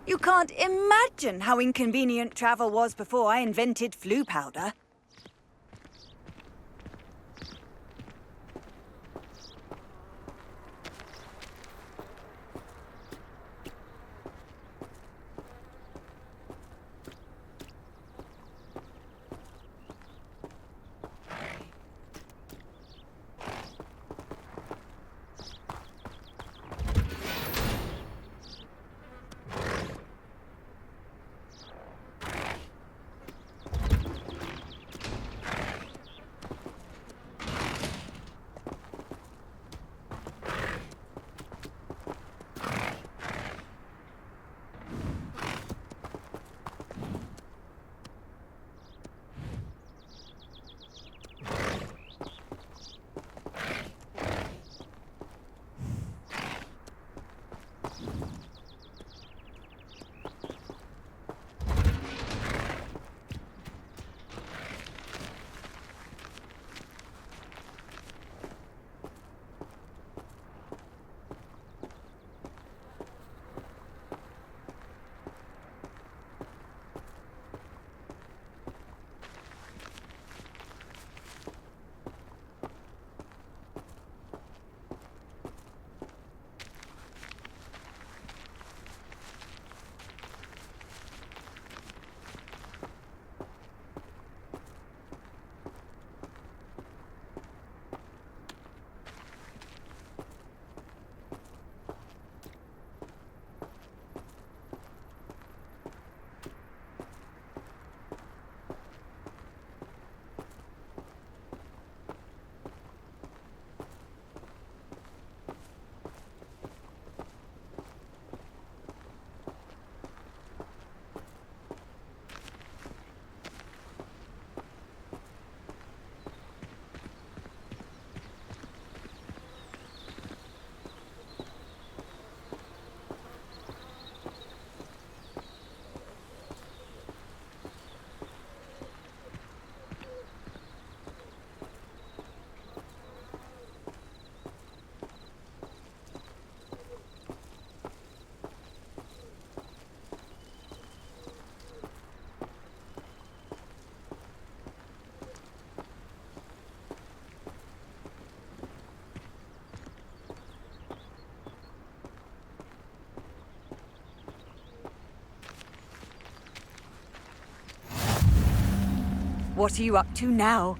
You can't imagine how inconvenient travel was before I invented flu powder. What are you up to now?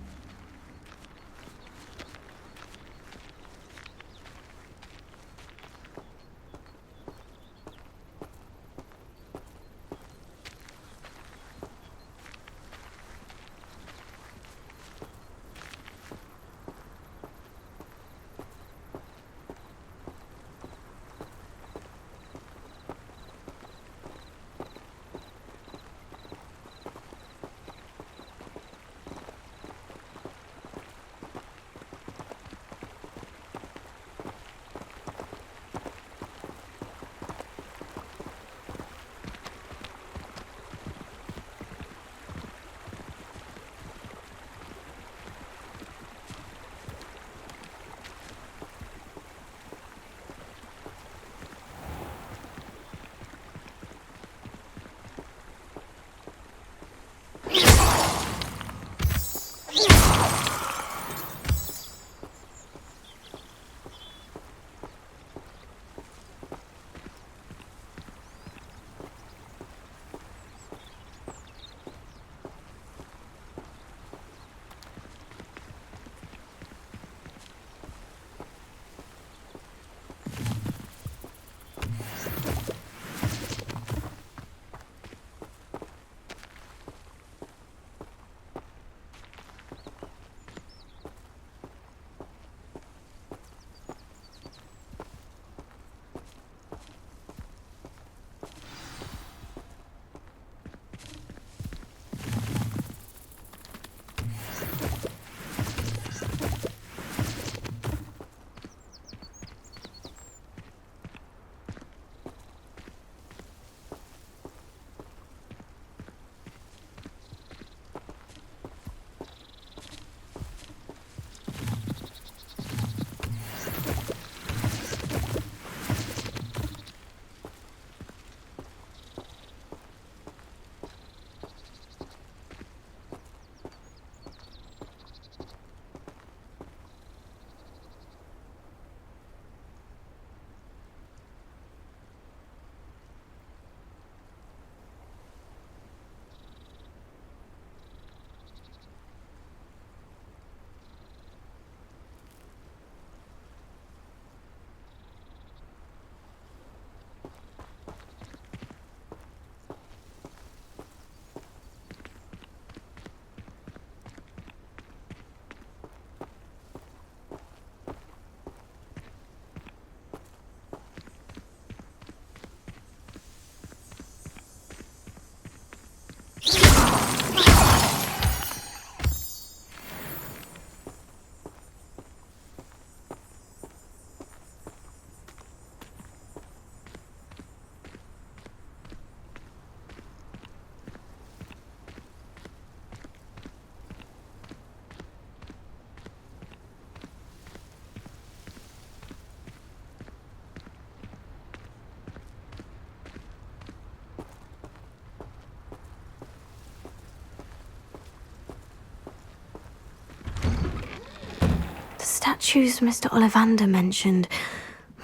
statues Mr. Ollivander mentioned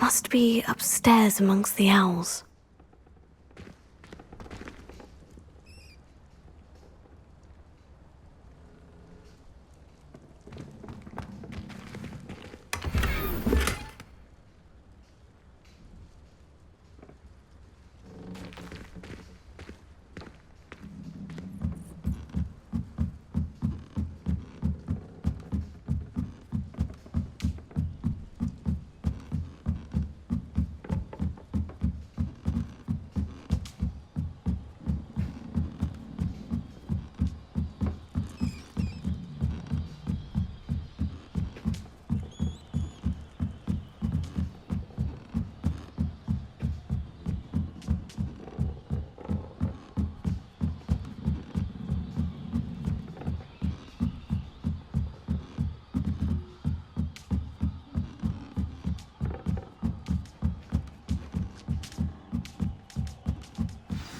must be upstairs amongst the owls.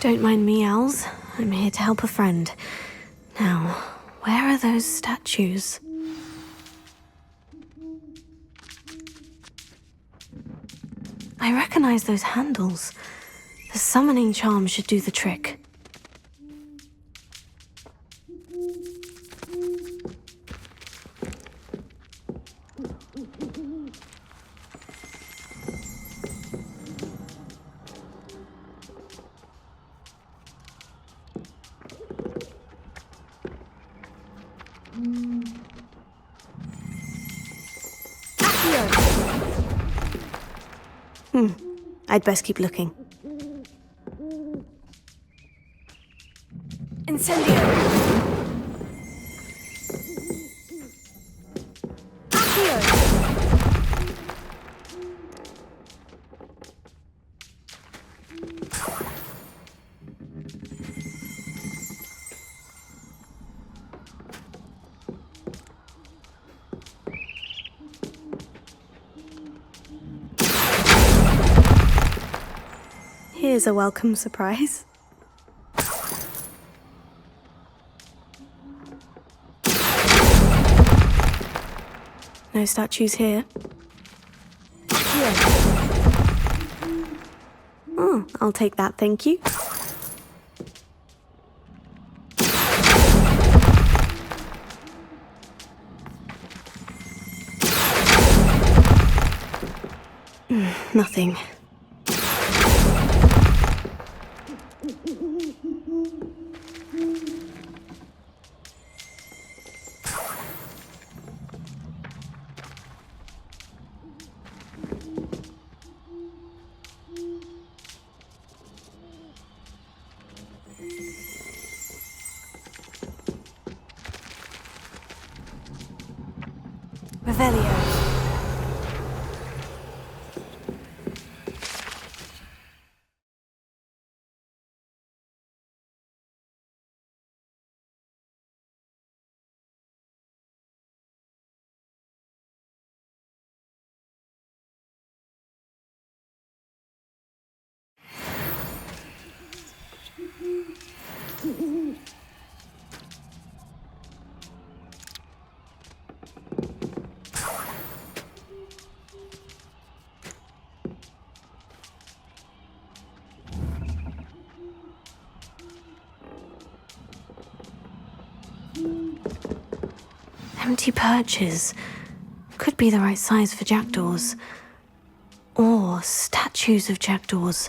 Don't mind me, owls. I'm here to help a friend. Now, where are those statues? I recognize those handles. The summoning charm should do the trick. I'd best keep looking. Incendio! Here's a welcome surprise. No statues here. Oh, I'll take that, thank you. Nothing. Revelio. Empty perches. Could be the right size for jackdaws. Or statues of jackdaws.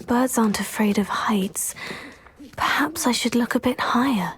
Birds aren't afraid of heights. Perhaps I should look a bit higher.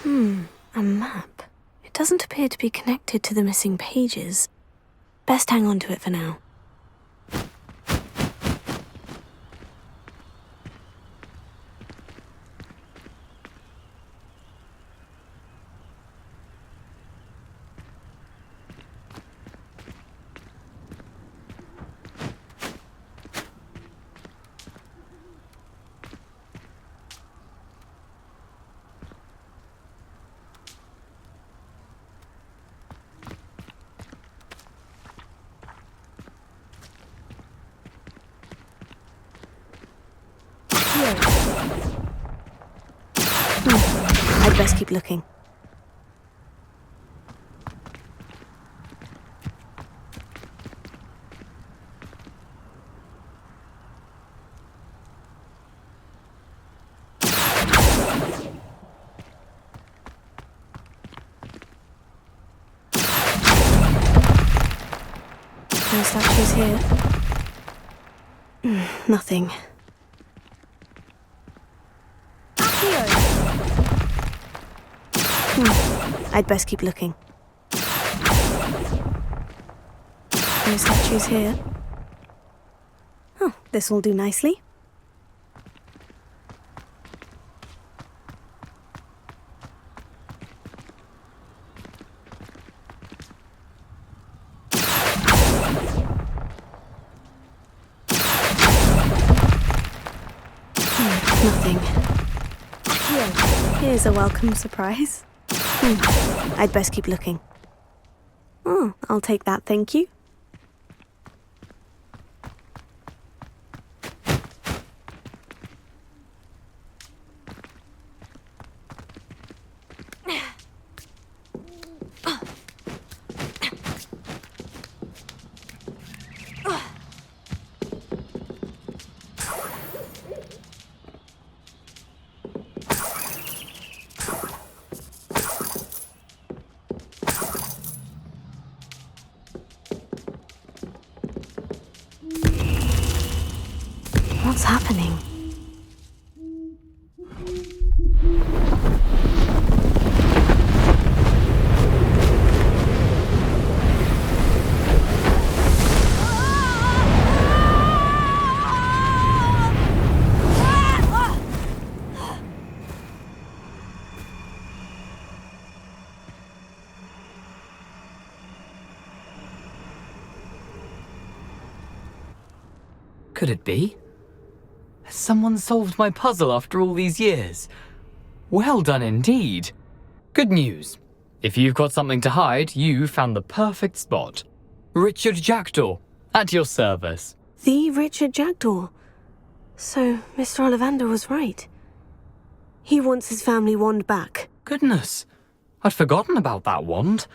A map. It doesn't appear to be connected to the missing pages. Best hang on to it for now. I'd best keep looking. No statues here. Nothing. I'd best keep looking. No statues here. Oh, this will do nicely. Nothing. Here's a welcome surprise. I'd best keep looking. Oh, I'll take that, thank you. What's happening? Could it be? Has someone solved my puzzle after all these years? Well done indeed. Good news. If you've got something to hide, you found the perfect spot. Richard Jackdaw, at your service. The Richard Jackdaw. So, Mr. Ollivander was right. He wants his family wand back. Goodness, I'd forgotten about that wand.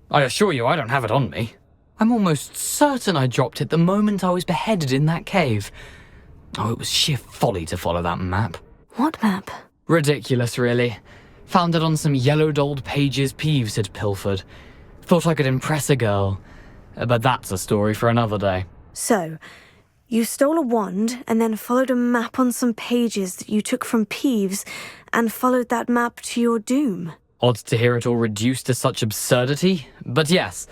I assure you I don't have it on me. I'm almost certain I dropped it the moment I was beheaded in that cave. Oh, it was sheer folly to follow that map. What map? Ridiculous, really. Found it on some yellowed old pages Peeves had pilfered. Thought I could impress a girl. But that's a story for another day. So, you stole a wand and then followed a map on some pages that you took from Peeves and followed that map to your doom. Odd to hear it all reduced to such absurdity, but yes.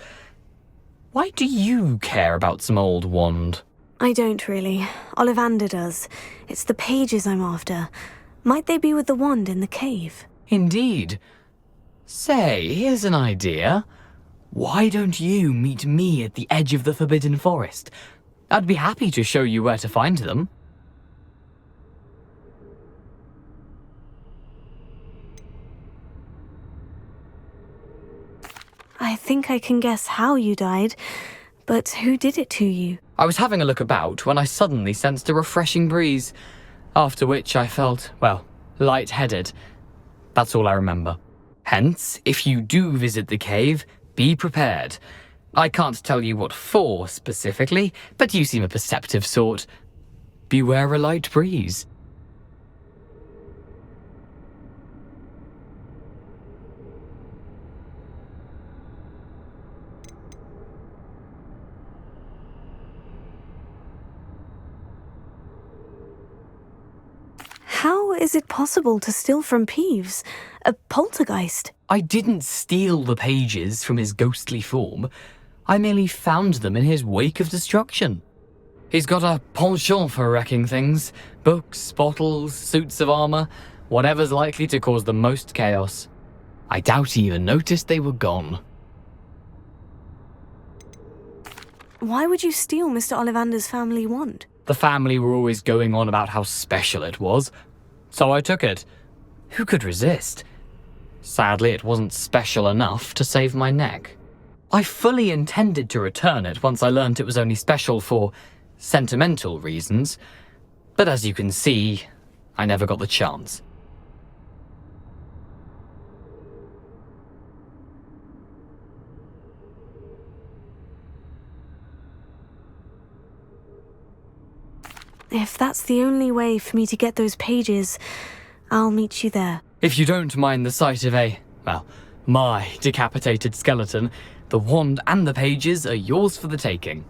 Why do you care about some old wand? I don't really. Ollivander does. It's the pages I'm after. Might they be with the wand in the cave? Indeed. Say, here's an idea. Why don't you meet me at the edge of the Forbidden Forest? I'd be happy to show you where to find them. I think I can guess how you died, but who did it to you? I was having a look about when I suddenly sensed a refreshing breeze, after which I felt, well, lightheaded. That's all I remember. Hence, if you do visit the cave, be prepared. I can't tell you what for specifically, but you seem a perceptive sort. Beware a light breeze. How is it possible to steal from Peeves? A poltergeist? I didn't steal the pages from his ghostly form. I merely found them in his wake of destruction. He's got a penchant for wrecking things. Books, bottles, suits of armor, whatever's likely to cause the most chaos. I doubt he even noticed they were gone. Why would you steal Mr. Ollivander's family wand? The family were always going on about how special it was, so I took it. Who could resist? Sadly, it wasn't special enough to save my neck. I fully intended to return it once I learned it was only special for sentimental reasons, but as you can see, I never got the chance. If that's the only way for me to get those pages, I'll meet you there. If you don't mind the sight of my decapitated skeleton, the wand and the pages are yours for the taking.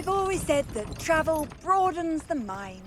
I've always said that travel broadens the mind.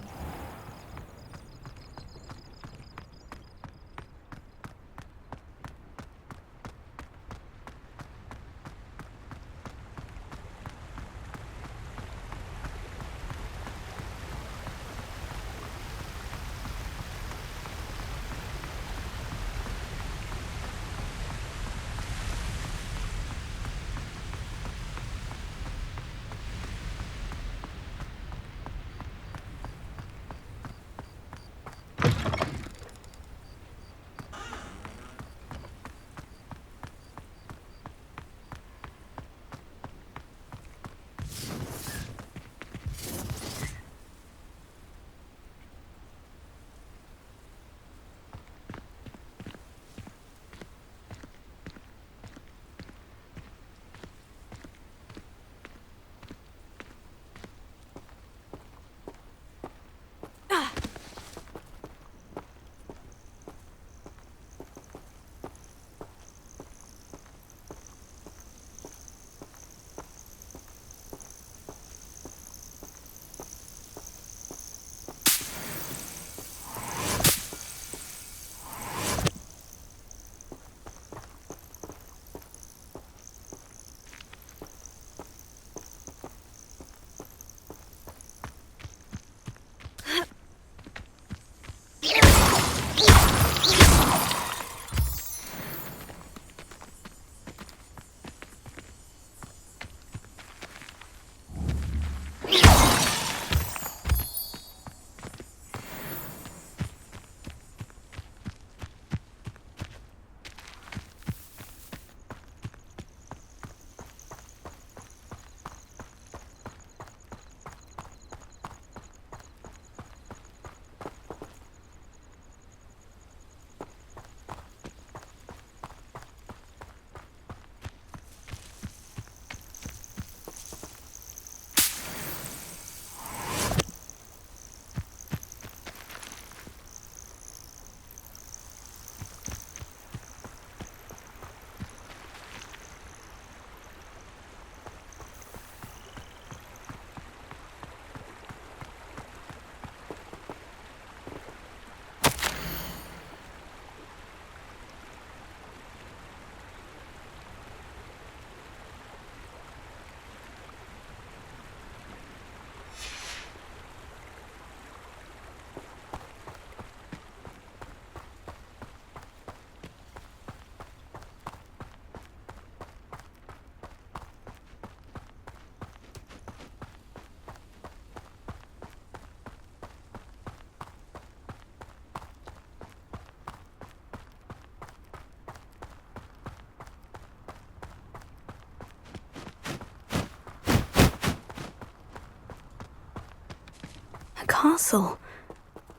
A castle.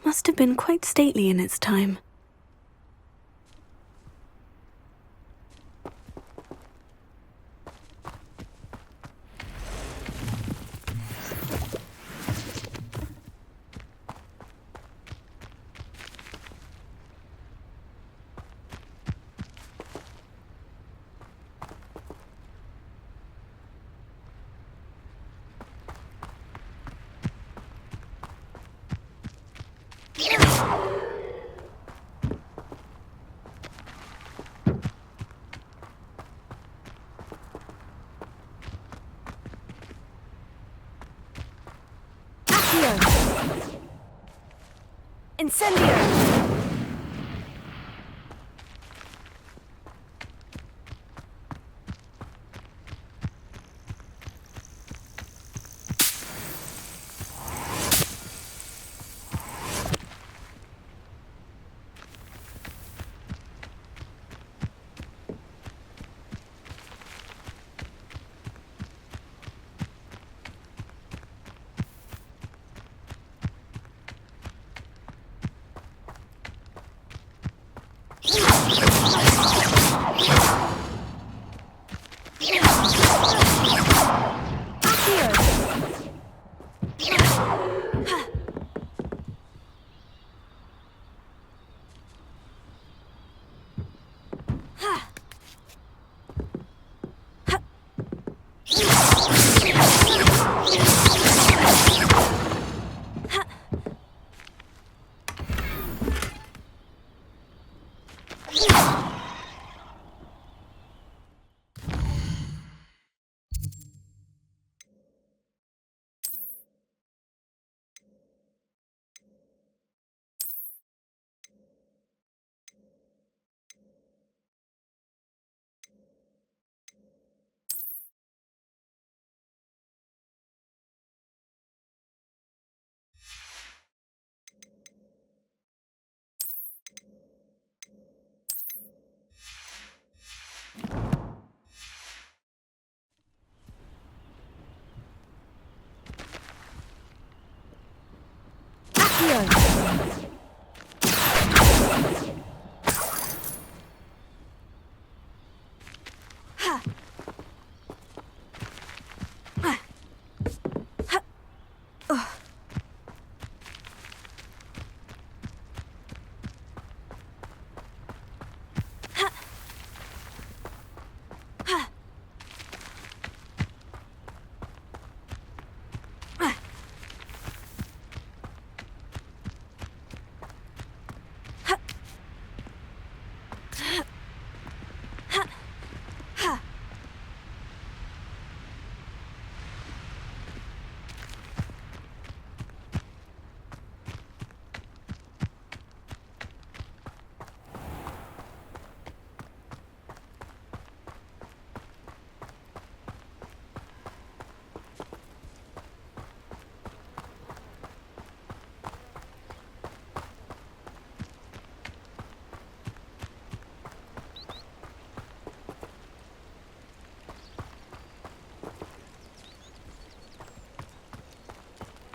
Must have been quite stately in its time. Incendio!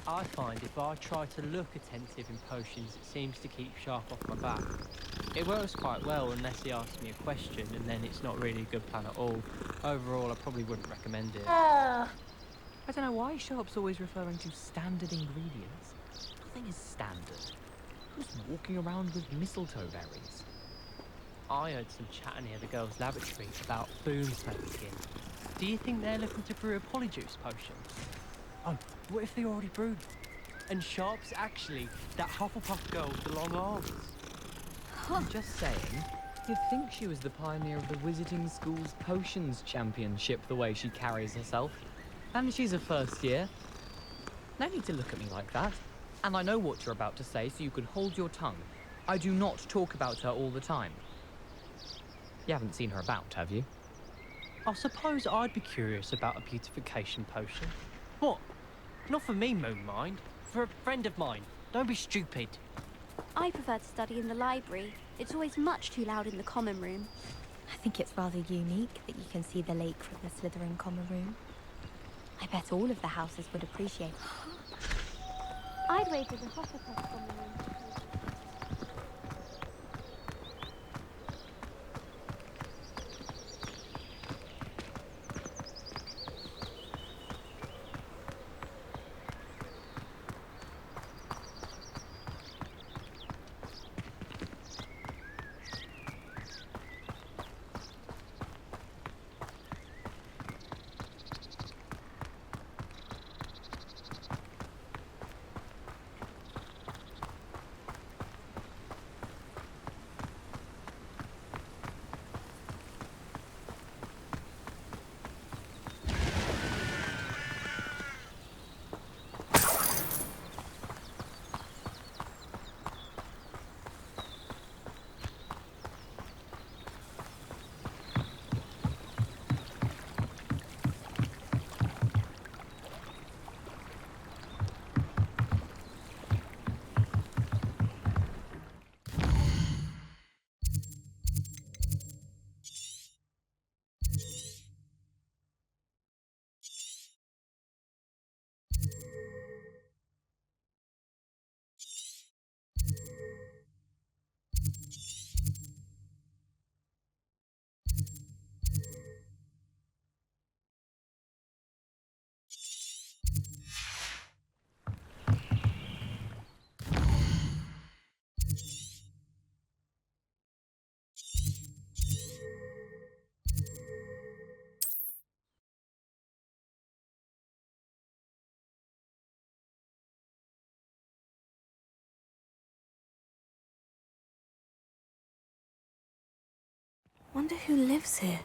I find if I try to look attentive in potions, it seems to keep Sharp off my back. It works quite well unless he asks me a question, and then it's not really a good plan at all. Overall, I probably wouldn't recommend it. I don't know why Sharp's always referring to standard ingredients. Nothing is standard. Who's walking around with mistletoe berries? I heard some chatter near the girls' laboratory about booms making. Do you think they're looking to brew a polyjuice potion? Oh, what if they already brewed? And Sharp's actually that Hufflepuff girl with the long arms. I'm just saying, you'd think she was the pioneer of the Wizarding School's Potions Championship the way she carries herself. And she's a first year. No need to look at me like that. And I know what you're about to say, so you can hold your tongue. I do not talk about her all the time. You haven't seen her about, have you? I suppose I'd be curious about a beautification potion. What? Not for me, Moonmind. For a friend of mine. Don't be stupid. I prefer to study in the library. It's always much too loud in the common room. I think it's rather unique that you can see the lake from the Slytherin common room. I bet all of the houses would appreciate it. I'd wait at the Hufflepuff common room. Wonder who lives here.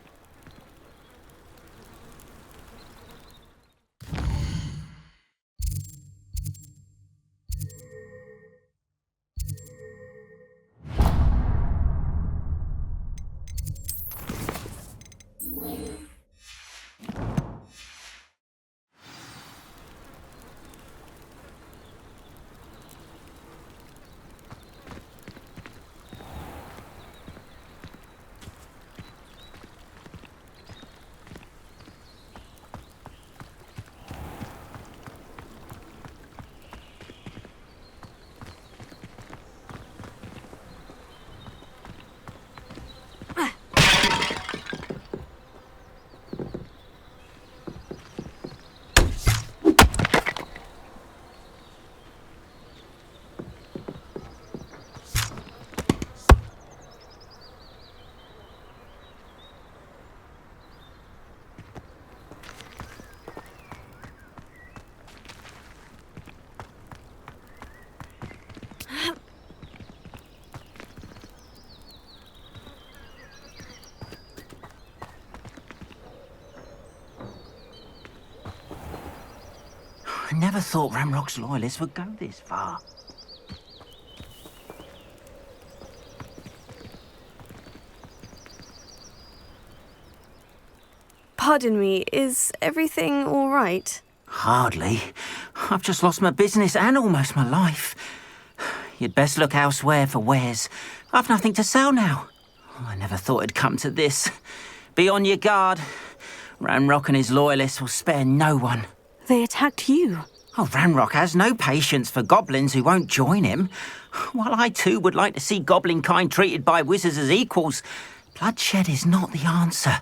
I never thought Ramrock's loyalists would go this far. Pardon me, is everything all right? Hardly. I've just lost my business and almost my life. You'd best look elsewhere for wares. I've nothing to sell now. I never thought it'd come to this. Be on your guard. Ramrock and his loyalists will spare no one. They attacked you. Oh, Ranrock has no patience for goblins who won't join him. While I too would like to see goblin kind treated by wizards as equals, bloodshed is not the answer.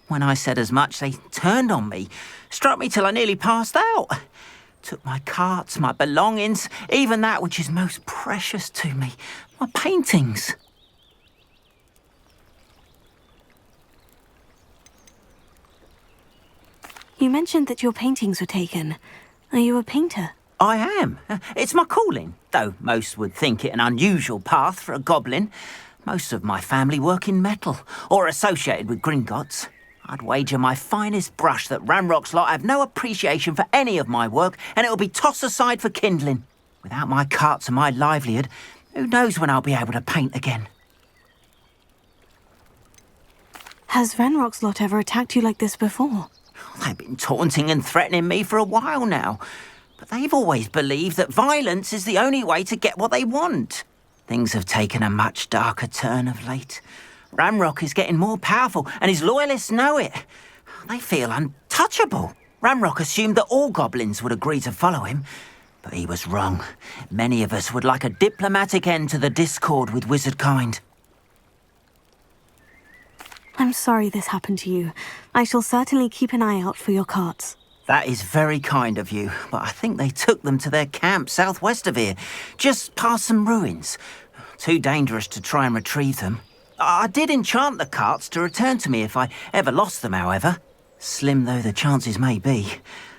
When I said as much, they turned on me, struck me till I nearly passed out. Took my carts, my belongings, even that which is most precious to me, my paintings. You mentioned that your paintings were taken. Are you a painter? I am. It's my calling, though most would think it an unusual path for a goblin. Most of my family work in metal, or associated with Gringotts. I'd wager my finest brush that Ranrock's lot have no appreciation for any of my work, and it'll be tossed aside for kindling. Without my carts and my livelihood, who knows when I'll be able to paint again? Has Ranrock's lot ever attacked you like this before? They've been taunting and threatening me for a while now, but they've always believed that violence is the only way to get what they want. Things have taken a much darker turn of late. Ranrock is getting more powerful, and his loyalists know it. They feel untouchable. Ranrock assumed that all goblins would agree to follow him, but he was wrong. Many of us would like a diplomatic end to the discord with wizard kind. I'm sorry this happened to you. I shall certainly keep an eye out for your carts. That is very kind of you, but I think they took them to their camp southwest of here, just past some ruins. Too dangerous to try and retrieve them. I did enchant the carts to return to me if I ever lost them, however. Slim though the chances may be,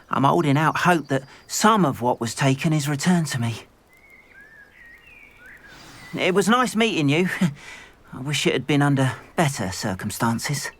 I'm holding out hope that some of what was taken is returned to me. It was nice meeting you. I wish it had been under better circumstances.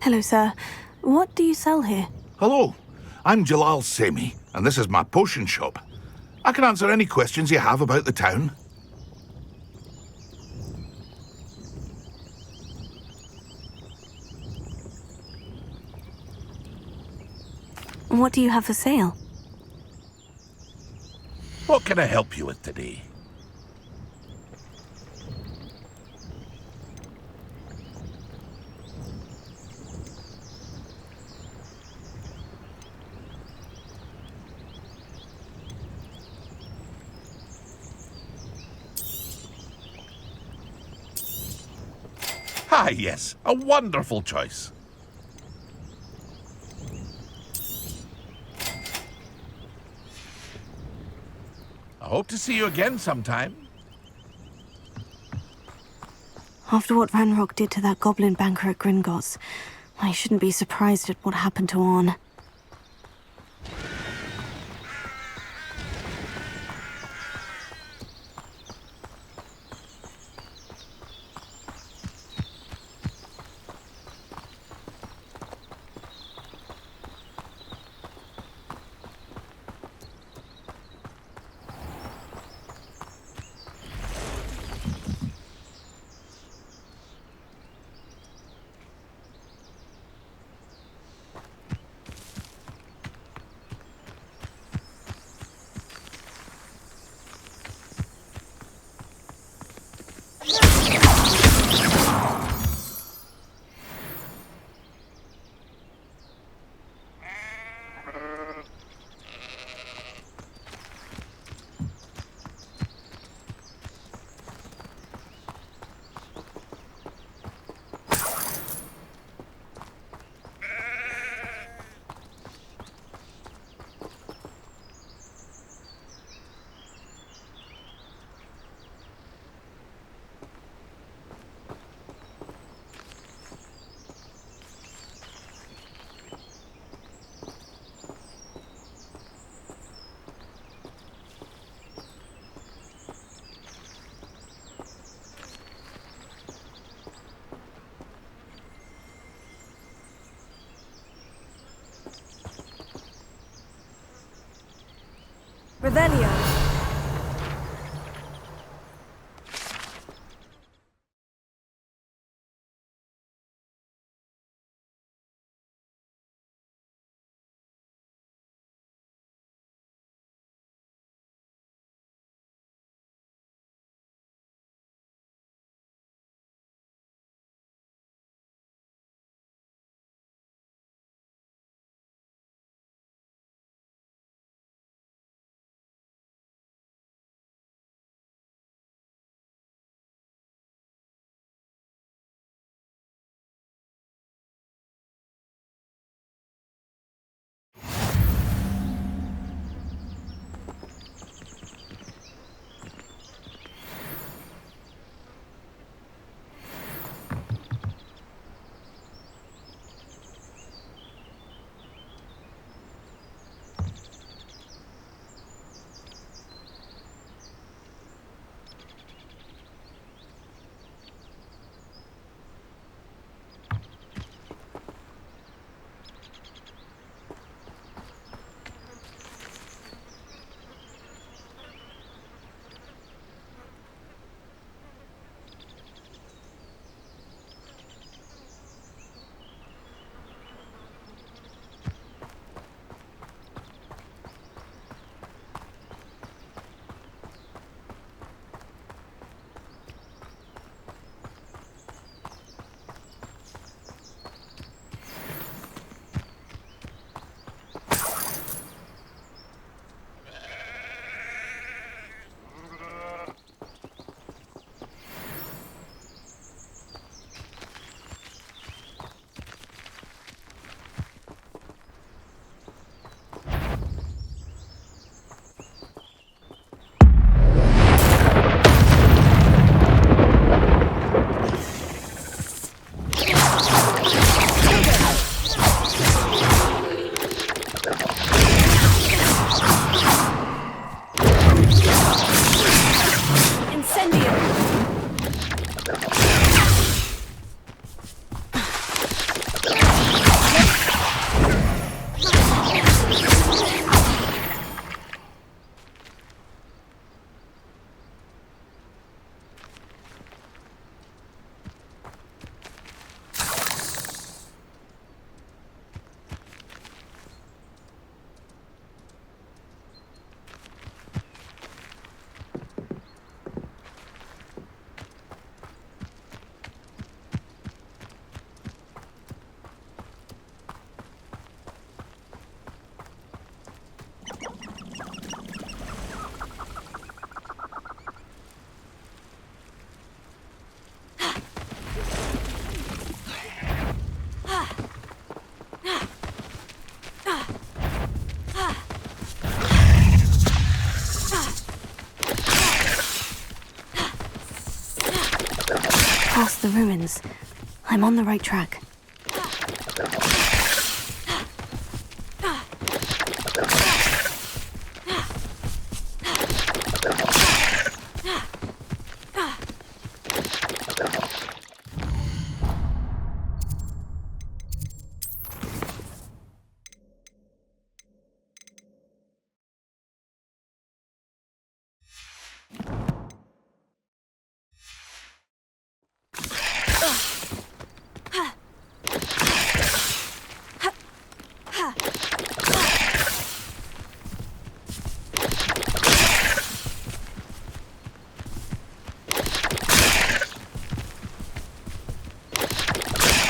Hello, sir. What do you sell here? Hello, I'm Jalal Semi, and this is my potion shop. I can answer any questions you have about the town. What do you have for sale? What can I help you with today? Ah, yes, a wonderful choice. I hope to see you again sometime. After what Ranrock did to that goblin banker at Gringotts, I shouldn't be surprised at what happened to Orn. Revelio. Past the ruins. I'm on the right track.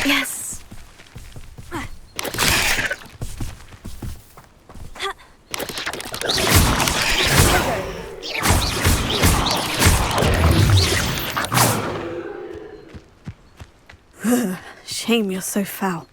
Yes. Shame you're so foul.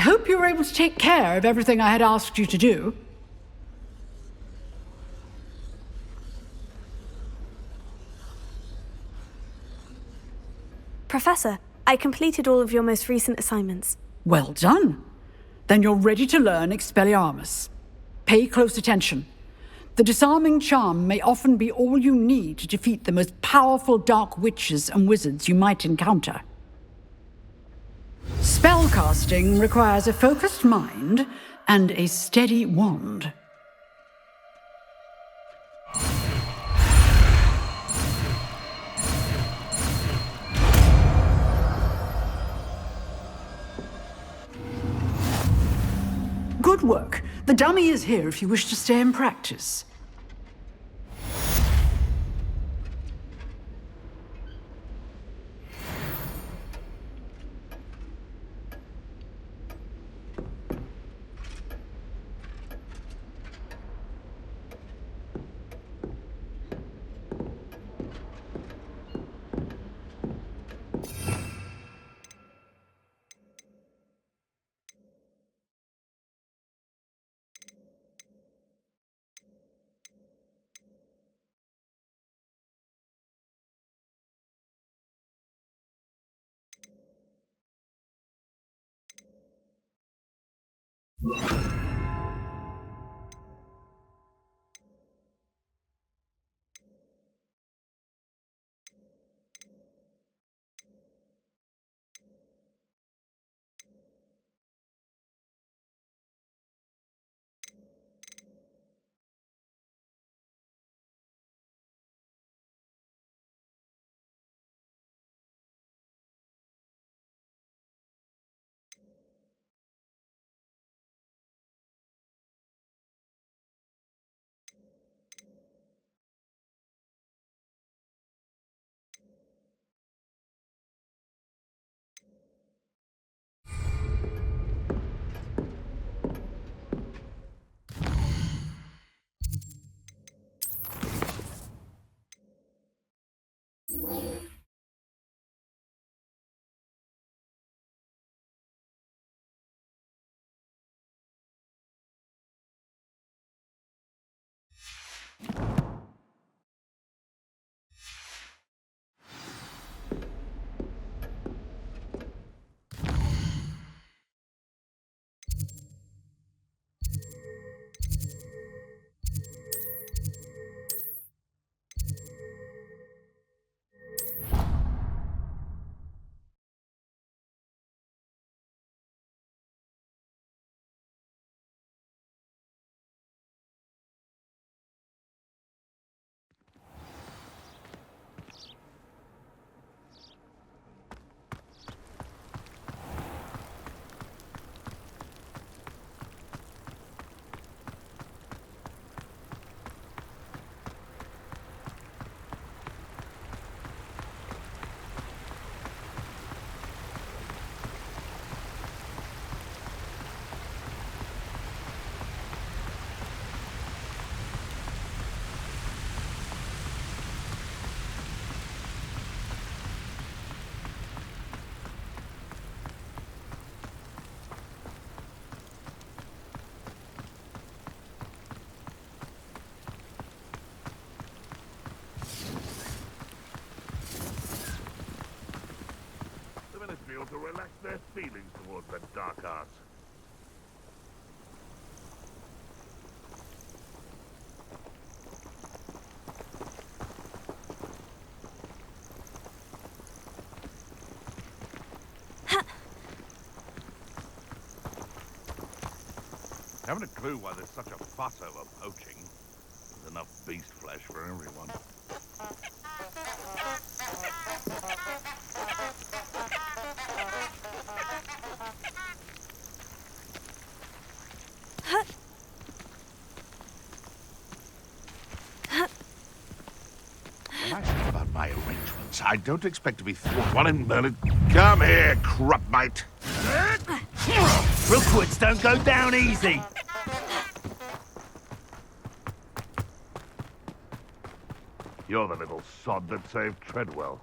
I hope you were able to take care of everything I had asked you to do. Professor, I completed all of your most recent assignments. Well done. Then you're ready to learn Expelliarmus. Pay close attention. The disarming charm may often be all you need to defeat the most powerful dark witches and wizards you might encounter. Spellcasting requires a focused mind and a steady wand. Good work. The dummy is here if you wish to stay and practice. to relax their feelings towards the dark arts. Haven't a clue why there's such a fuss over poaching. There's enough beast flesh for everyone. When I think about my arrangements, I don't expect to be thwarted. Well, in Merlin, come here, crupmate. Rookwoods don't go down easy. You're the little sod that saved Treadwell.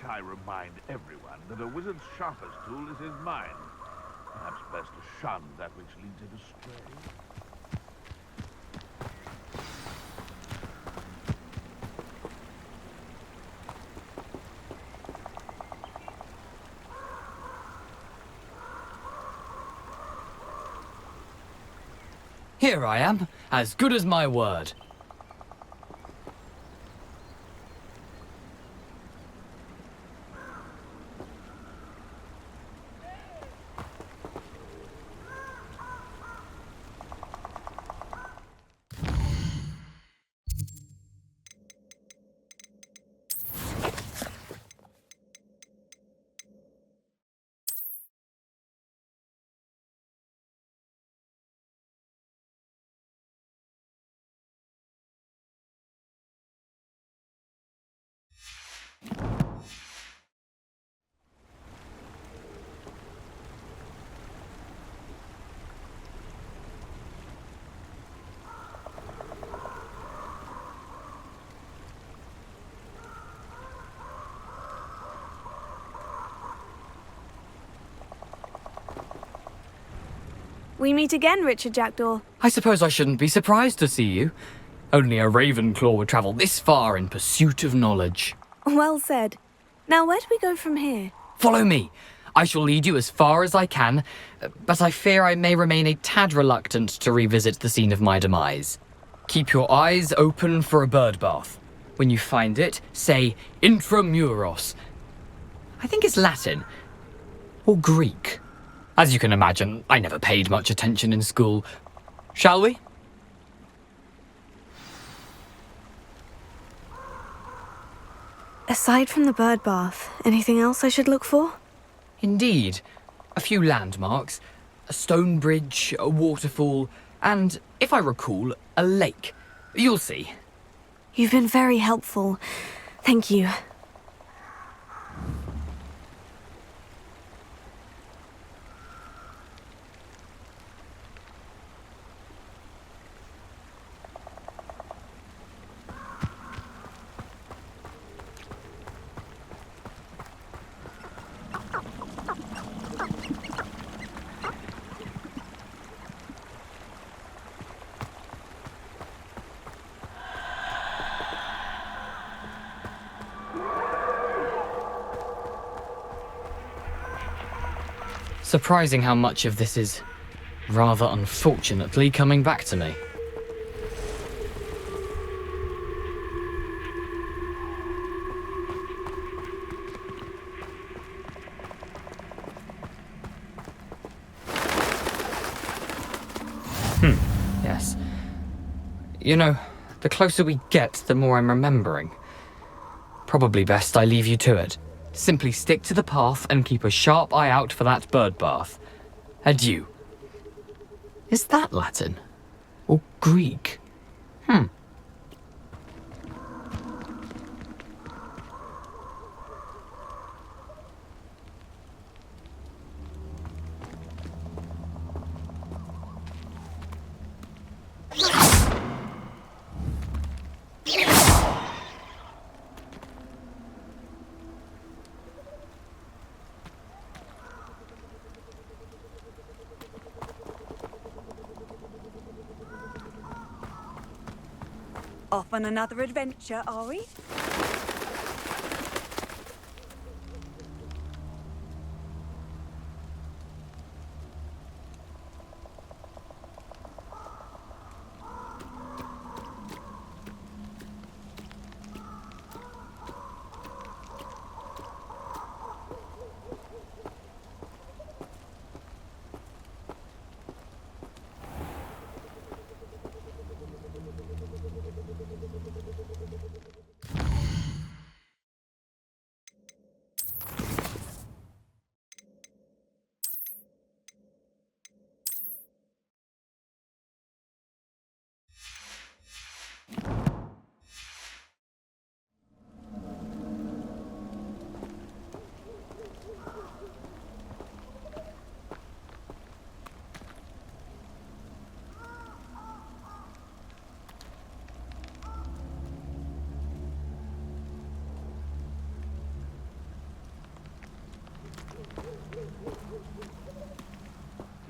I remind everyone that a wizard's sharpest tool is his mind. Perhaps best to shun that which leads it astray. Here I am, as good as my word. We meet again, Richard Jackdaw. I suppose I shouldn't be surprised to see you. Only a Ravenclaw would travel this far in pursuit of knowledge. Well said. Now, where do we go from here? Follow me. I shall lead you as far as I can, but I fear I may remain a tad reluctant to revisit the scene of my demise. Keep your eyes open for a bird bath. When you find it, say intramuros. I think it's Latin. Or Greek. As you can imagine, I never paid much attention in school. Shall we? Aside from the bird bath, anything else I should look for? Indeed. A few landmarks, a stone bridge, a waterfall, and, if I recall, a lake. You'll see. You've been very helpful. Thank you. Surprising how much of this is, rather unfortunately, coming back to me. Yes. You know, the closer we get, the more I'm remembering. Probably best I leave you to it. Simply stick to the path and keep a sharp eye out for that bird bath. Adieu. Is that Latin? Or Greek? Off on another adventure, are we?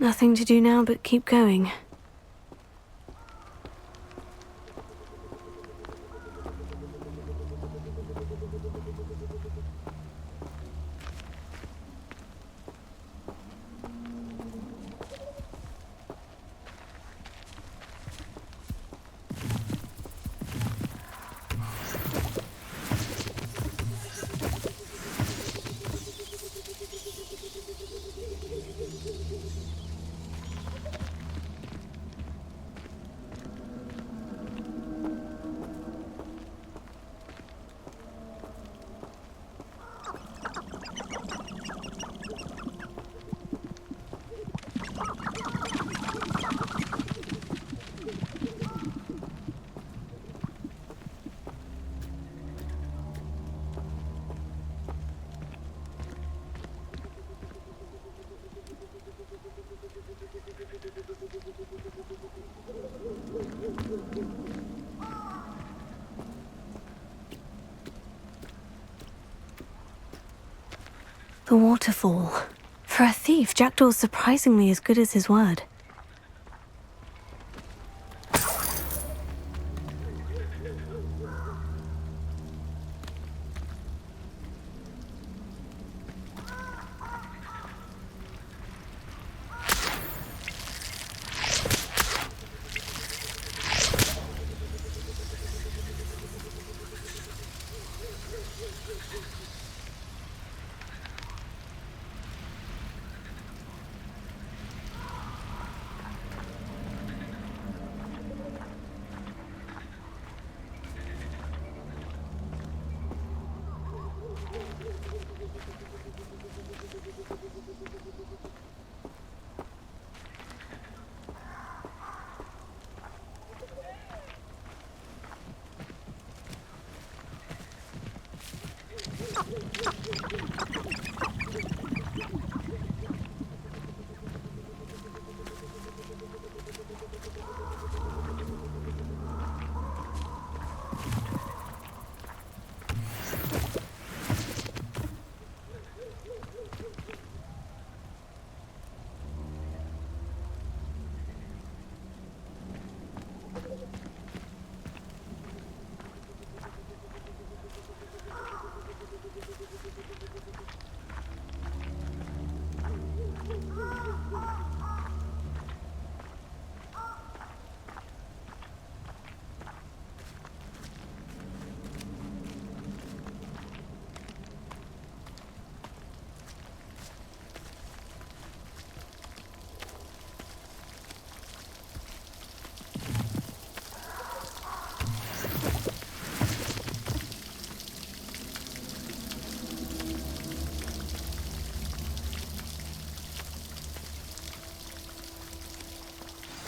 Nothing to do now but keep going. The waterfall. For a thief, Jackdaw's surprisingly as good as his word.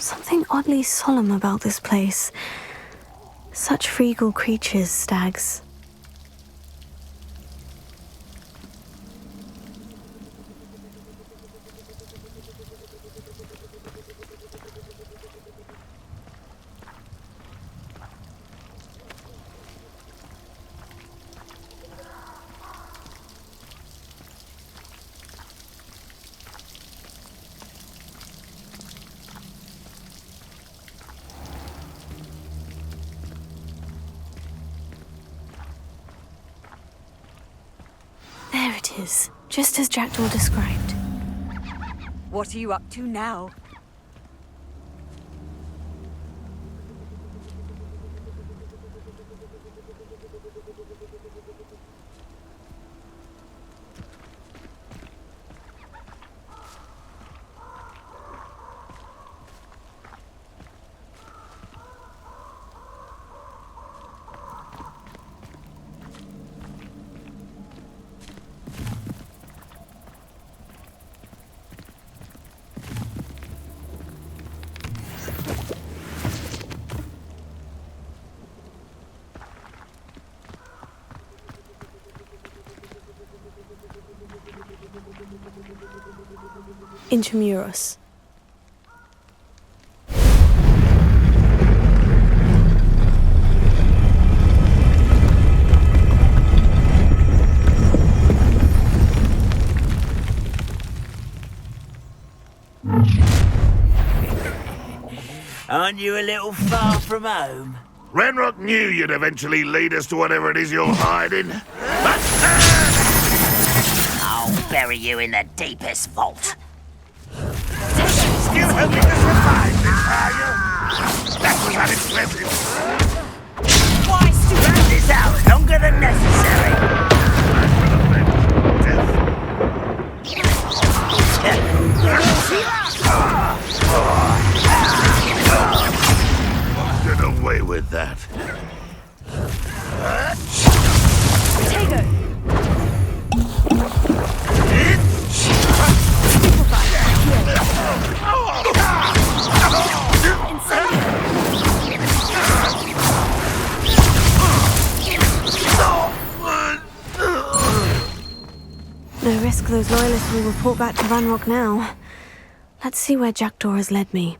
Something oddly solemn about this place. Such regal creatures, stags. There it is, just as Jackdaw described. What are you up to now? Intramuros. Aren't you a little far from home? Renrock knew you'd eventually lead us to whatever it is you're hiding. I'll bury you in the deepest vault. Still hoping to survive this, are you? That was unimpressive. Why drag this out longer than necessary? Get away with that. No risk those loyalists will report back to Ranrock now. Let's see where Jackdaw has led me.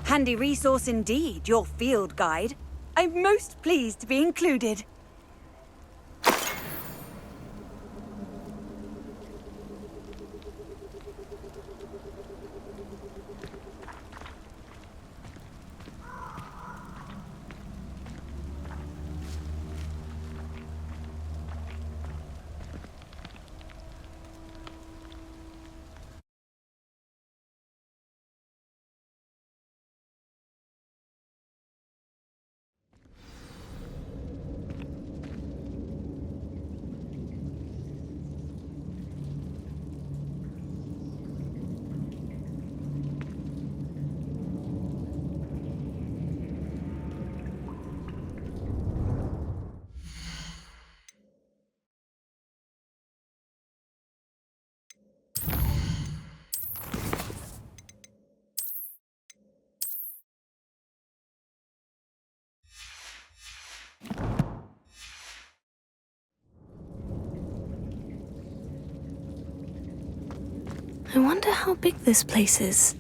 Handy resource indeed, your field guide. I'm most pleased to be included. I wonder how big this place is.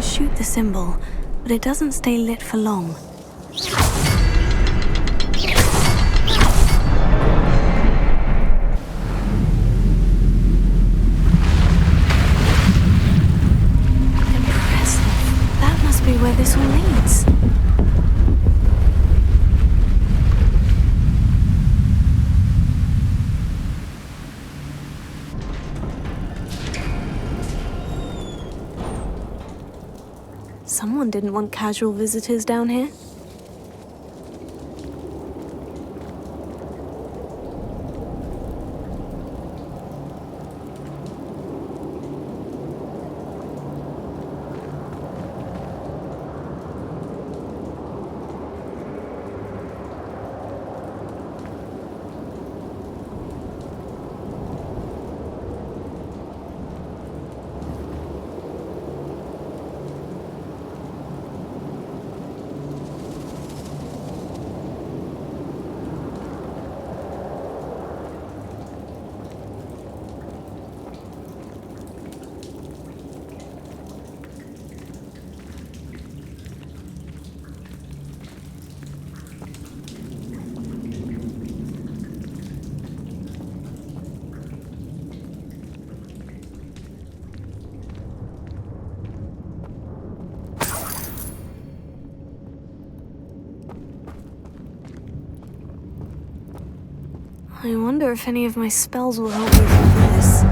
Shoot the symbol, but it doesn't stay lit for long. Impressive. That must be where this all leads. Someone didn't want casual visitors down here. I wonder if any of my spells will help me through this.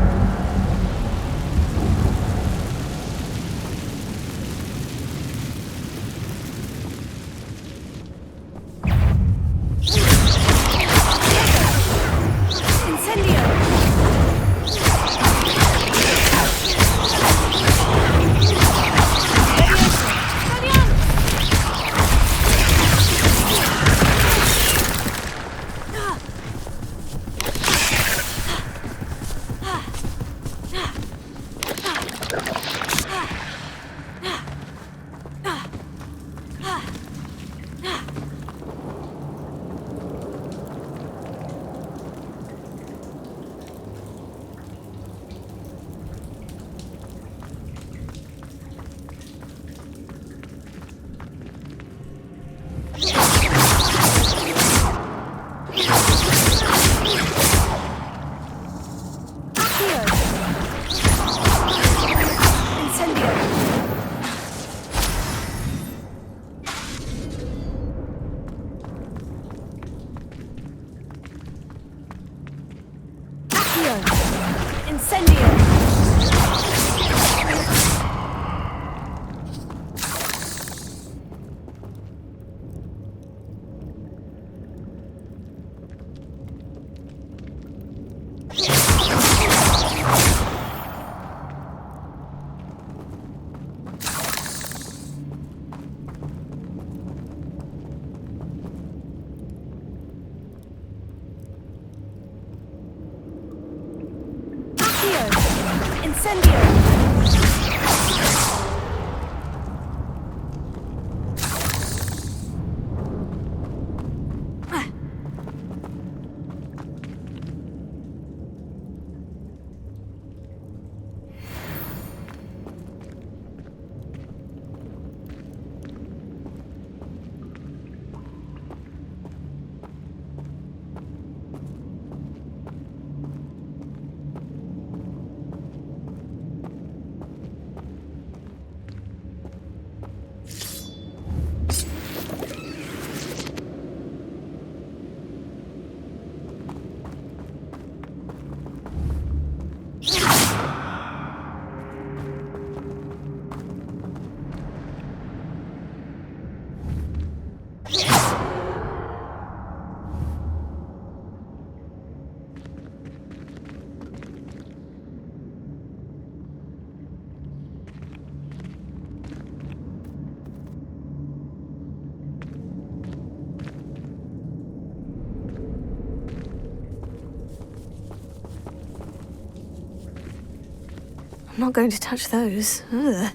I'm not going to touch those. Ugh.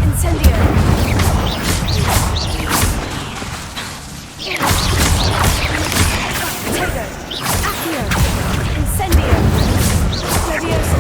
Incendio! Potato! Accio! Incendio! Levioso!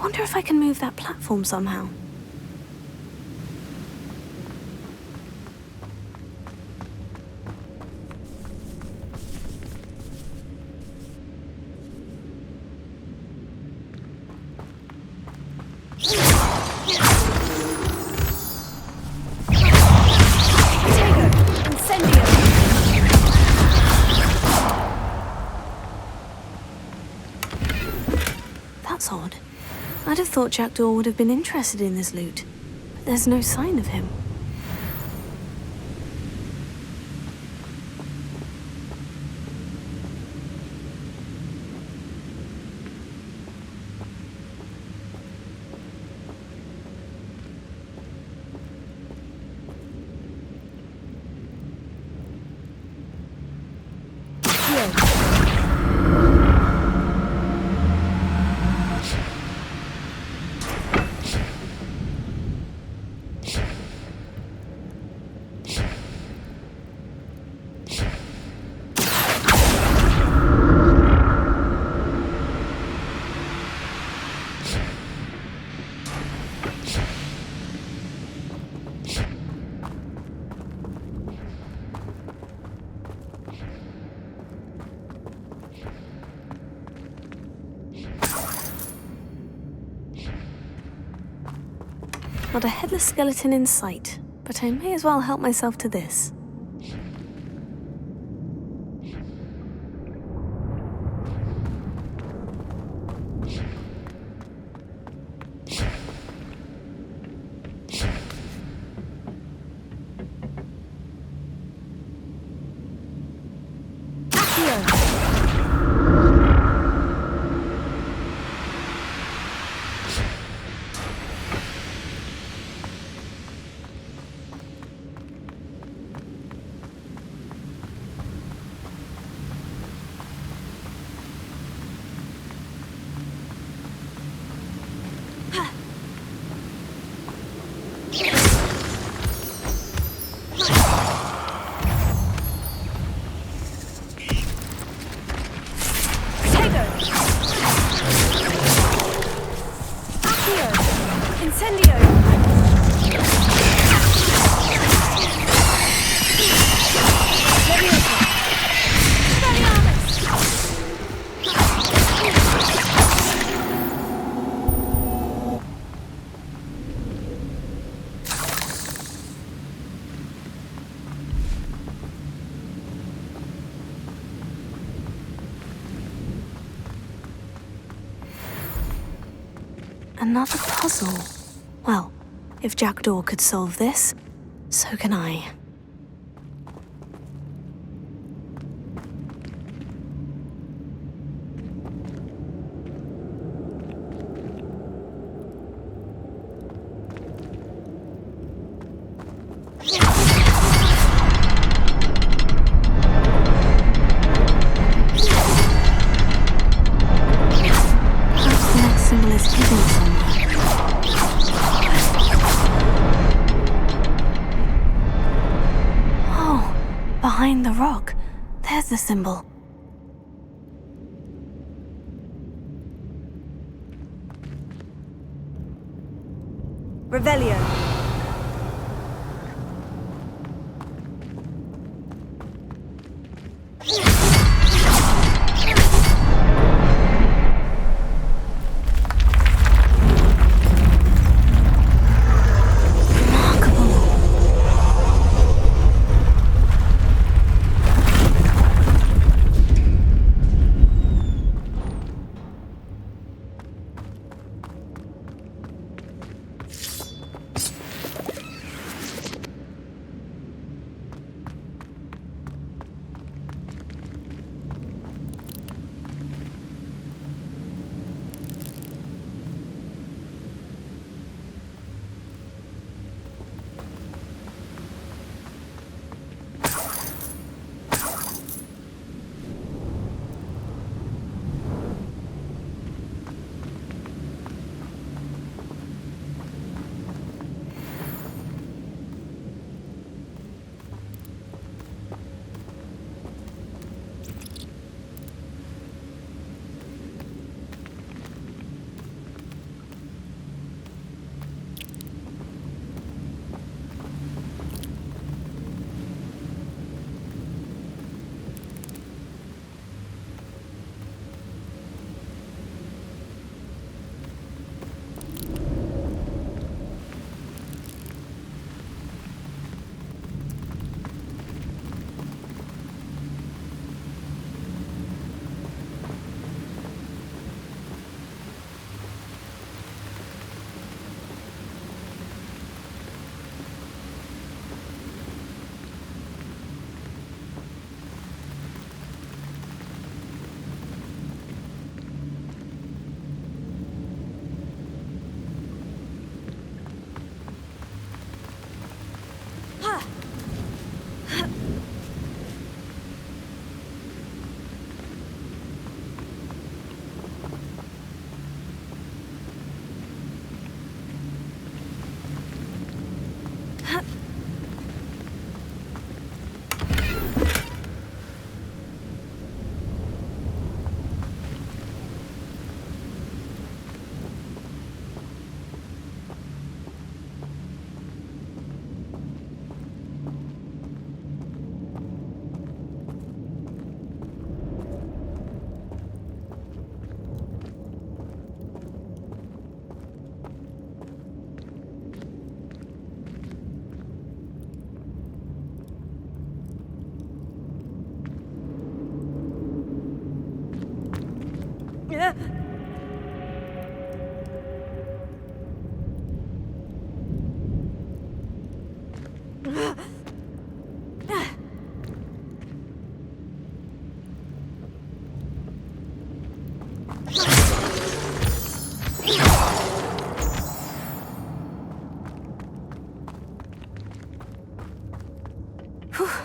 wonder if I can move that platform somehow. That's odd. I'd have thought Jackdaw would have been interested in this loot, but there's no sign of him. Not a headless skeleton in sight, but I may as well help myself to this. Another puzzle. Well, if Jackdaw could solve this, so can I. Perhaps the next symbol is hidden somewhere. Behind the rock, there's the symbol. Revelio.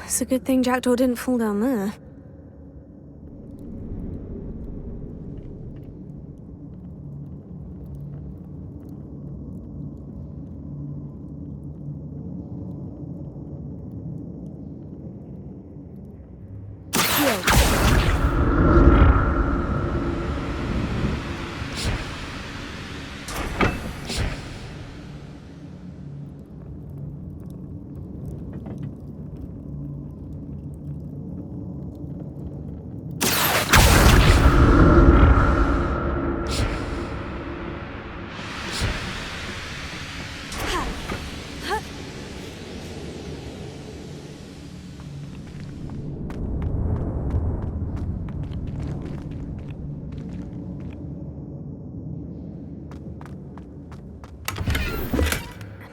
It's a good thing Jackdaw didn't fall down there.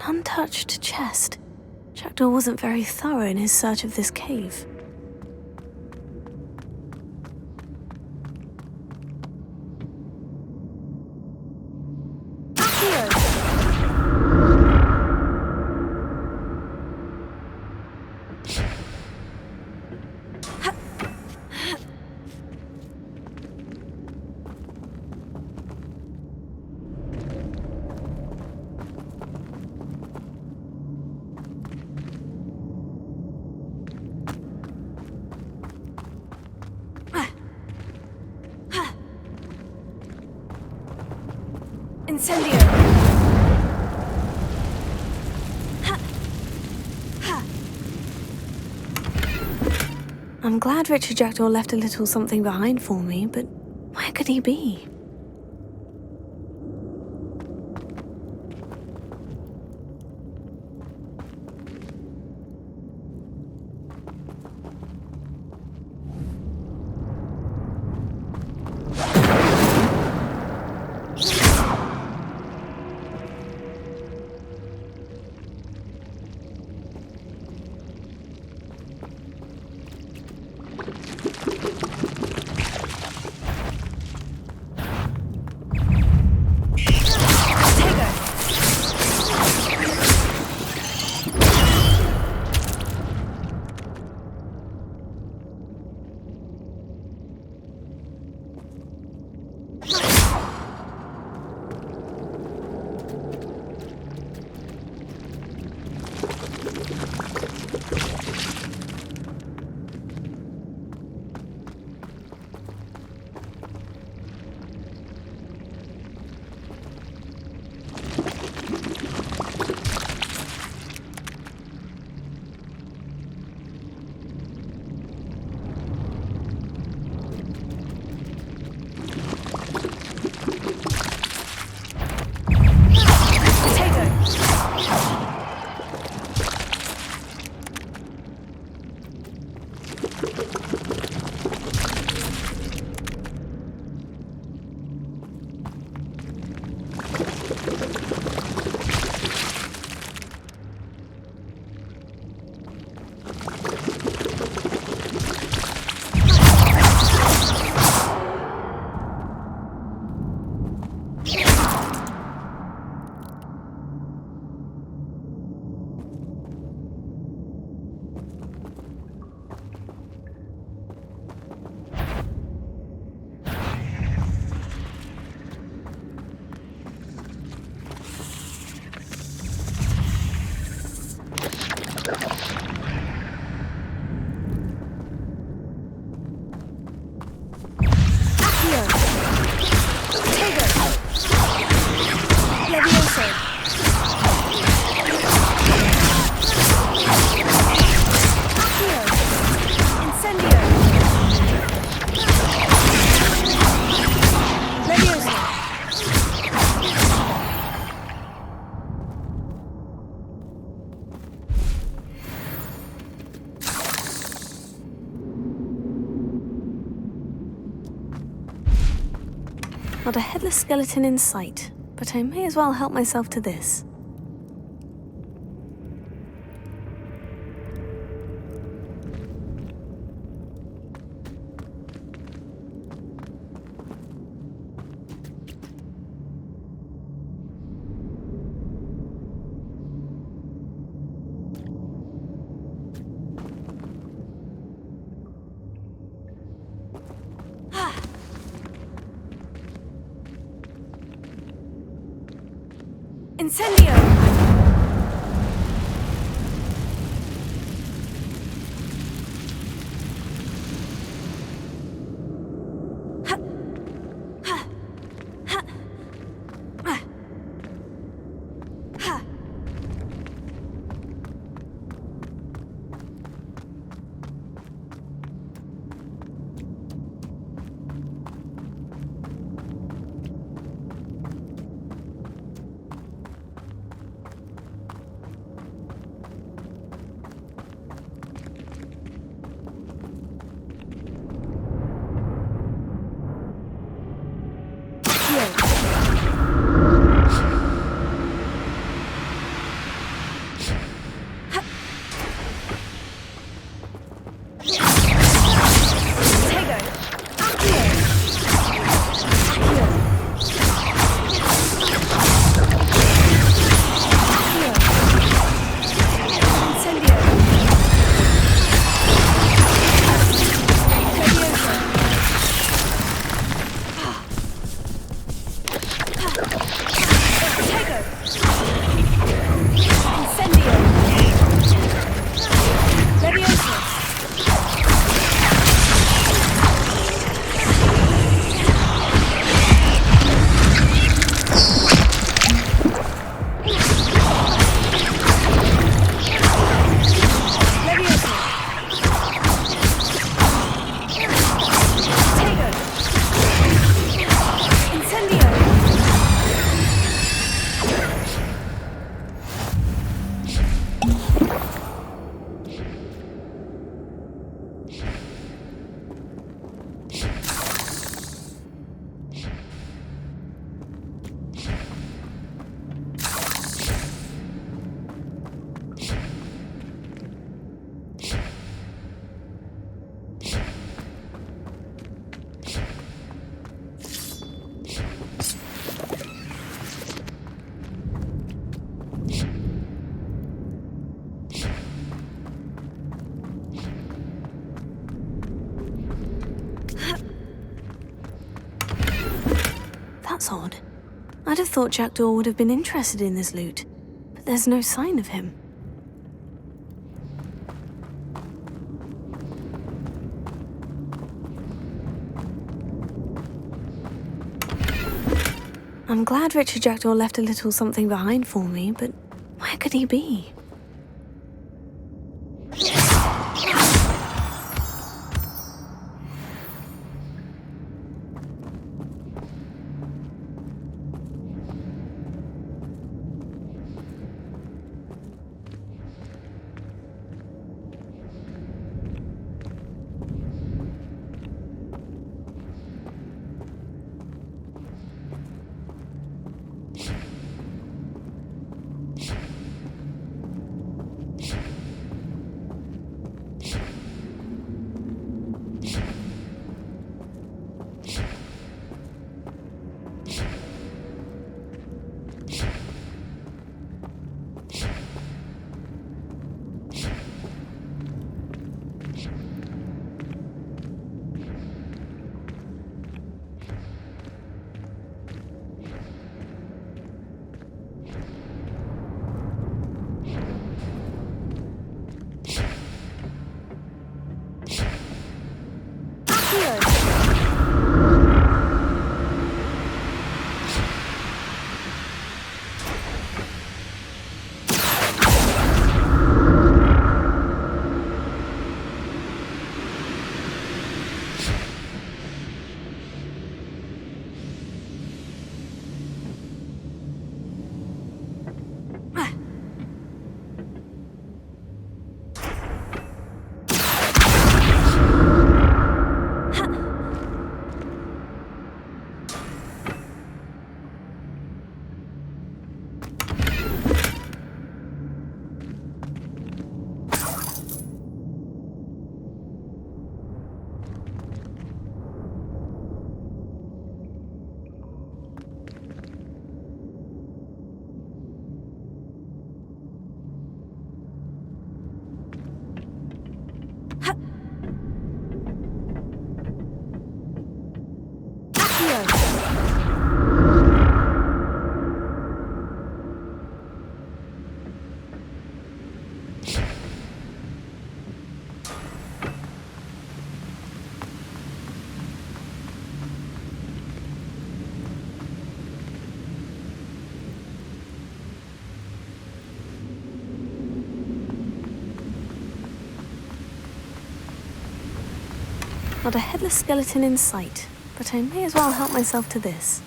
Untouched chest. Jackdaw wasn't very thorough in his search of this cave. Incendio! I'm glad Richard Jackdaw left a little something behind for me, but where could he be? Not a headless skeleton in sight, but I may as well help myself to this. Incendio! That's odd. I'd have thought Jackdaw would have been interested in this loot, but there's no sign of him. I'm glad Richard Jackdaw left a little something behind for me, but where could he be? Not a headless skeleton in sight, but I may as well help myself to this.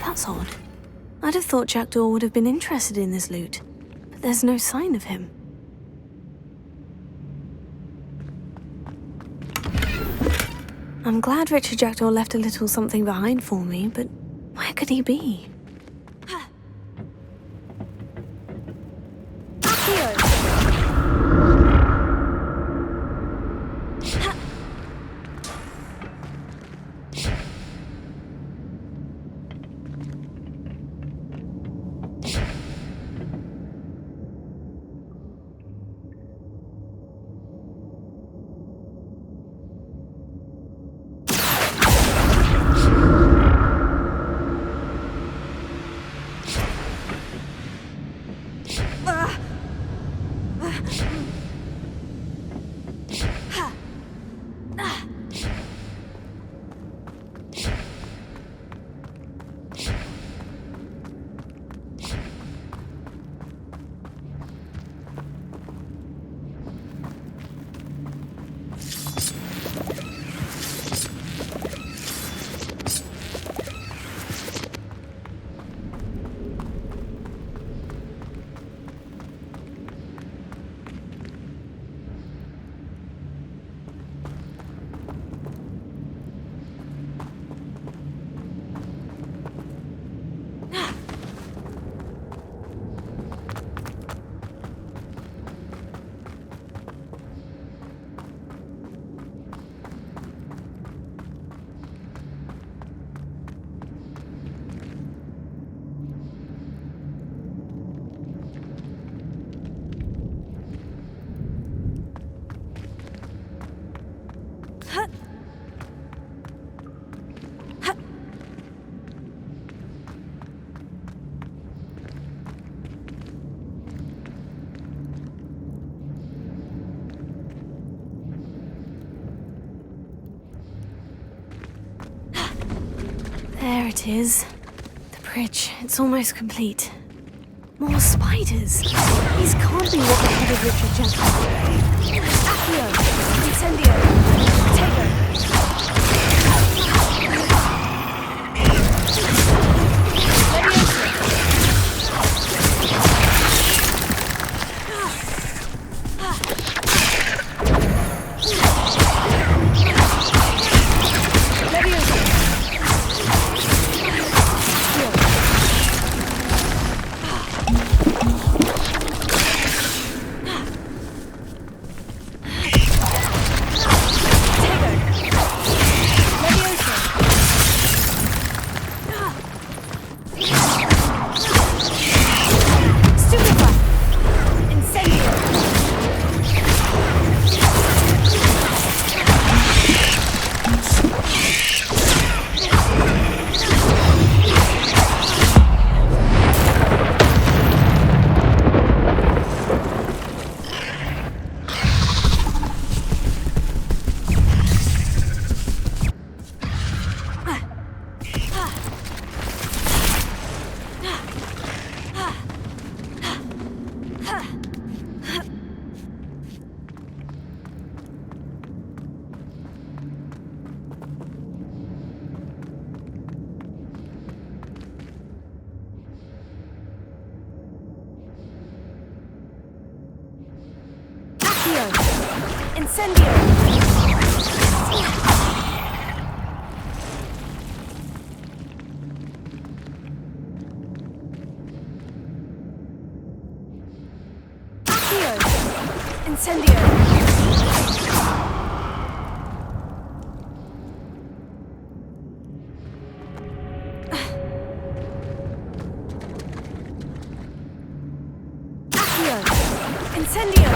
That's odd. I'd have thought Jackdaw would have been interested in this loot, but there's no sign of him. I'm glad Richard Jackdaw left a little something behind for me, but where could he be? There it is. The bridge. It's almost complete. More spiders. These can't be what beheaded Richard Jackdaw. Accio! Incendio! Tego! Incendio! Incendio!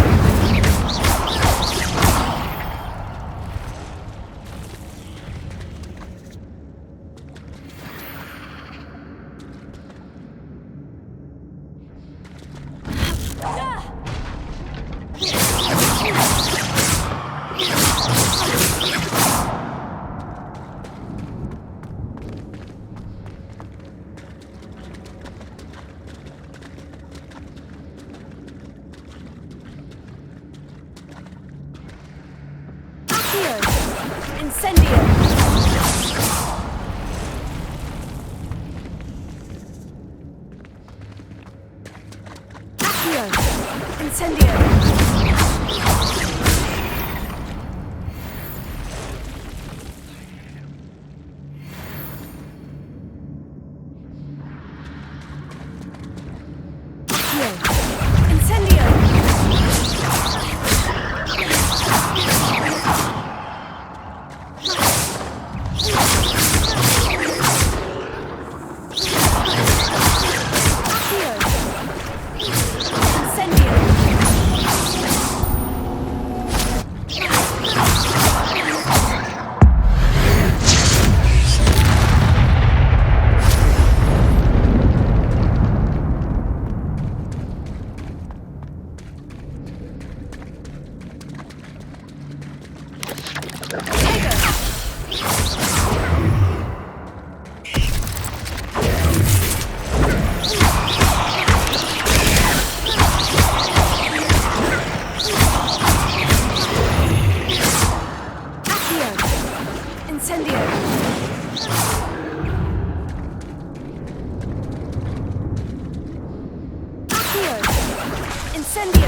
Incendio!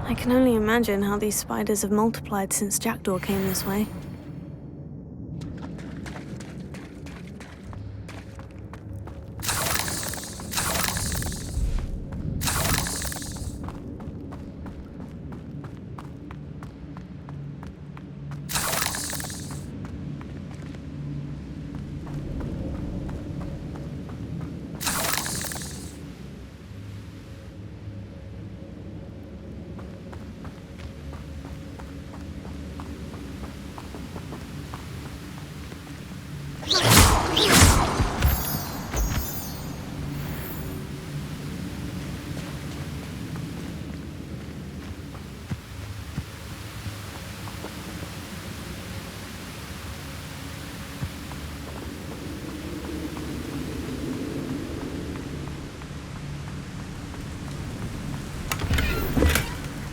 I can only imagine how these spiders have multiplied since Jackdaw came this way.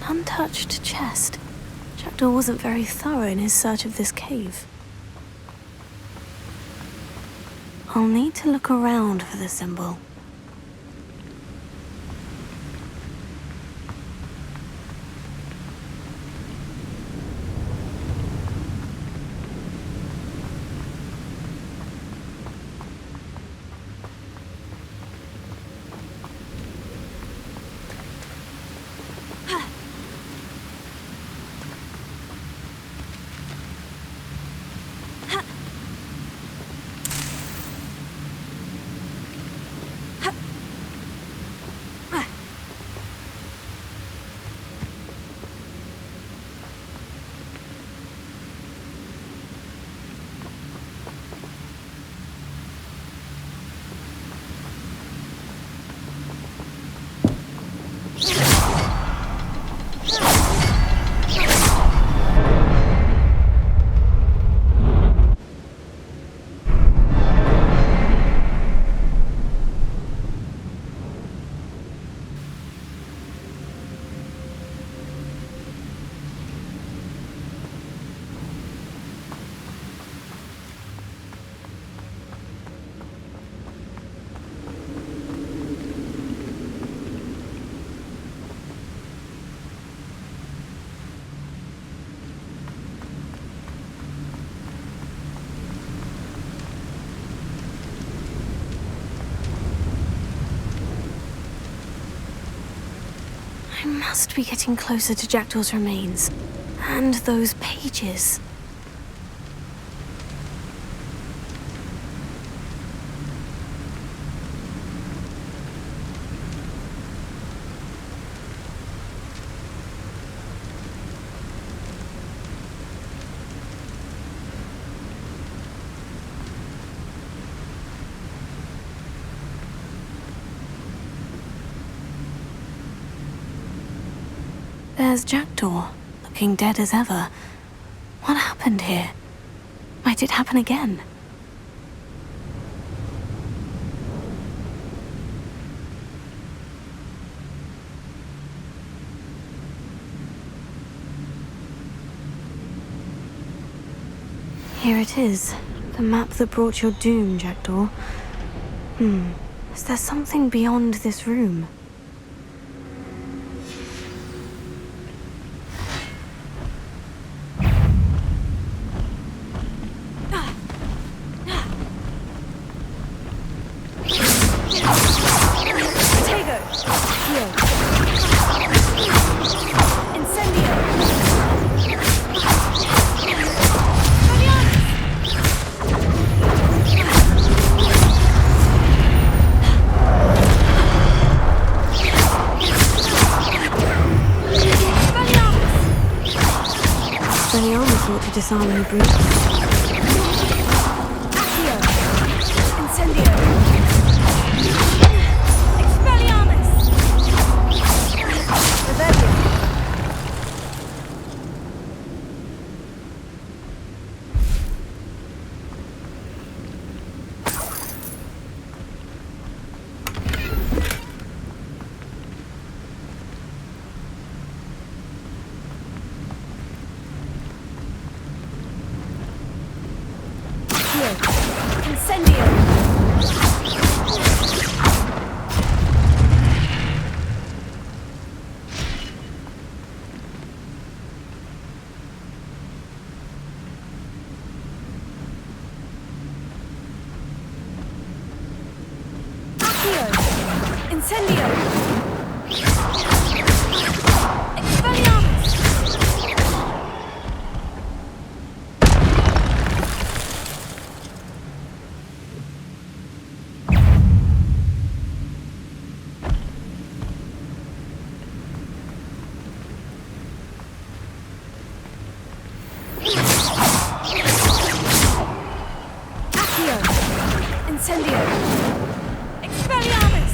Untouched chest. Jackdaw wasn't very thorough in his search of this cave. I'll need to look around for the symbol. must be getting closer to Jackdaw's remains. And those pages. There's Jackdaw, looking dead as ever. What happened here? Might it happen again? Here it is, the map that brought your doom, Jackdaw. Is there something beyond this room? Disarm the Broom. Incendio! Expelliarmus! Revelio! Incendio! Expelliarmus! Accio! Incendio! Expelliarmus!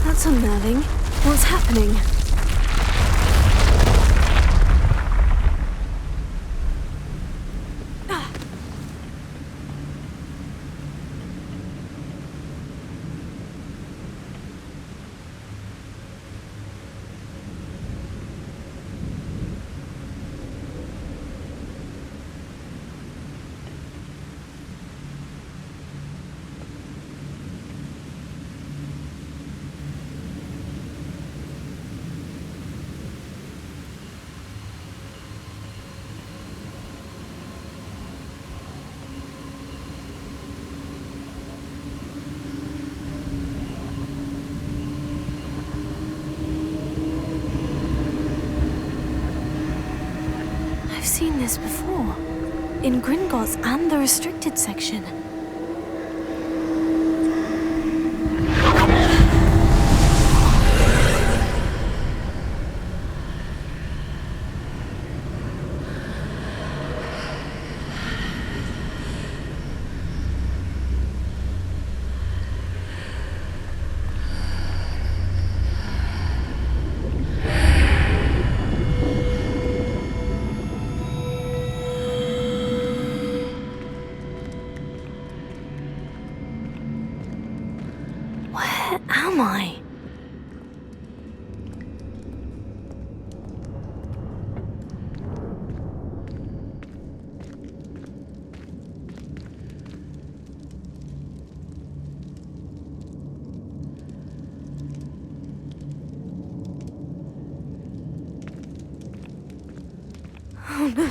That's unnerving. What's happening? this before. In Gringotts and the restricted section. Where am I? Oh no,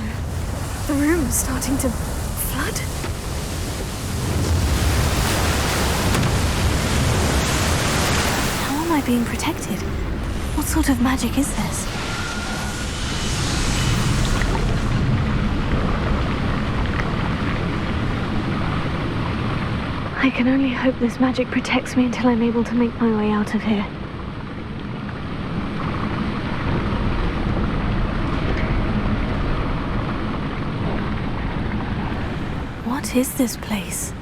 the room is starting to flood. How am I being protected? What sort of magic is this? I can only hope this magic protects me until I'm able to make my way out of here. What is this place?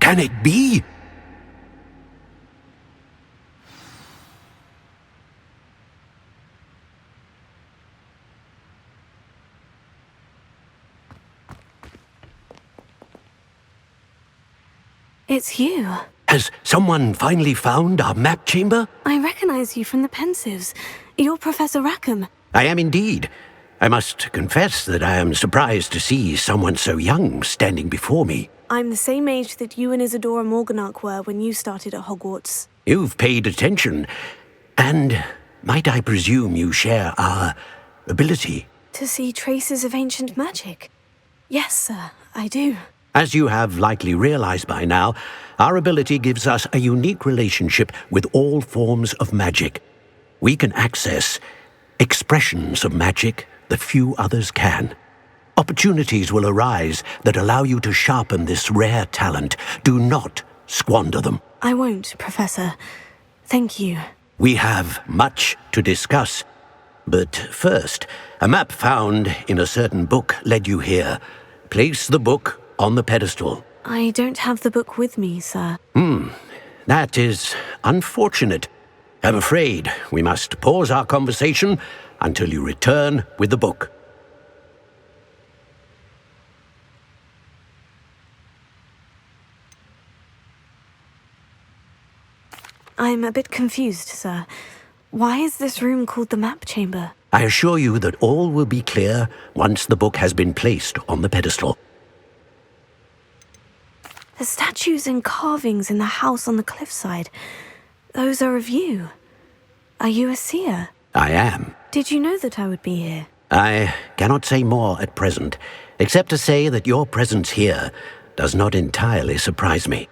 Can it be? It's you. Has someone finally found our map chamber? I recognize you from the Pensives. You're Professor Rackham. I am indeed. I must confess that I am surprised to see someone so young standing before me. I'm the same age that you and Isadora Morganach were when you started at Hogwarts. You've paid attention. And might I presume you share our ability? To see traces of ancient magic? Yes, sir, I do. As you have likely realized by now, our ability gives us a unique relationship with all forms of magic. We can access expressions of magic that few others can. Opportunities will arise that allow you to sharpen this rare talent. Do not squander them. I won't, Professor. Thank you. We have much to discuss. But first, a map found in a certain book led you here. Place the book on the pedestal. I don't have the book with me, sir. That is unfortunate. I'm afraid we must pause our conversation until you return with the book. I'm a bit confused, sir. Why is this room called the map chamber? I assure you that all will be clear once the book has been placed on the pedestal. The statues and carvings in the house on the cliffside, those are of you. Are you a seer? I am. Did you know that I would be here? I cannot say more at present, except to say that your presence here does not entirely surprise me.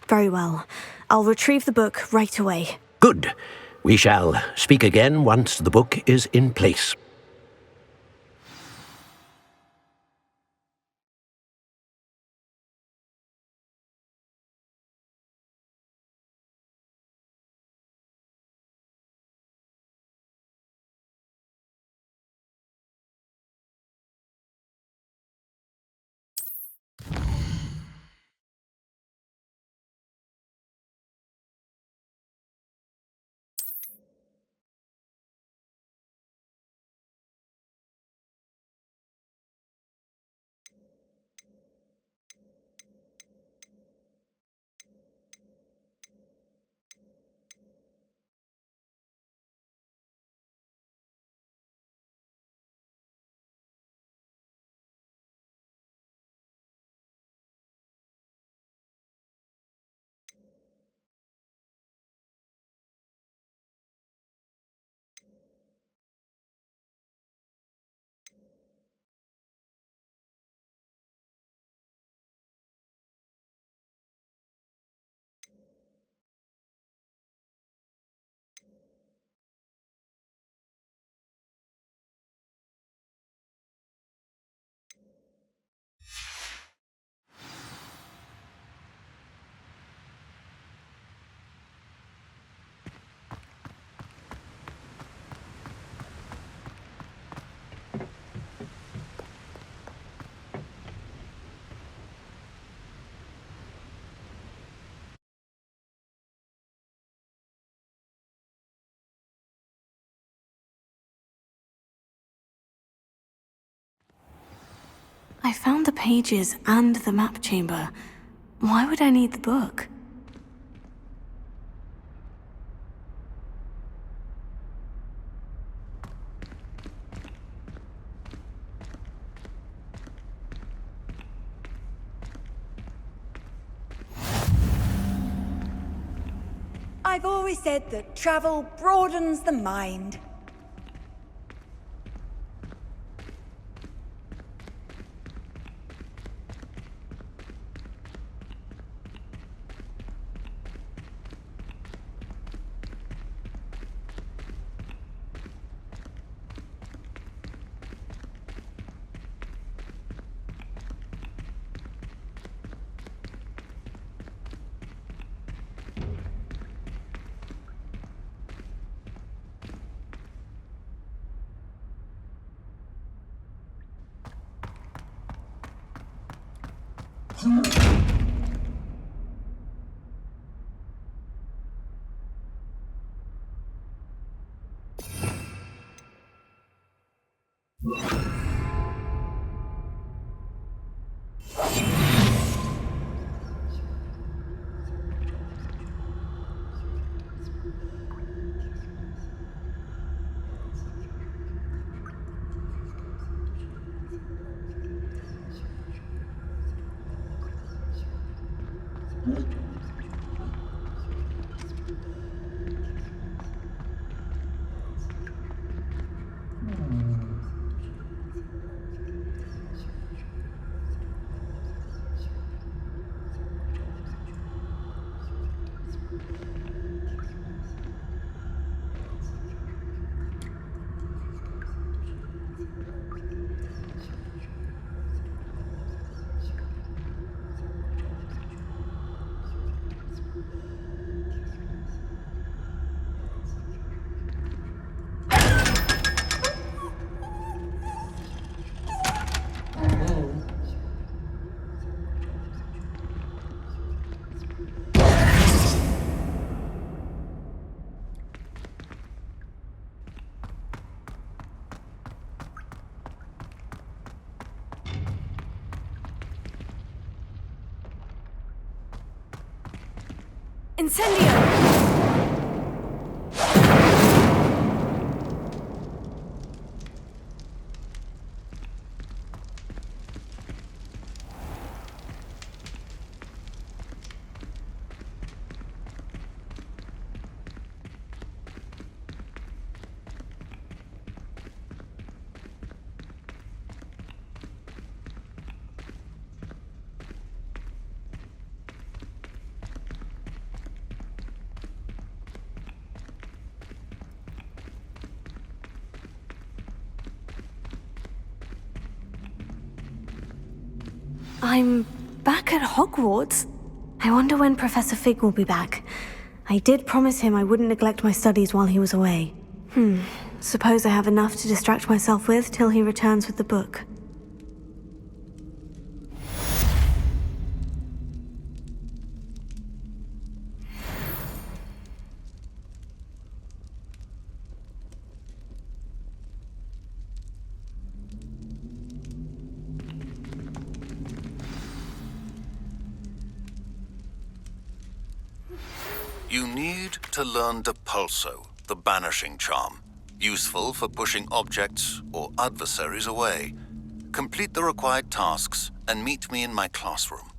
Very well. I'll retrieve the book right away. Good. We shall speak again once the book is in place. I found the pages and the map chamber. Why would I need the book? I've always said that travel broadens the mind. Incendio! I'm back at Hogwarts. I wonder when Professor Fig will be back. I did promise him I wouldn't neglect my studies while he was away. Suppose I have enough to distract myself with till he returns with the book. You need to learn Depulso, the banishing charm, useful for pushing objects or adversaries away. Complete the required tasks and meet me in my classroom.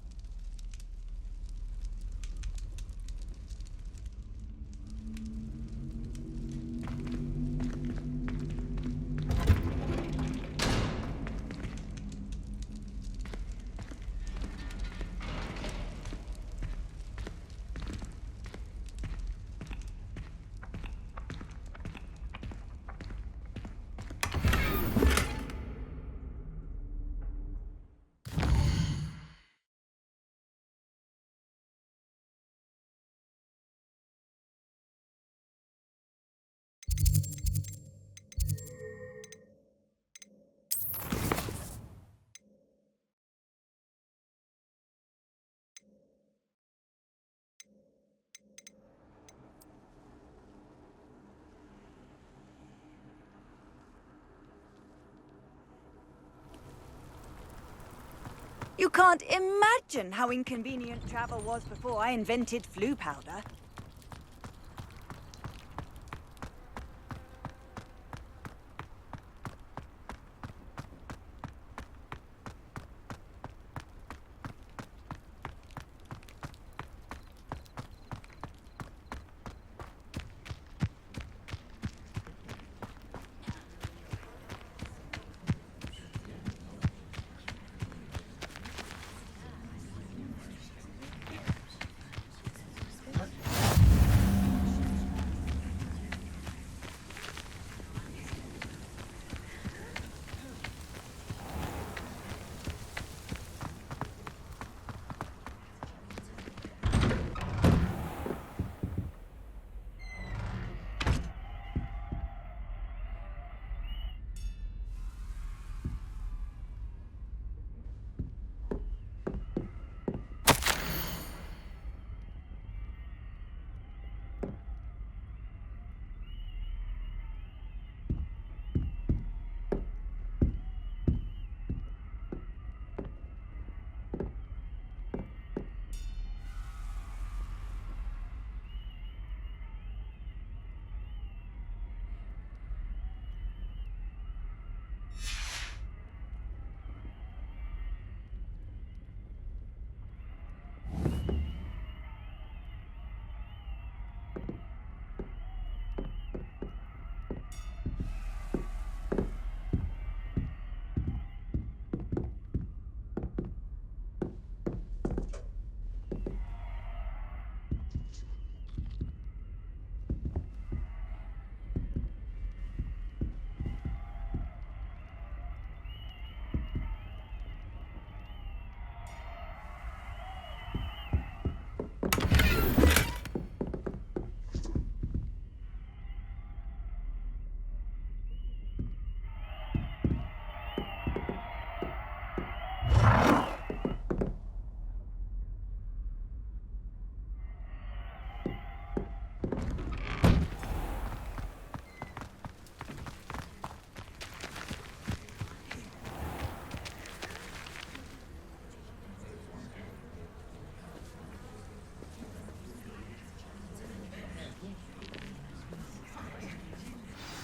You can't imagine how inconvenient travel was before I invented flu powder.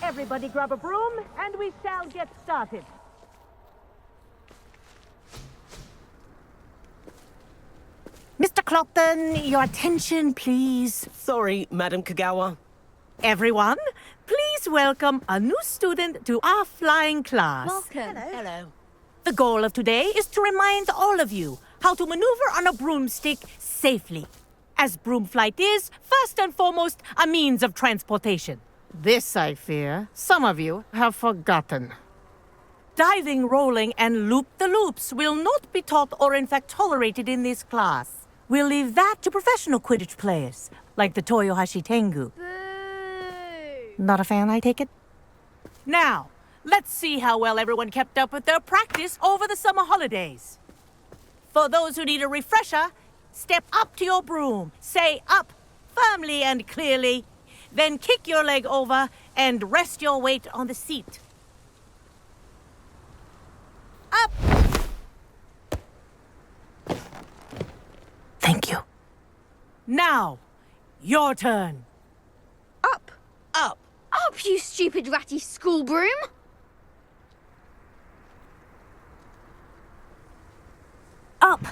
Everybody grab a broom, and we shall get started. Mr. Clopton, your attention, please. Sorry, Madam Kagawa. Everyone, please welcome a new student to our flying class. Welcome. Hello. The goal of today is to remind all of you how to maneuver on a broomstick safely, as broom flight is, first and foremost, a means of transportation. This, I fear, some of you have forgotten. Diving, rolling, and loop-the-loops will not be taught or in fact tolerated in this class. We'll leave that to professional Quidditch players, like the Toyohashi Tengu. Not a fan, I take it? Now, let's see how well everyone kept up with their practice over the summer holidays. For those who need a refresher, step up to your broom, say up firmly and clearly, then kick your leg over and rest your weight on the seat. Up! Thank you. Now, your turn. Up. Up. Up, you stupid ratty school broom! Up.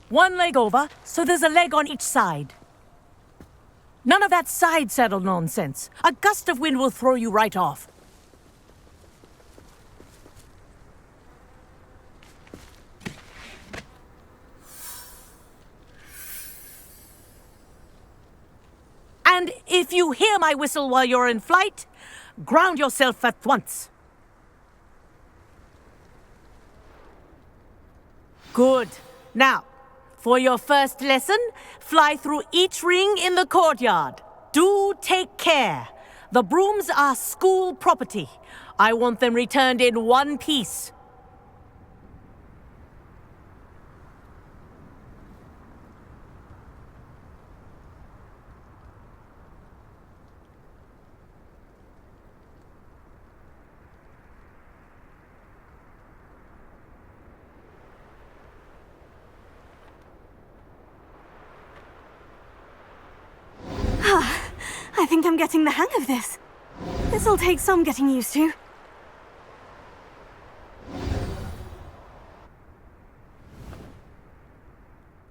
One leg over, so there's a leg on each side. None of that side saddle nonsense. A gust of wind will throw you right off. And if you hear my whistle while you're in flight, ground yourself at once. Good. Now, for your first lesson, fly through each ring in the courtyard. Do take care. The brooms are school property. I want them returned in one piece. I think I'm getting the hang of this. This'll take some getting used to.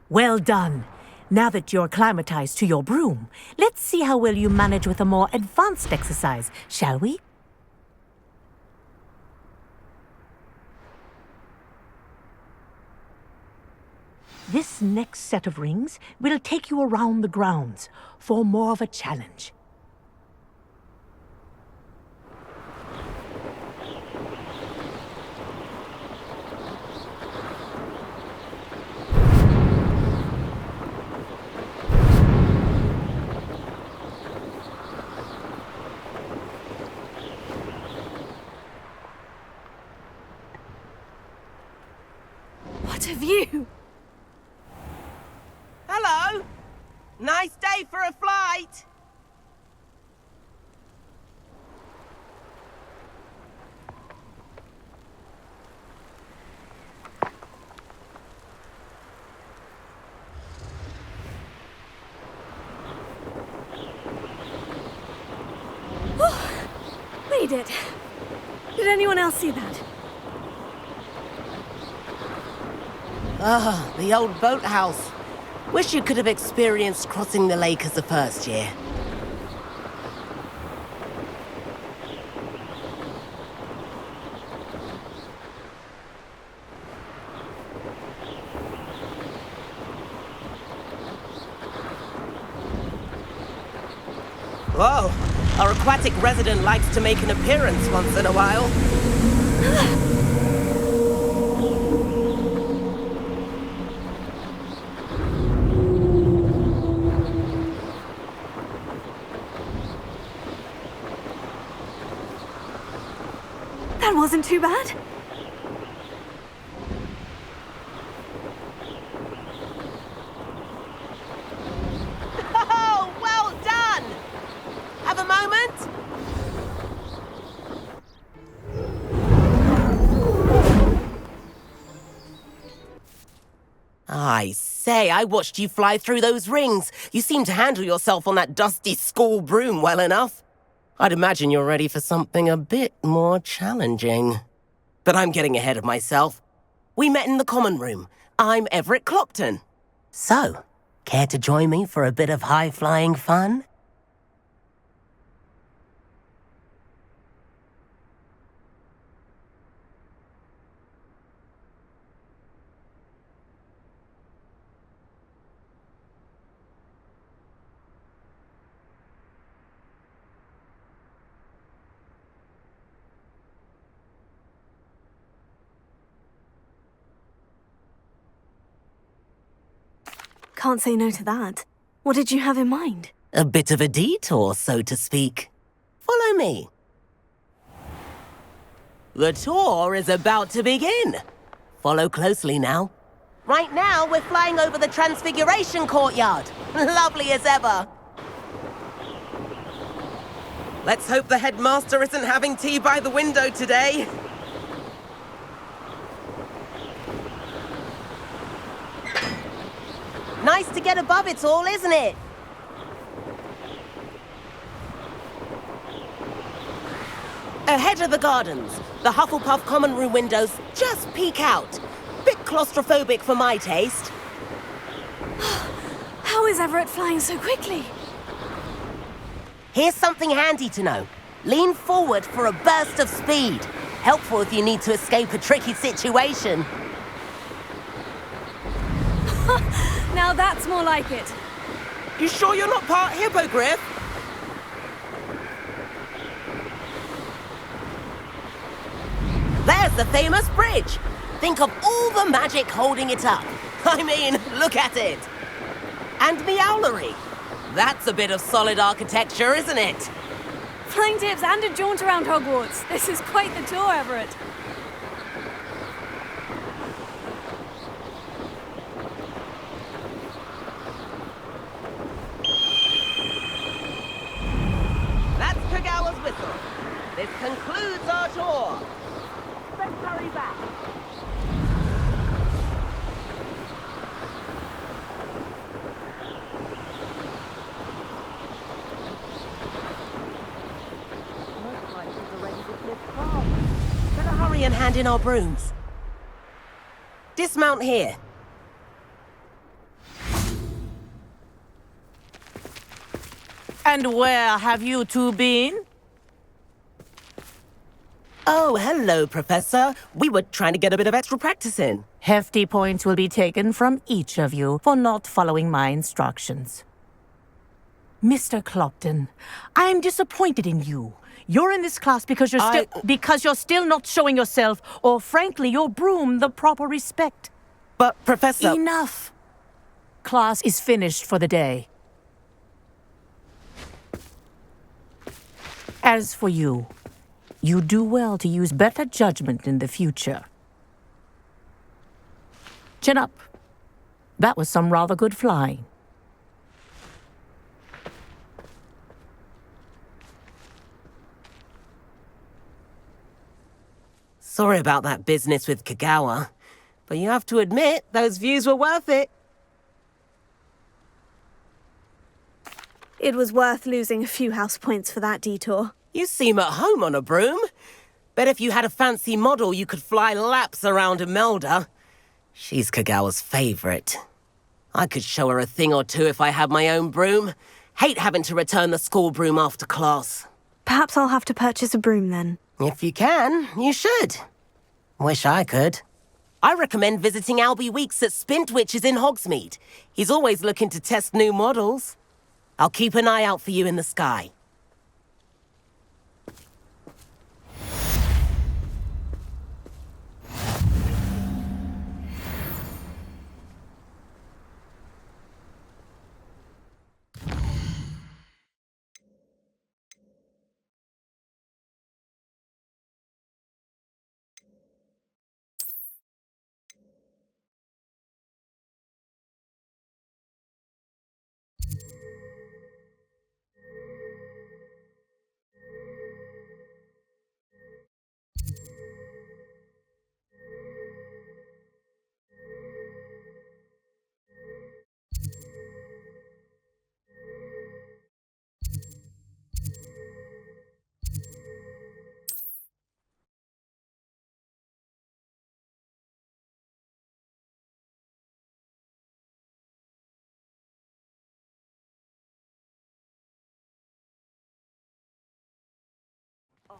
Well done. Now that you're acclimatized to your broom, let's see how well you manage with a more advanced exercise, shall we? This next set of rings will take you around the grounds for more of a challenge. What a view! Hello! Nice day for a flight! Made it. Did anyone else see that? Ah, the old boathouse. Wish you could have experienced crossing the lake as the first year. Whoa, our aquatic resident likes to make an appearance once in a while. That wasn't too bad. Oh, well done! Have a moment? I say, I watched you fly through those rings. You seem to handle yourself on that dusty school broom well enough. I'd imagine you're ready for something a bit more challenging. But I'm getting ahead of myself. We met in the common room. I'm Everett Clopton. So, care to join me for a bit of high-flying fun? can't say no to that. What did you have in mind? A bit of a detour, so to speak. Follow me. The tour is about to begin. Follow closely now. Right now, we're flying over the Transfiguration Courtyard. Lovely as ever. Let's hope the headmaster isn't having tea by the window today. Nice to get above it all, isn't it? Ahead of the gardens, the Hufflepuff common room windows just peek out. Bit claustrophobic for my taste. How is Everett flying so quickly? Here's something handy to know. Lean forward for a burst of speed. Helpful if you need to escape a tricky situation. Now that's more like it. You sure you're not part hippogriff? There's the famous bridge. Think of all the magic holding it up. I mean, look at it. And the owlery. That's a bit of solid architecture, isn't it? Flying tips and a jaunt around Hogwarts. This is quite the tour, Everett. That's Kagawa's whistle. This concludes our tour. Let's hurry back. Better hurry and hand in our brooms. Dismount here. And where have you two been? Oh, hello, Professor. We were trying to get a bit of extra practice in. Hefty points will be taken from each of you for not following my instructions. Mr. Clopton, I'm disappointed in you. You're in this class because you're still not showing yourself, or frankly, your broom the proper respect. But, Professor... Enough! Class is finished for the day. As for you, you do well to use better judgment in the future. Chin up. That was some rather good flying. Sorry about that business with Kagawa, but you have to admit, those views were worth it. It was worth losing a few house points for that detour. You seem at home on a broom. Bet if you had a fancy model, you could fly laps around Imelda. She's Kagawa's favorite. I could show her a thing or two if I had my own broom. Hate having to return the school broom after class. Perhaps I'll have to purchase a broom then. If you can, you should. Wish I could. I recommend visiting Albie Weeks at Spintwitches in Hogsmead. He's always looking to test new models. I'll keep an eye out for you in the sky.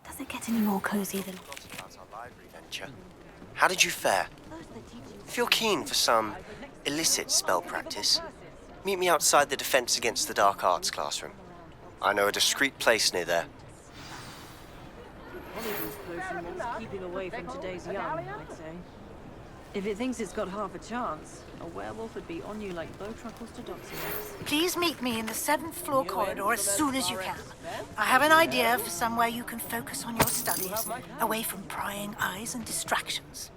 Does it get any more cozy than... How did you fare? If you're keen for some illicit spell practice, meet me outside the Defense Against the Dark Arts classroom. I know a discreet place near there. Keeping away from today's young, I'd say. If it thinks it's got half a chance, a werewolf would be on you like bow truckles to doxies. Please meet me in the 7th floor corridor as soon as you can. I have an idea for somewhere you can focus on your studies, away from prying eyes and distractions.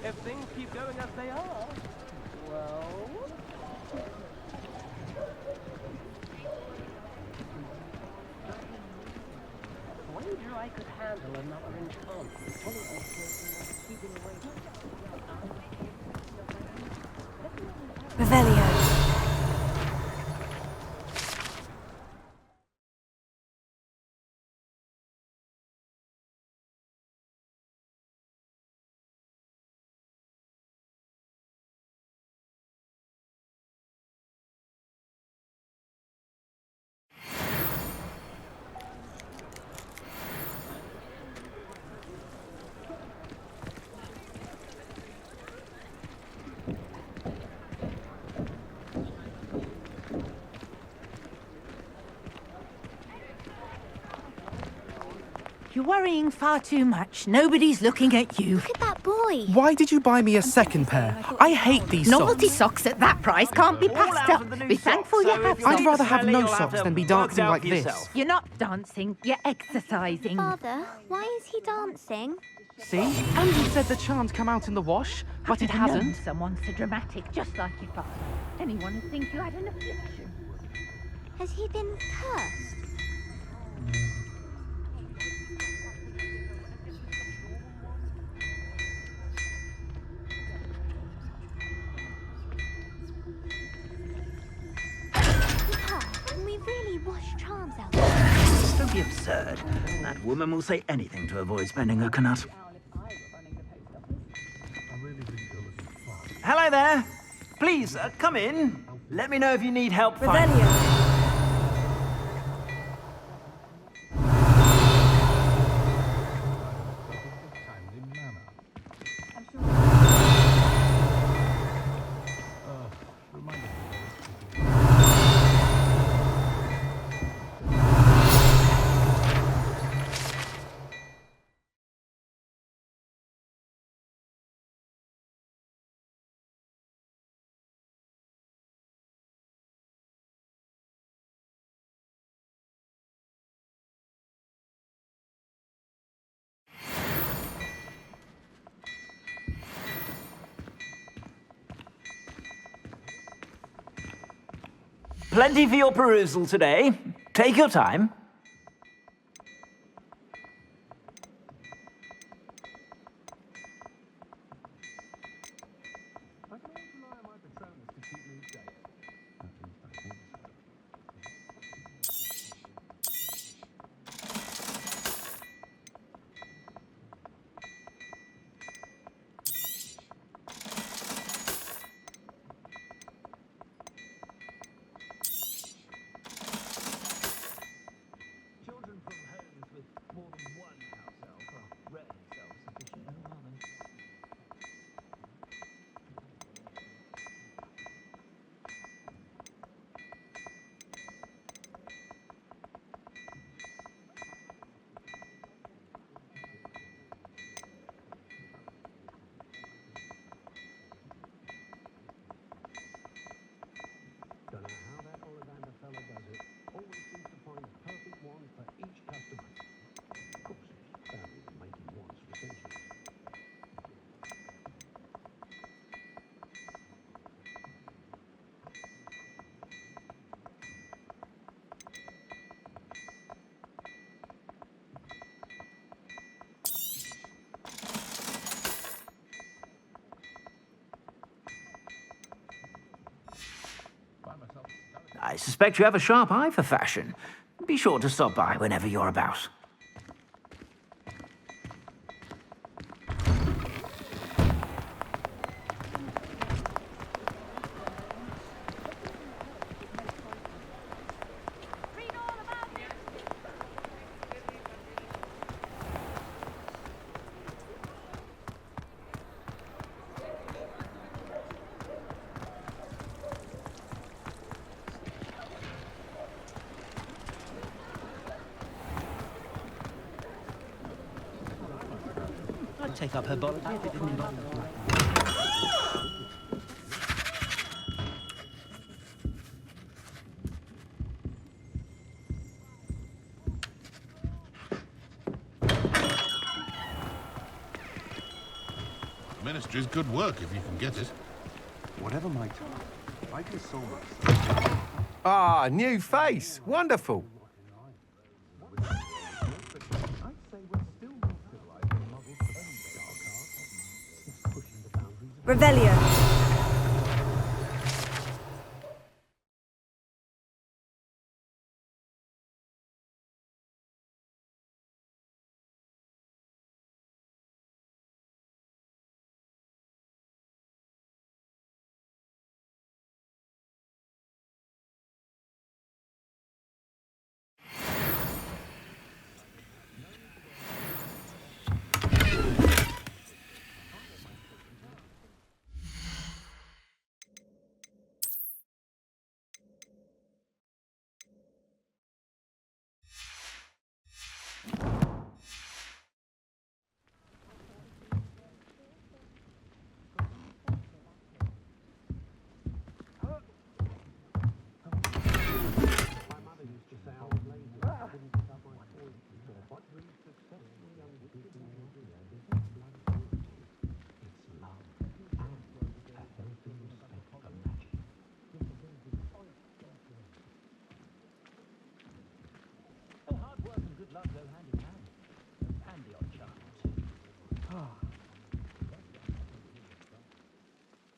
If things keep going as they are, well... I wonder I could handle another enchantment. Revelio. You're worrying far too much. Nobody's looking at you. Look at that boy. Why did you buy me a second pair? I hate these Novelty socks. socks at that price can't be passed up. Be thankful you have some. I'd rather have no socks than be dancing like this. You're not dancing, you're exercising. Father, why is he dancing? See? Andrew said the charm's come out in the wash, but it hasn't. Someone so dramatic, just like your father. Anyone would think you had an affliction. Has he been cursed? Can we really wash charms out? Don't be absurd. That woman will say anything to avoid spending her canut. Hello there. Please, come in. Let me know if you need help finding... Plenty for your perusal today. Take your time. Don't know how that Ollivander fella does it. Always seems to find the perfect one for each customer. Of course, his family's been making wands for centuries. I suspect you have a sharp eye for fashion. Be sure to stop by whenever you're about. I'd take up herbology if it didn't involve... Ministry's good work if you can get it. Whatever my time, I can solve it. Ah, new face. Wonderful. Revelio.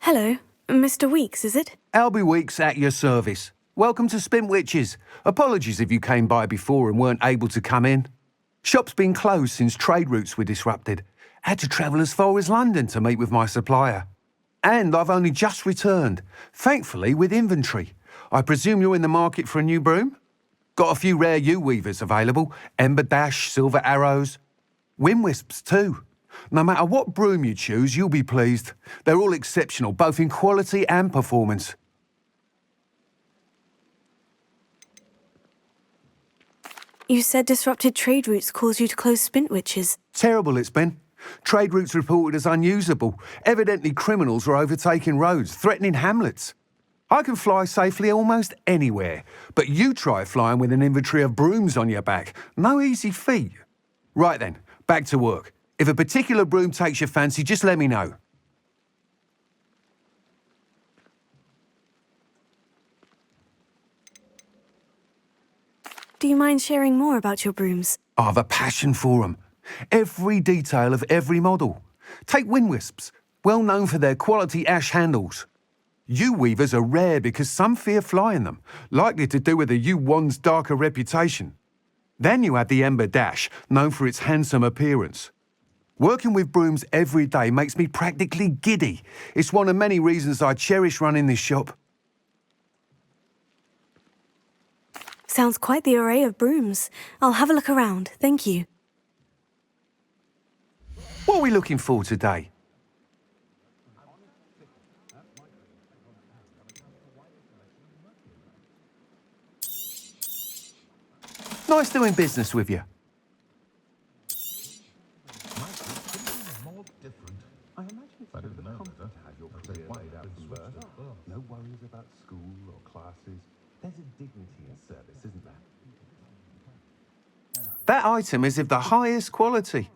Hello, Mr. Weeks, is it? Albie Weeks at your service. Welcome to Spintwitches. Apologies if you came by before and weren't able to come in. Shop's been closed since trade routes were disrupted. Had to travel as far as London to meet with my supplier. And I've only just returned, thankfully with inventory. I presume you're in the market for a new broom? Got a few rare yew-weavers available. Ember Dash, Silver Arrows. Wind Wisps too. No matter what broom you choose, you'll be pleased. They're all exceptional, both in quality and performance. You said disrupted trade routes caused you to close Spintwitches. Terrible it's been. Trade routes reported as unusable. Evidently criminals were overtaking roads, threatening hamlets. I can fly safely almost anywhere, but you try flying with an inventory of brooms on your back. No easy feat. Right then, back to work. If a particular broom takes your fancy, just let me know. Do you mind sharing more about your brooms? I've a passion for them. Every detail of every model. Take Wind Wisps, well known for their quality ash handles. Yew weavers are rare because some fear flying them, likely to do with the yew wand's darker reputation. Then you have the Ember Dash, known for its handsome appearance. Working with brooms every day makes me practically giddy. It's one of many reasons I cherish running this shop. Sounds quite the array of brooms. I'll have a look around, thank you. What are we looking for today? Nice doing business with you. I didn't know that. No worries about school or classes. There's a dignity in service, isn't there? That item is of the highest quality.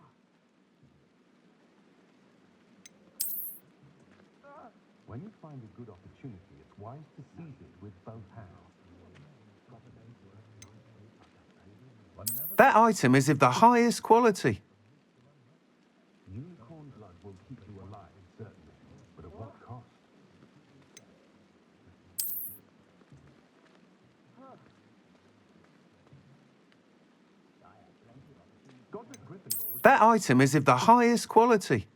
When you find a good opportunity, it's wise to seize it with both hands. That item is of the highest quality. Unicorn blood will keep you alive, certainly, but at what cost? That item is of the highest quality.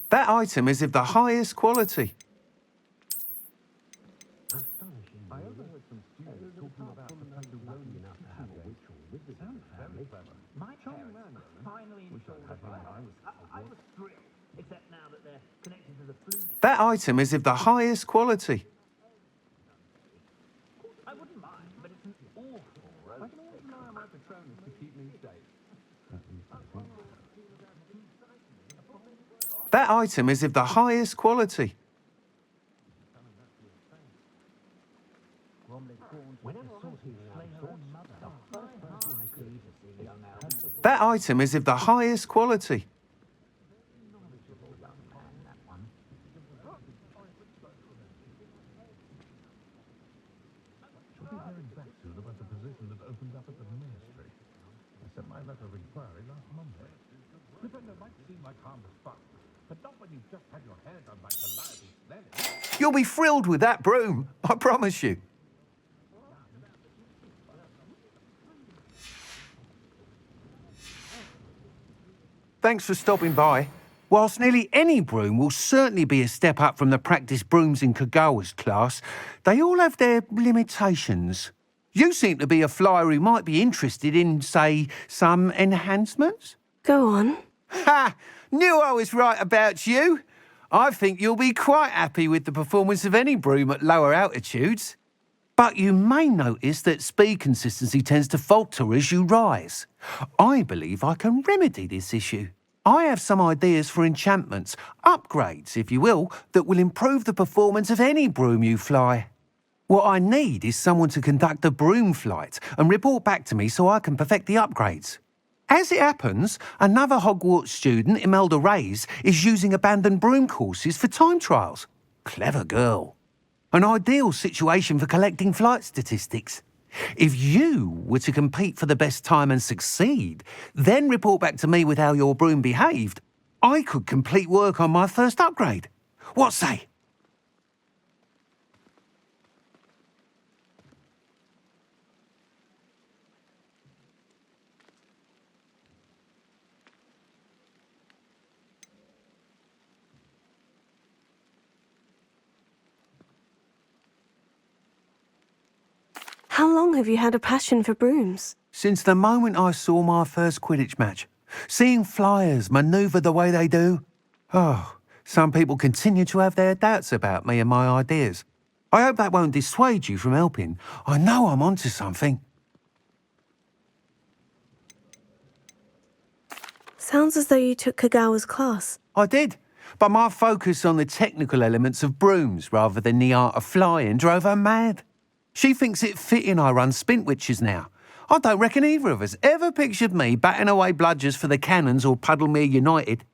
That item is of the highest quality. I overheard some students talking about the fact that we're lucky enough to have a ritual with the very clever. My charming man finally installed the I was thrilled, except now that they're connected to the flu. That item is of the highest quality. I wouldn't mind. That item is of the highest quality. That item is of the highest quality. Should be hearing back soon about the position that opened up at the ministry. I sent my letter of inquiry last Monday. Defender might seem like harmless fun, but not when you've just had your hair done by Calliope Snelling. You'll be thrilled with that broom, I promise you. Thanks for stopping by. Whilst nearly any broom will certainly be a step up from the practice brooms in Kagawa's class, they all have their limitations. You seem to be a flyer who might be interested in, say, some enhancements? Go on. Ha! Knew I was right about you. I think you'll be quite happy with the performance of any broom at lower altitudes. But you may notice that speed consistency tends to falter as you rise. I believe I can remedy this issue. I have some ideas for enchantments, upgrades, if you will, that will improve the performance of any broom you fly. What I need is someone to conduct a broom flight and report back to me so I can perfect the upgrades. As it happens, another Hogwarts student, Imelda Reyes, is using abandoned broom courses for time trials. Clever girl. An ideal situation for collecting flight statistics. If you were to compete for the best time and succeed, then report back to me with how your broom behaved, I could complete work on my first upgrade. What say? How long have you had a passion for brooms? Since the moment I saw my first Quidditch match. Seeing flyers manoeuvre the way they do. Oh, some people continue to have their doubts about me and my ideas. I hope that won't dissuade you from helping. I know I'm onto something. Sounds as though you took Kagawa's class. I did, but my focus on the technical elements of brooms rather than the art of flying drove her mad. She thinks it fitting I run Spintwitches now. I don't reckon either of us ever pictured me batting away bludgers for the Cannons or Puddlemere United.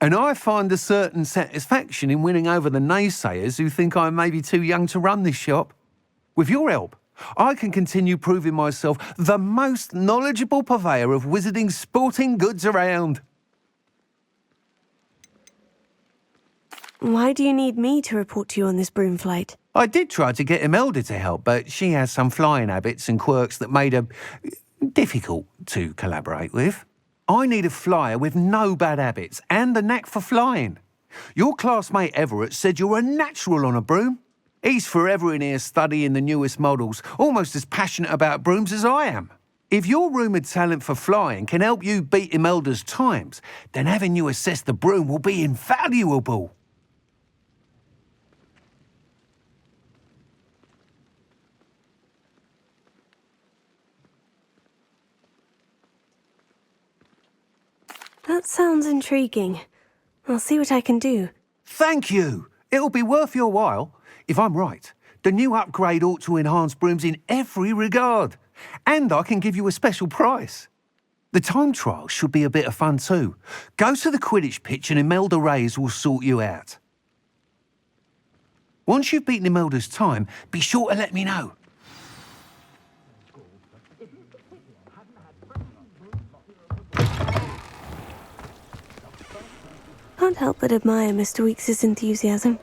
And I find a certain satisfaction in winning over the naysayers who think I may be too young to run this shop. With your help, I can continue proving myself the most knowledgeable purveyor of wizarding sporting goods around. Why do you need me to report to you on this broom flight? I did try to get Imelda to help, but she has some flying habits and quirks that made her difficult to collaborate with. I need a flyer with no bad habits and the knack for flying. Your classmate Everett said you're a natural on a broom. He's forever in here studying the newest models, almost as passionate about brooms as I am. If your rumoured talent for flying can help you beat Imelda's times, then having you assess the broom will be invaluable. That sounds intriguing. I'll see what I can do. Thank you. It'll be worth your while. If I'm right, the new upgrade ought to enhance brooms in every regard. And I can give you a special price. The time trial should be a bit of fun too. Go to the Quidditch pitch and Imelda Reyes will sort you out. Once you've beaten Imelda's time, be sure to let me know. Can't help but admire Mr. Weekes' enthusiasm.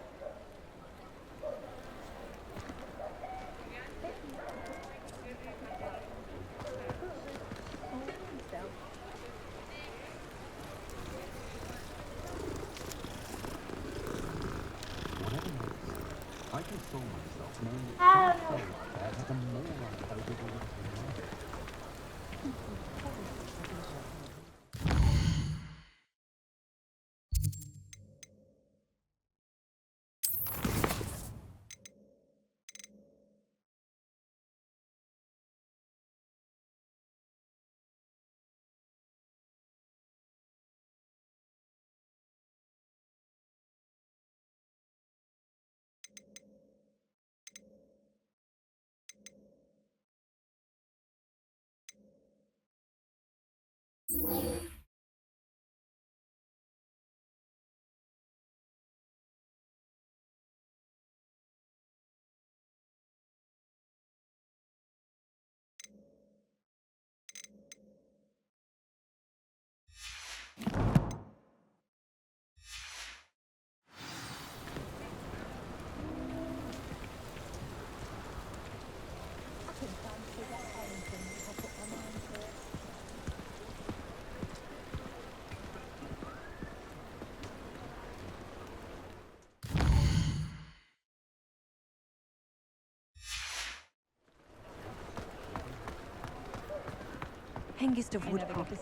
stupendest of woodcrafts.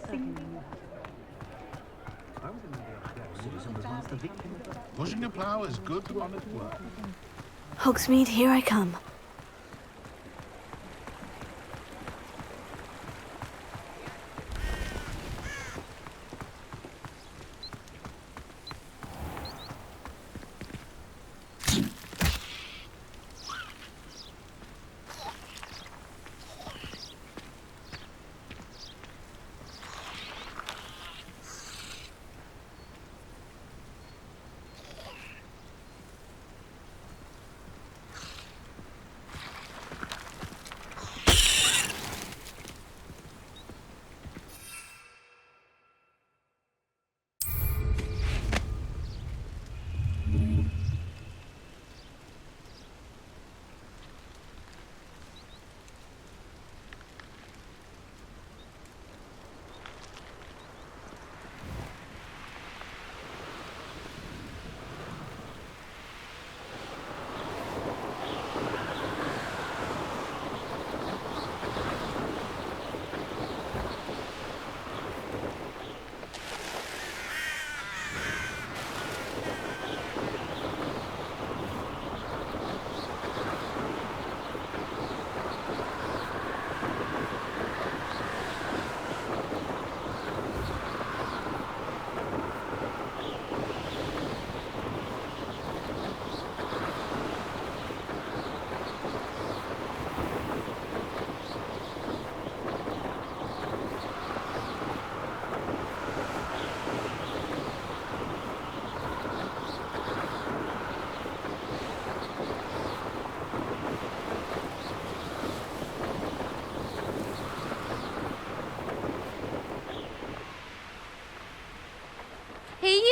Pushing a plough is good to honest work. Hogsmead, here I come.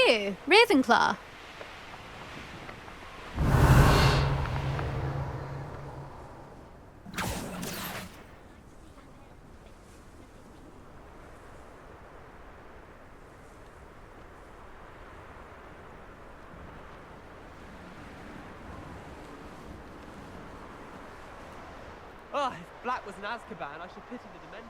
You, Ravenclaw. Oh, if Black was an Azkaban, I should pity the Dementor.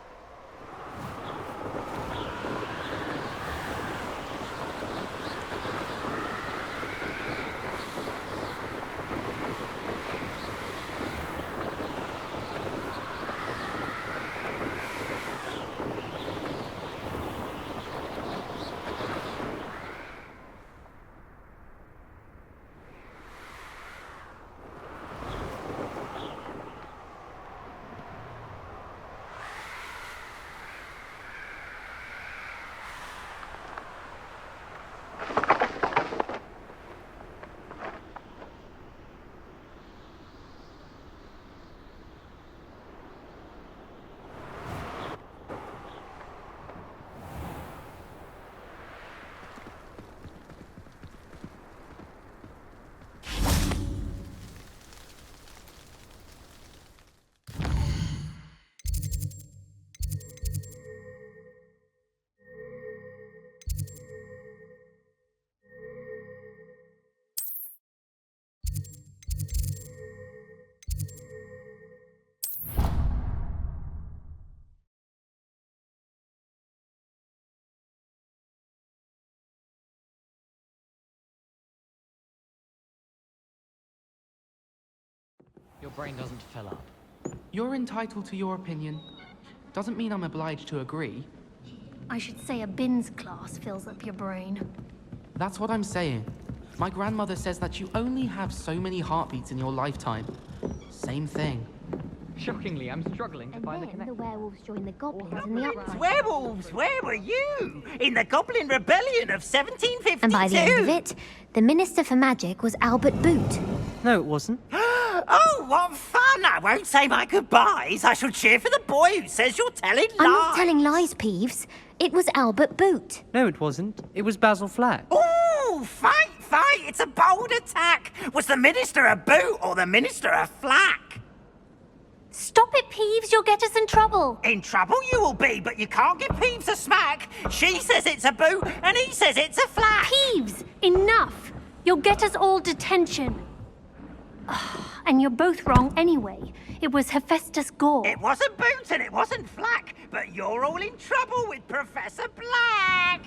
Your brain doesn't fill up. You're entitled to your opinion. Doesn't mean I'm obliged to agree. I should say a bins class fills up your brain. That's what I'm saying. My grandmother says that you only have so many heartbeats in your lifetime. Same thing. Shockingly, I'm struggling to find the connection. The werewolves join the goblins in the uprising. Werewolves, where were you? In the Goblin Rebellion of 1752? And by the end of it, the Minister for Magic was Albert Boot. No, it wasn't. Oh, what fun! I won't say my goodbyes. I shall cheer for the boy who says you're telling lies. I'm not telling lies, Peeves. It was Albert Boot. No, it wasn't. It was Basil Flack. Ooh, fight, fight! It's a bold attack. Was the Minister a boot or the Minister a flack? Stop it, Peeves. You'll get us in trouble. In trouble you will be, but you can't give Peeves a smack. She says it's a boot and he says it's a flack. Peeves, enough. You'll get us all detention. And you're both wrong anyway. It was Hephaestus Gore. It wasn't Boots and it wasn't Flack, but you're all in trouble with Professor Black.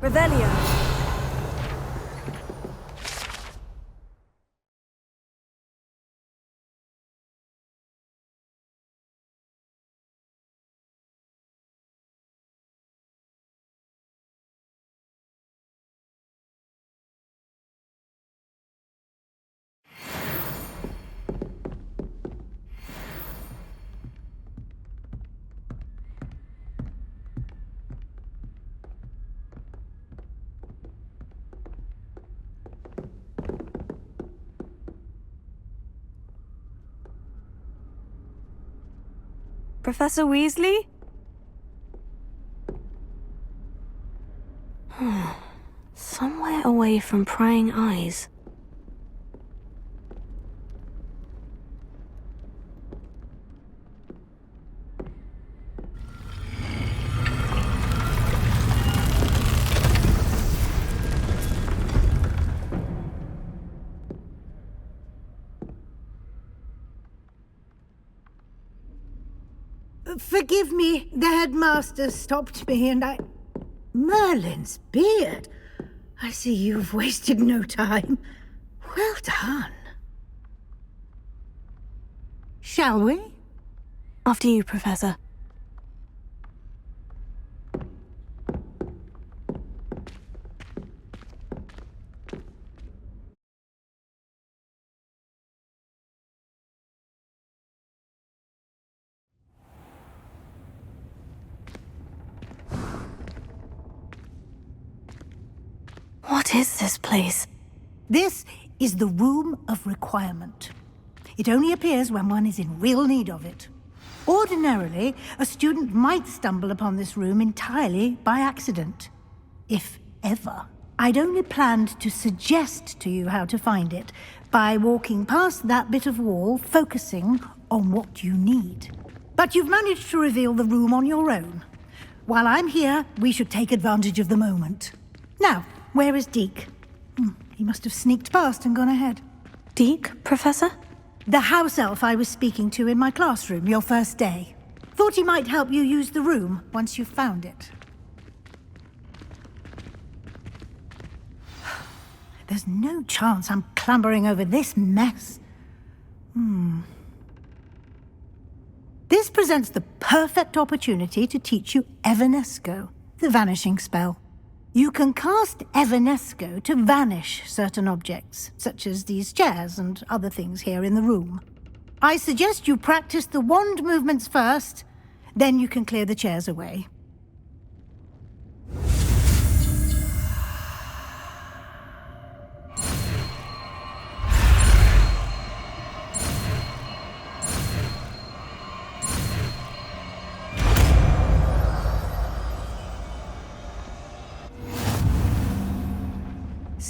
Revelio. Professor Weasley? Somewhere away from prying eyes. Forgive me, the headmaster stopped me and I... Merlin's beard. I see you've wasted no time. Well done. Shall we? After you, Professor. What is this place? This is the Room of Requirement. It only appears when one is in real need of it. Ordinarily, a student might stumble upon this room entirely by accident. If ever. I'd only planned to suggest to you how to find it by walking past that bit of wall, focusing on what you need. But you've managed to reveal the room on your own. While I'm here, we should take advantage of the moment. Now, where is Deke? He must have sneaked past and gone ahead. Deke, Professor? The house elf I was speaking to in my classroom your first day. Thought he might help you use the room once you've found it. There's no chance I'm clambering over this mess. This presents the perfect opportunity to teach you Evanesco, the vanishing spell. You can cast Evanesco to vanish certain objects, such as these chairs and other things here in the room. I suggest you practice the wand movements first, then you can clear the chairs away.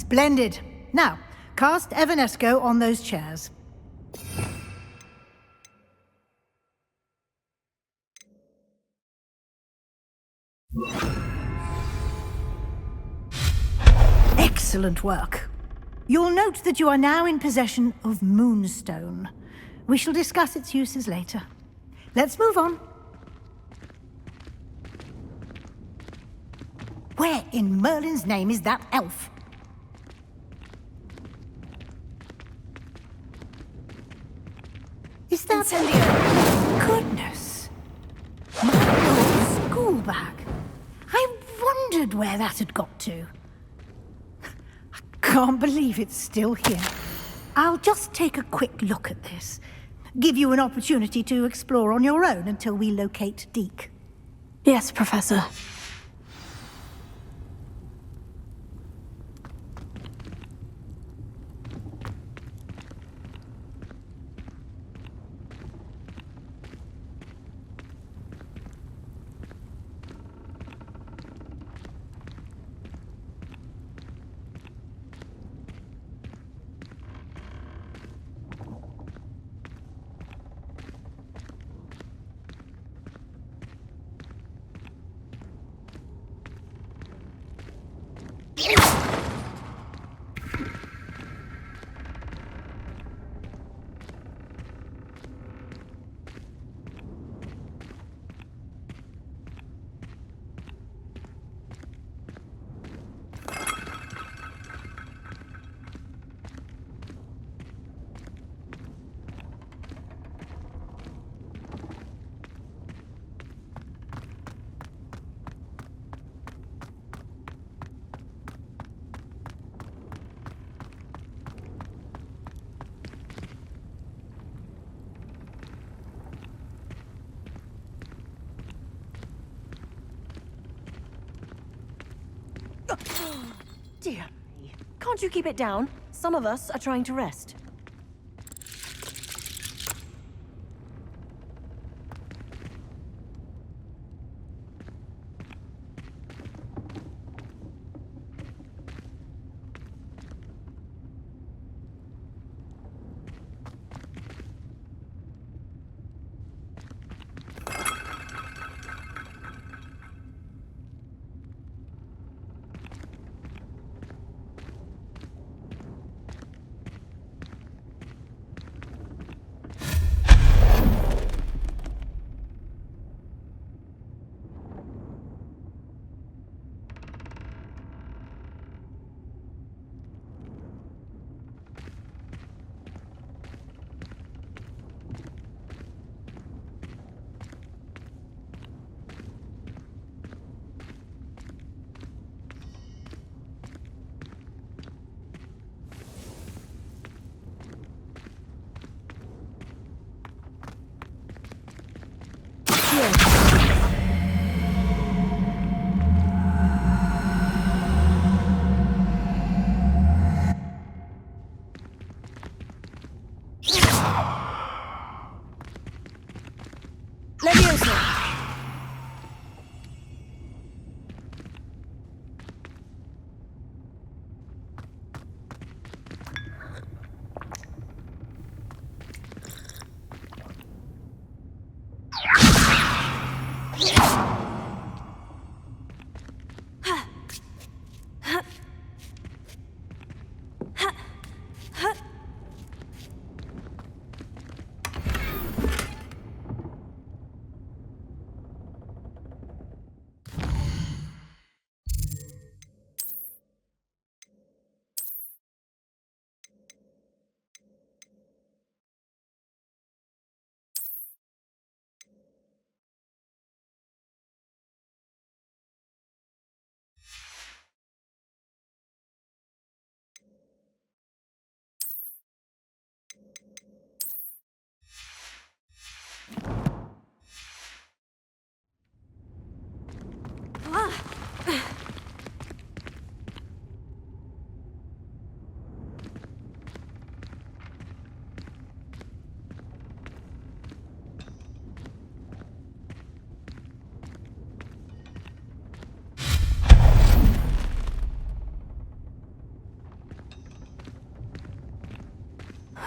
Splendid. Now, cast Evanesco on those chairs. Excellent work. You'll note that you are now in possession of Moonstone. We shall discuss its uses later. Let's move on. Where in Merlin's name is that elf? Is that... Incendio! Goodness! My old school bag. I wondered where that had got to. I can't believe it's still here. I'll just take a quick look at this. Give you an opportunity to explore on your own until we locate Deke. Yes, Professor. Dear me. Can't you keep it down? Some of us are trying to rest.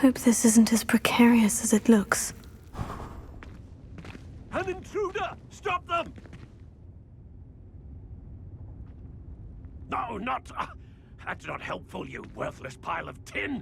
Hope this isn't as precarious as it looks. An intruder! Stop them! No, not... that's not helpful, you worthless pile of tin!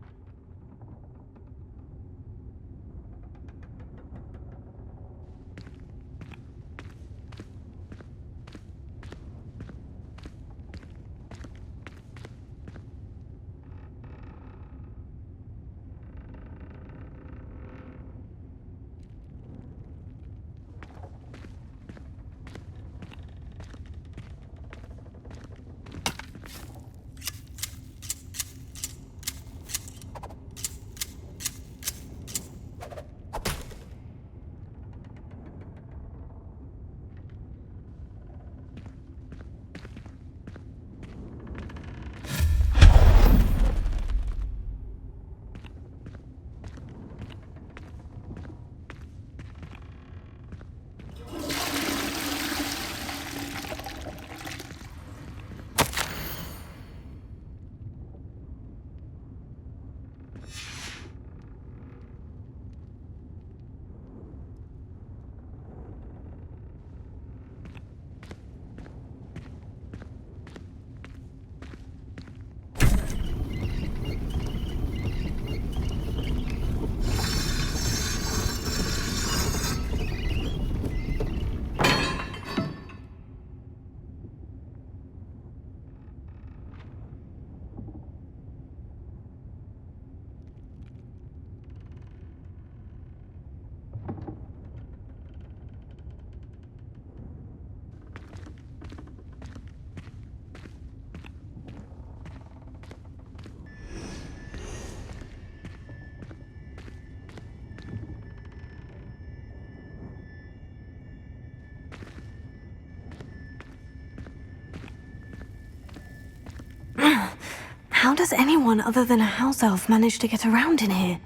How does anyone other than a house elf manage to get around in here?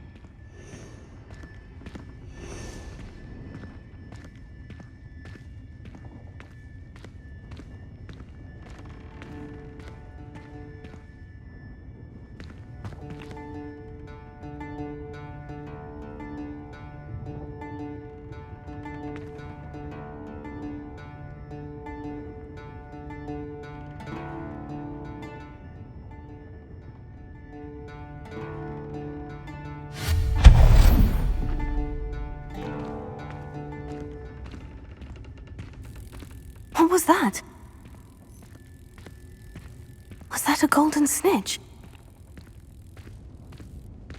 What was that? Was that a golden snitch?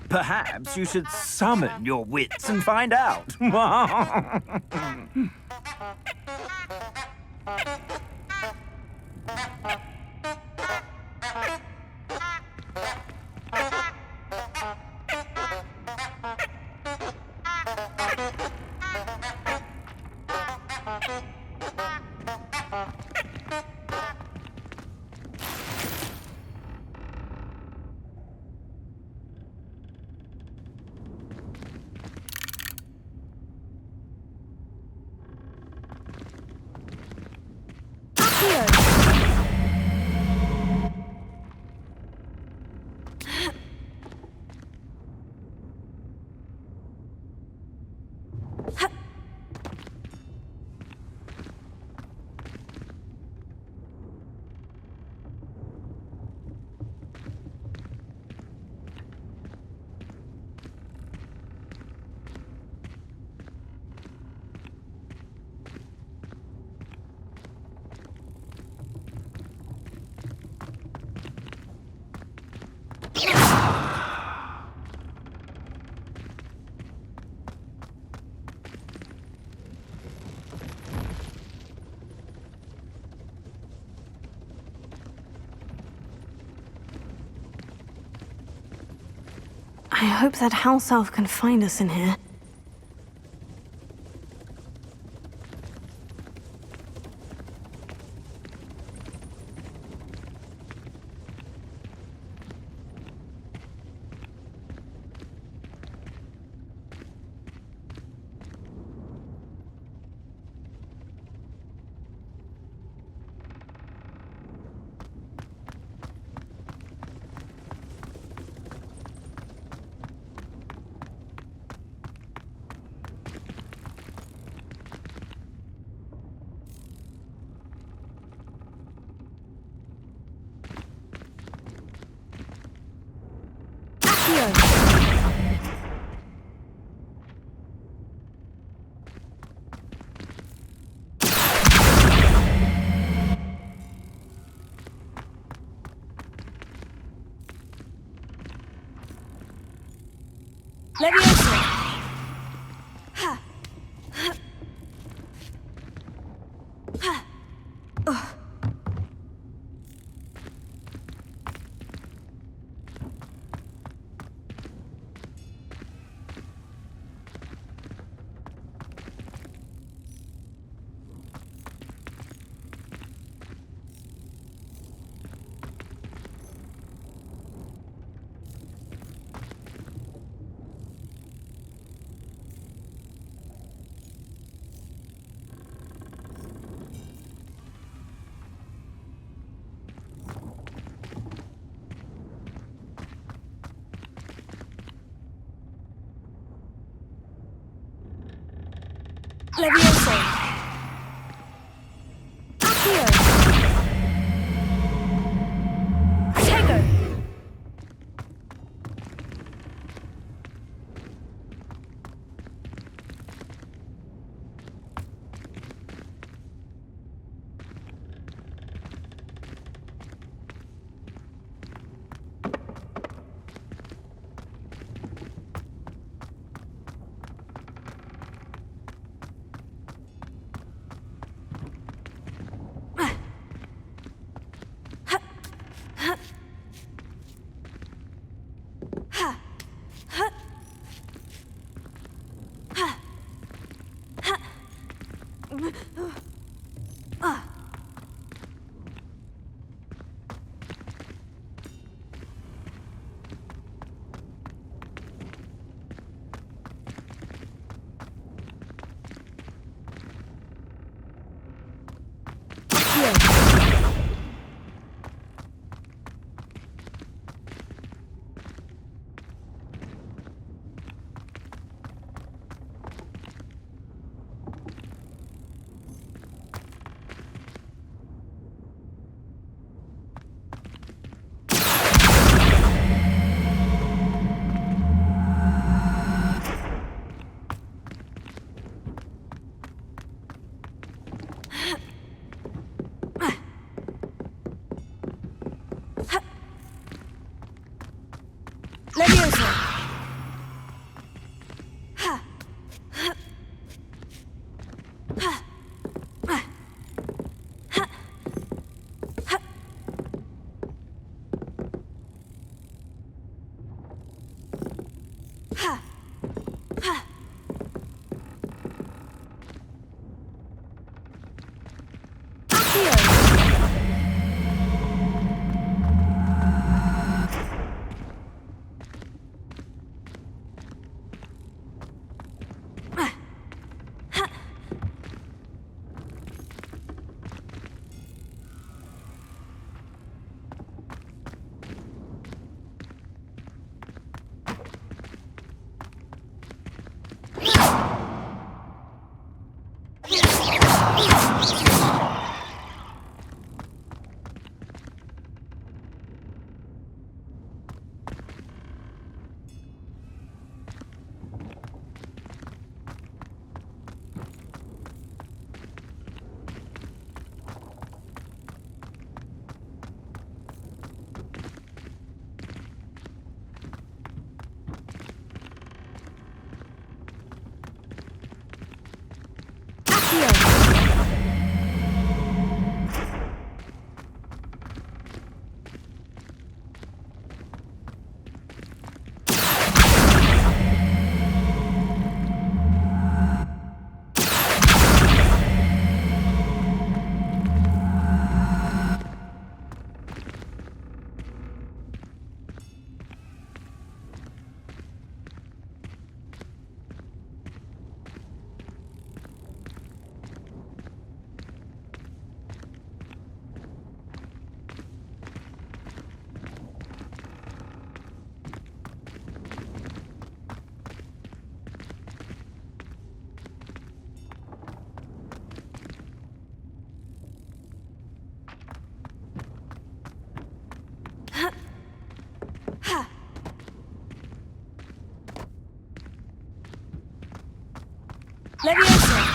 Perhaps you should summon your wits and find out. I hope that house elf can find us in here. Levioso. Accio. Tego. Levioso.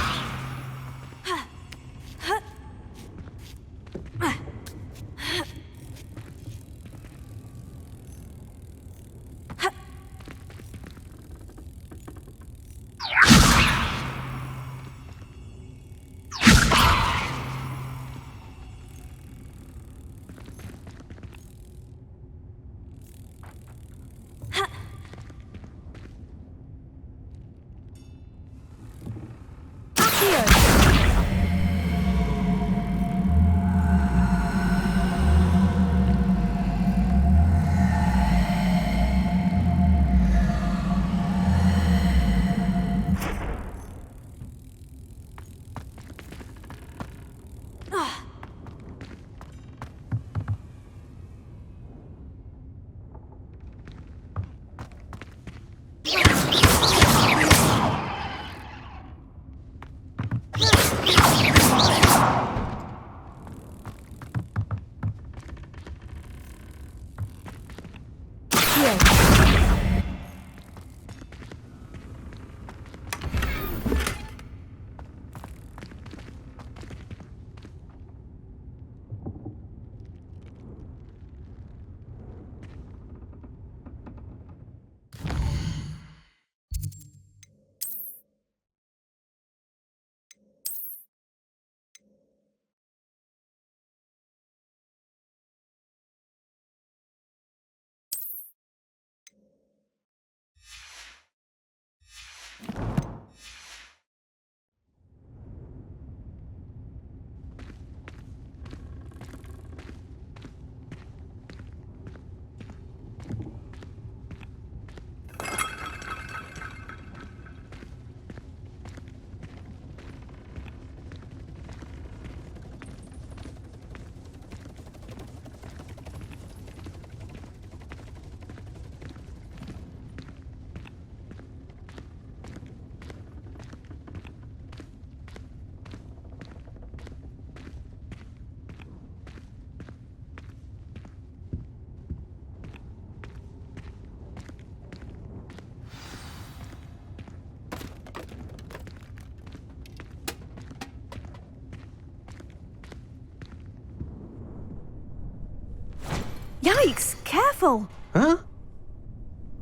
Yikes! Careful! Huh?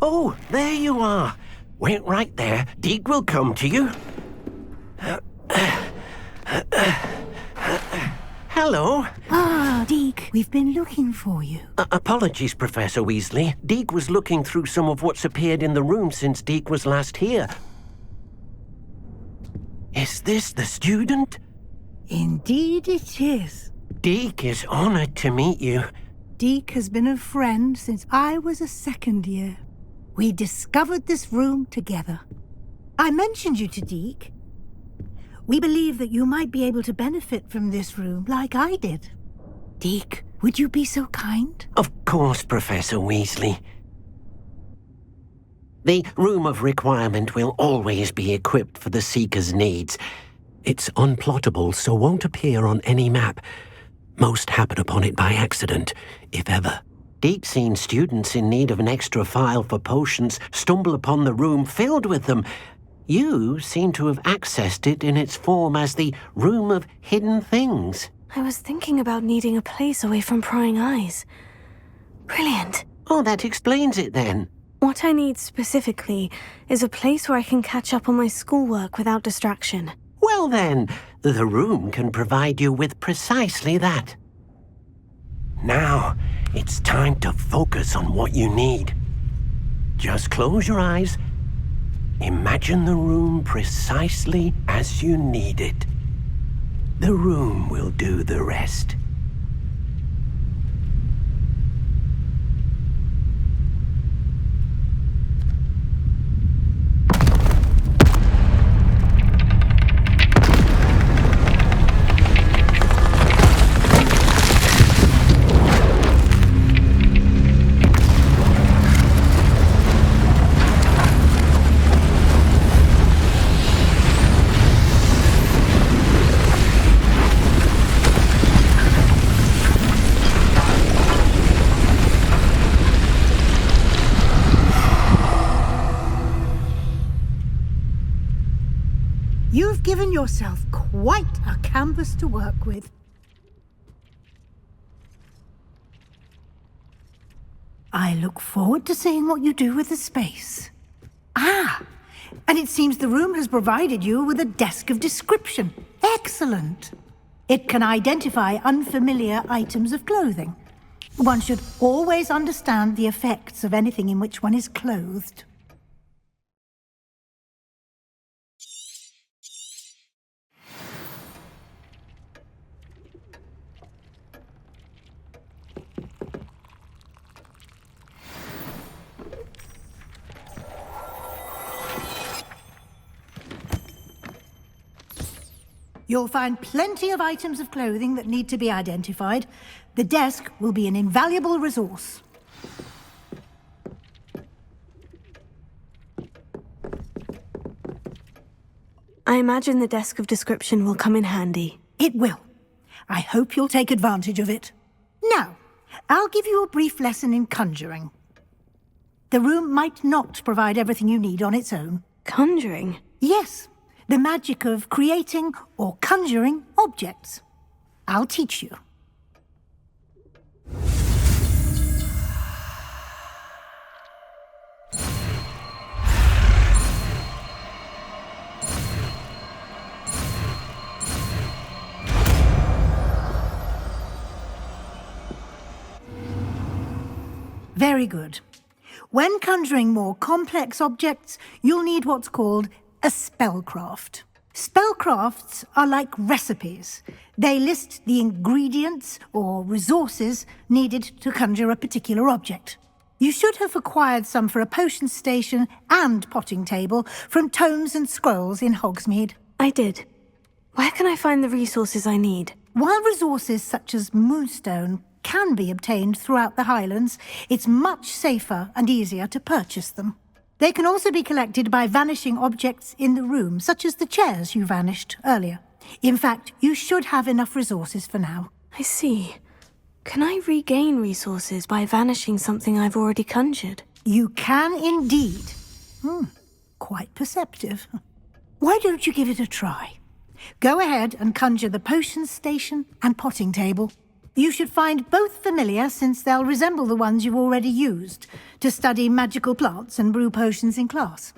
Oh, there you are. Wait right there. Deke will come to you. Hello. Ah, Deke, we've been looking for you. Apologies, Professor Weasley. Deke was looking through some of what's appeared in the room since Deke was last here. Is this the student? Indeed it is. Deke is honored to meet you. Deke has been a friend since I was a second year. We discovered this room together. I mentioned you to Deke. We believe that you might be able to benefit from this room like I did. Deke, would you be so kind? Of course, Professor Weasley. The Room of Requirement will always be equipped for the Seeker's needs. It's unplottable, so won't appear on any map. Most happen upon it by accident, if ever. Deke's seen students in need of an extra file for potions stumble upon the room filled with them. You seem to have accessed it in its form as the Room of Hidden Things. I was thinking about needing a place away from prying eyes. Brilliant. Oh, that explains it then. What I need specifically is a place where I can catch up on my schoolwork without distraction. Well then, the room can provide you with precisely that. Now, it's time to focus on what you need. Just close your eyes. Imagine the room precisely as you need it. The room will do the rest. You've given yourself quite a canvas to work with. I look forward to seeing what you do with the space. Ah, and it seems the room has provided you with a desk of description. Excellent. It can identify unfamiliar items of clothing. One should always understand the effects of anything in which one is clothed. You'll find plenty of items of clothing that need to be identified. The desk will be an invaluable resource. I imagine the desk of description will come in handy. It will. I hope you'll take advantage of it. Now, I'll give you a brief lesson in conjuring. The room might not provide everything you need on its own. Conjuring? Yes, the magic of creating or conjuring objects. I'll teach you. Very good. When conjuring more complex objects, you'll need what's called a spellcraft. Spellcrafts are like recipes. They list the ingredients or resources needed to conjure a particular object. You should have acquired some for a potion station and potting table from tomes and scrolls in Hogsmead. I did. Where can I find the resources I need? While resources such as moonstone can be obtained throughout the Highlands, it's much safer and easier to purchase them. They can also be collected by vanishing objects in the room, such as the chairs you vanished earlier. In fact, you should have enough resources for now. I see. Can I regain resources by vanishing something I've already conjured? You can indeed. Quite perceptive. Why don't you give it a try? Go ahead and conjure the potion station and potting table. You should find both familiar, since they'll resemble the ones you've already used to study magical plants and brew potions in class.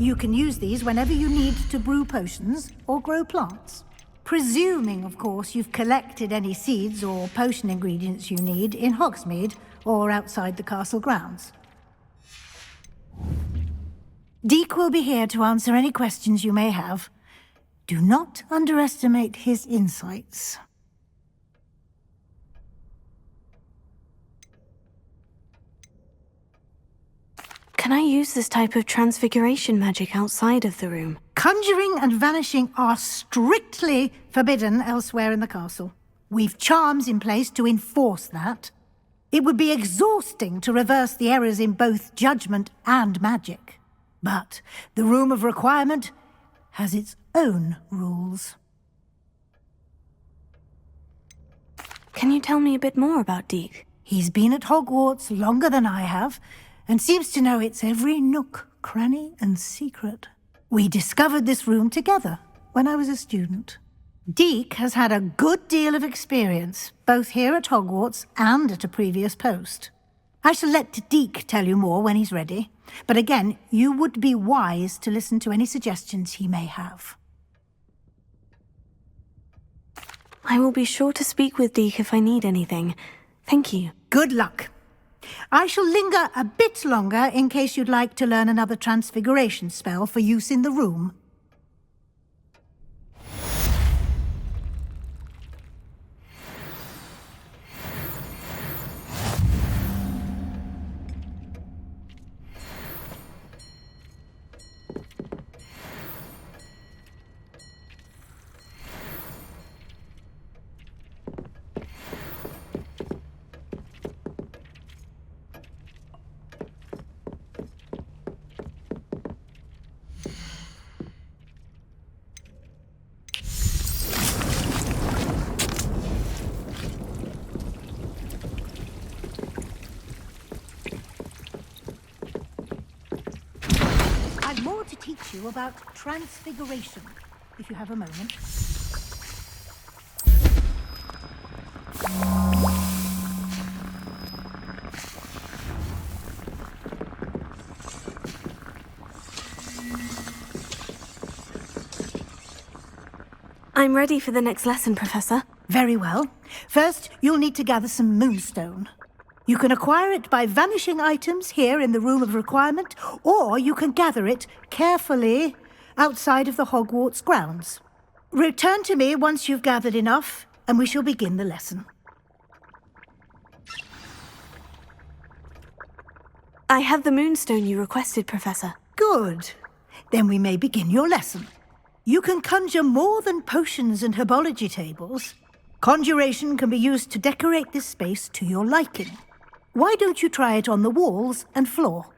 You can use these whenever you need to brew potions or grow plants. Presuming, of course, you've collected any seeds or potion ingredients you need in Hogsmead or outside the castle grounds. Deek will be here to answer any questions you may have. Do not underestimate his insights. Can I use this type of transfiguration magic outside of the room? Conjuring and vanishing are strictly forbidden elsewhere in the castle. We've charms in place to enforce that. It would be exhausting to reverse the errors in both judgment and magic. But the Room of Requirement has its own rules. Can you tell me a bit more about Deek? He's been at Hogwarts longer than I have, and seems to know its every nook, cranny, and secret. We discovered this room together when I was a student. Deek has had a good deal of experience, both here at Hogwarts and at a previous post. I shall let Deek tell you more when he's ready, but again, you would be wise to listen to any suggestions he may have. I will be sure to speak with Deek if I need anything. Thank you. Good luck. I shall linger a bit longer in case you'd like to learn another transfiguration spell for use in the room. I've more to teach you about transfiguration, if you have a moment. I'm ready for the next lesson, Professor. Very well. First, you'll need to gather some moonstone. You can acquire it by vanishing items here in the Room of Requirement, or you can gather it carefully outside of the Hogwarts grounds. Return to me once you've gathered enough, and we shall begin the lesson. I have the moonstone you requested, Professor. Good. Then we may begin your lesson. You can conjure more than potions and herbology tables. Conjuration can be used to decorate this space to your liking. Why don't you try it on the walls and floor?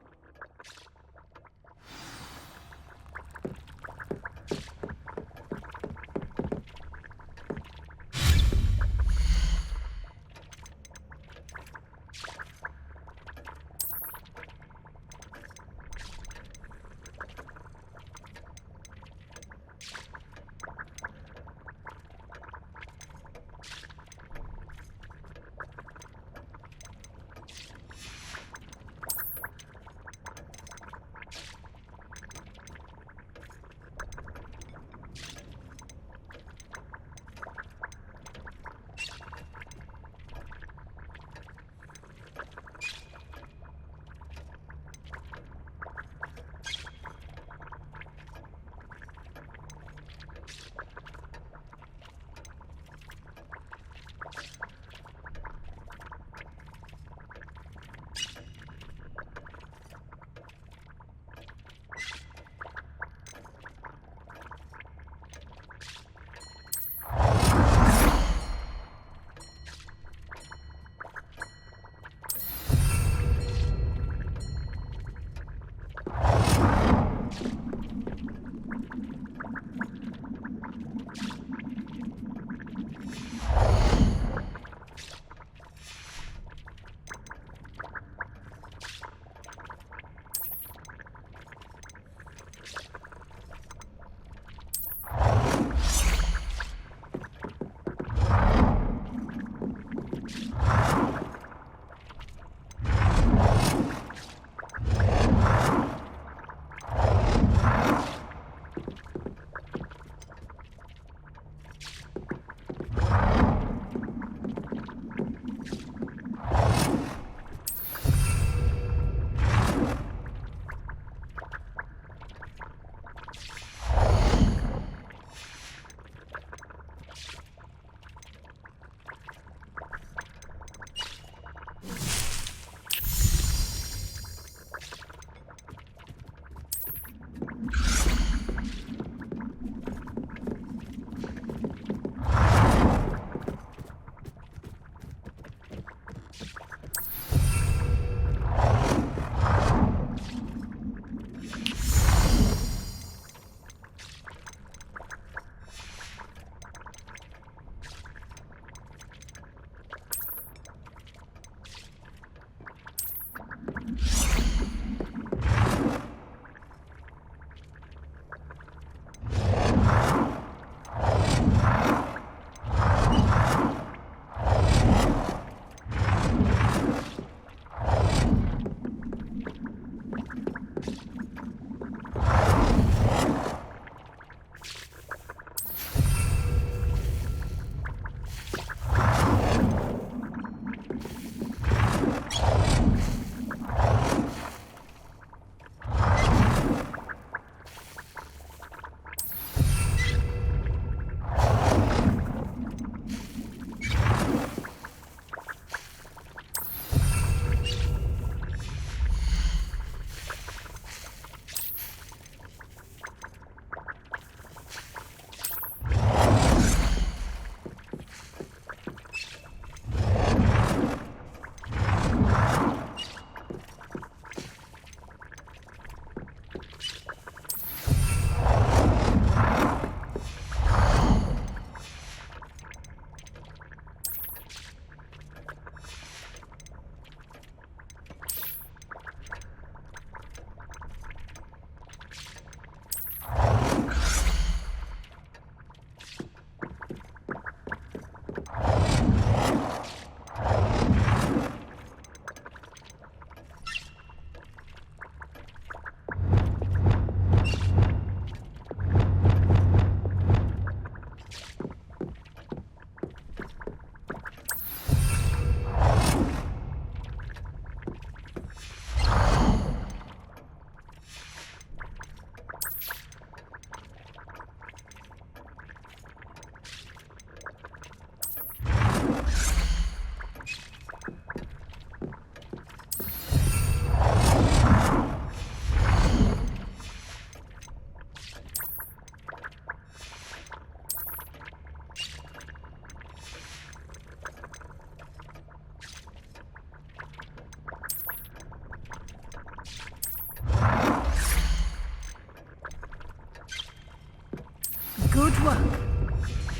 work.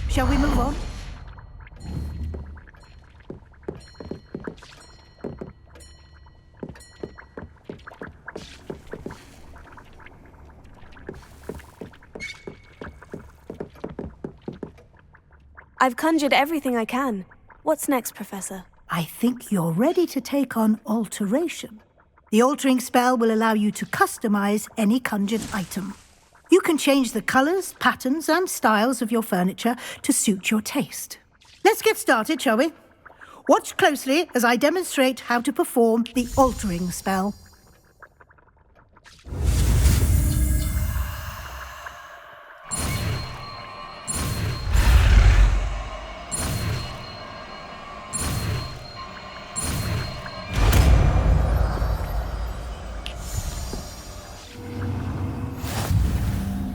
Shall we move on? I've conjured everything I can. What's next, Professor? I think you're ready to take on alteration. The altering spell will allow you to customize any conjured item. You can change the colors, patterns, and styles of your furniture to suit your taste. Let's get started, shall we? Watch closely as I demonstrate how to perform the altering spell.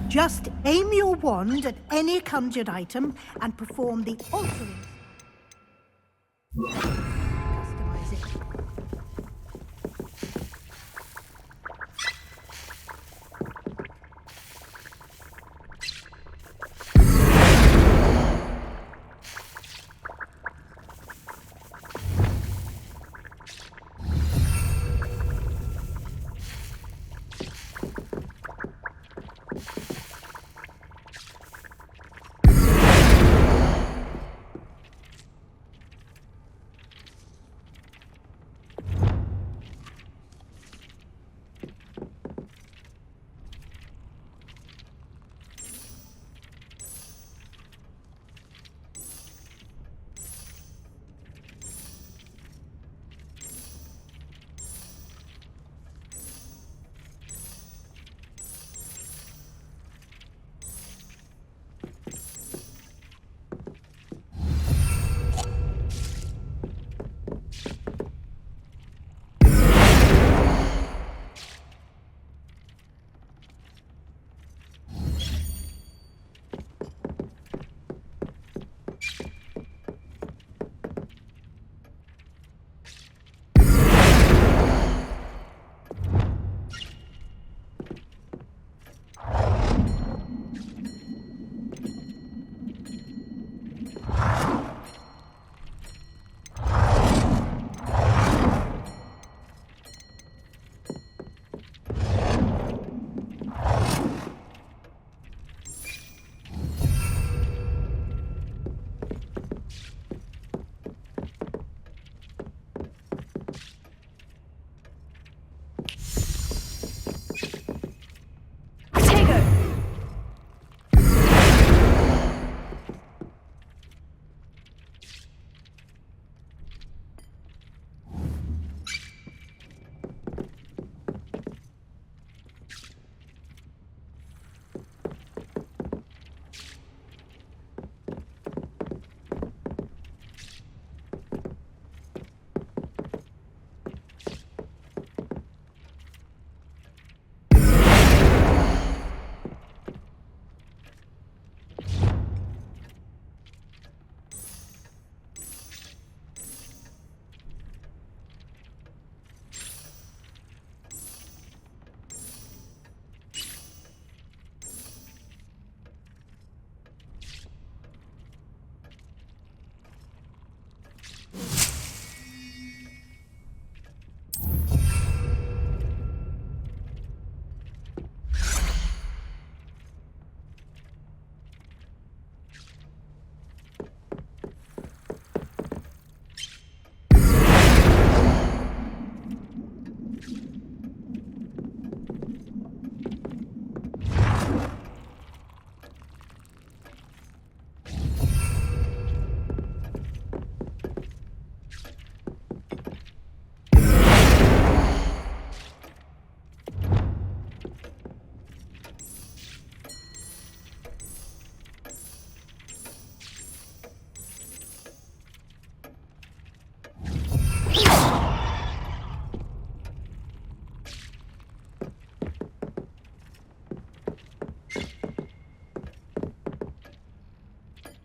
Just aim your wand at any conjured item and perform the altering. Customize it.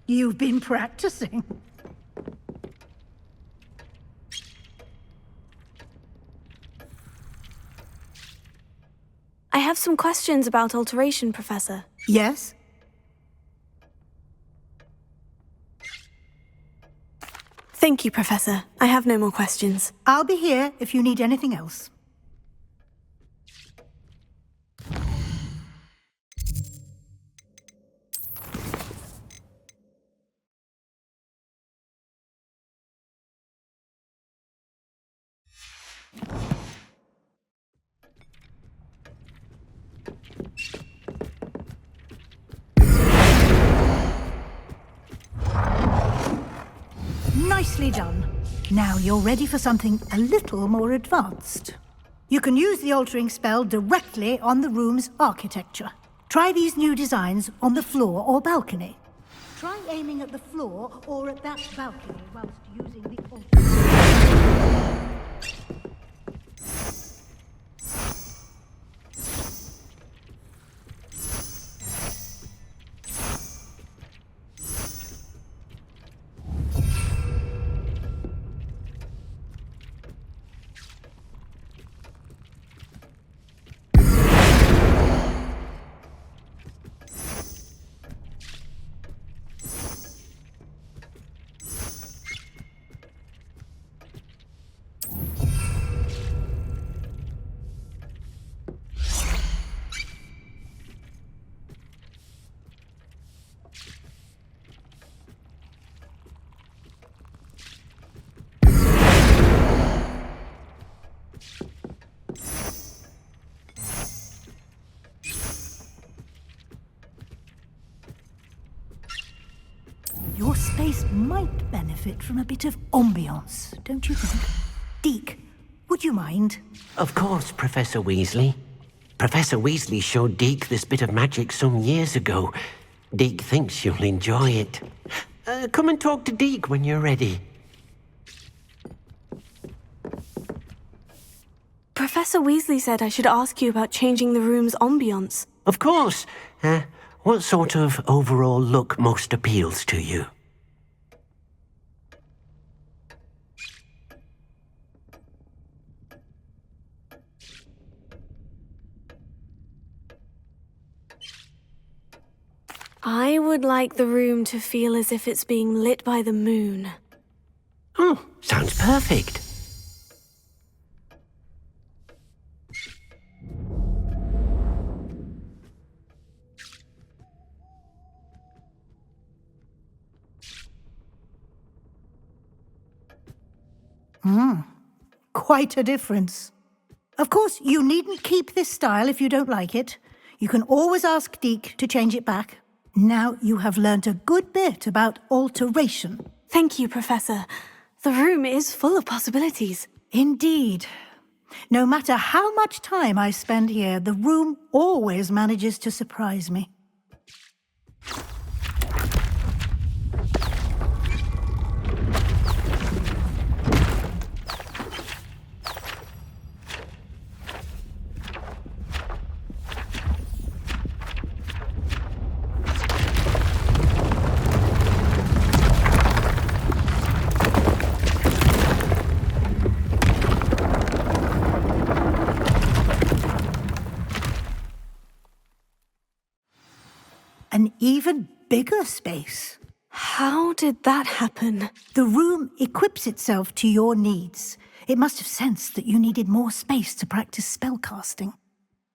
You've been practicing. I have some questions about alteration, Professor. Yes? Thank you, Professor. I have no more questions. I'll be here if you need anything else. Nicely done. Now you're ready for something a little more advanced. You can use the altering spell directly on the room's architecture. Try these new designs on the floor or balcony. Try aiming at the floor or at that balcony whilst using the altering. Your space might benefit from a bit of ambiance, don't you think? Deke, would you mind? Of course, Professor Weasley. Professor Weasley showed Deke this bit of magic some years ago. Deke thinks you'll enjoy it. Come and talk to Deke when you're ready. Professor Weasley said I should ask you about changing the room's ambiance. Of course. What sort of overall look most appeals to you? I would like the room to feel as if it's being lit by the moon. Oh, sounds perfect. Quite a difference. Of course, you needn't keep this style if you don't like it. You can always ask Deke to change it back. Now you have learnt a good bit about alteration. Thank you, Professor. The room is full of possibilities. Indeed. No matter how much time I spend here, the room always manages to surprise me. An even bigger space. How did that happen? The room equips itself to your needs. It must have sensed that you needed more space to practice spellcasting.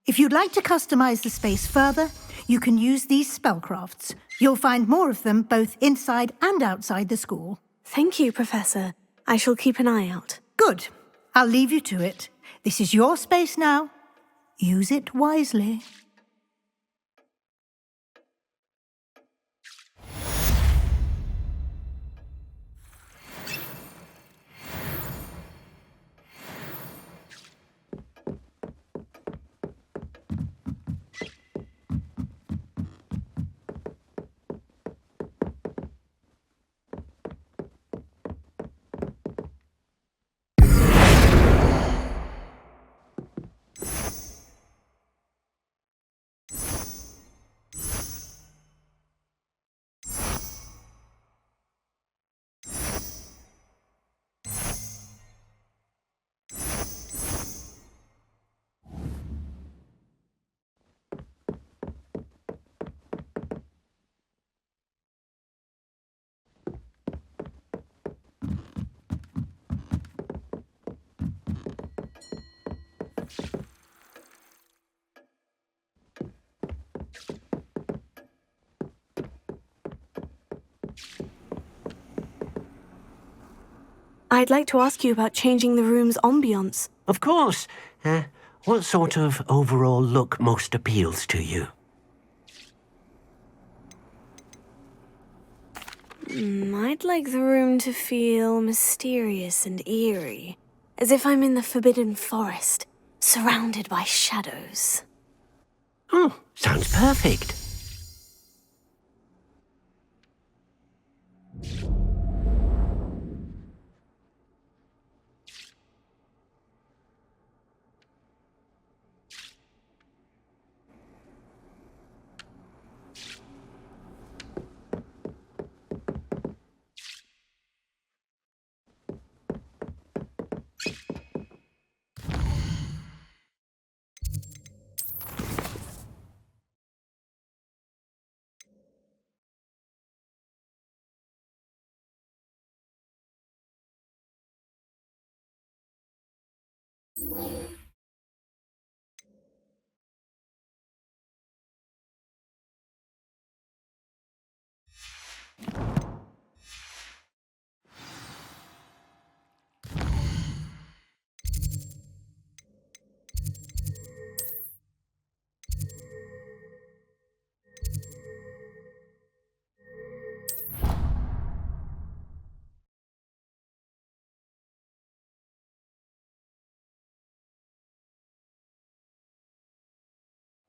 If you'd like to customize the space further, you can use these spellcrafts. You'll find more of them both inside and outside the school. Thank you, Professor. I shall keep an eye out. Good. I'll leave you to it. This is your space now. Use it wisely. I'd like to ask you about changing the room's ambiance. Of course. What sort of overall look most appeals to you? I'd like the room to feel mysterious and eerie, as if I'm in the Forbidden Forest, surrounded by shadows. Oh, sounds perfect.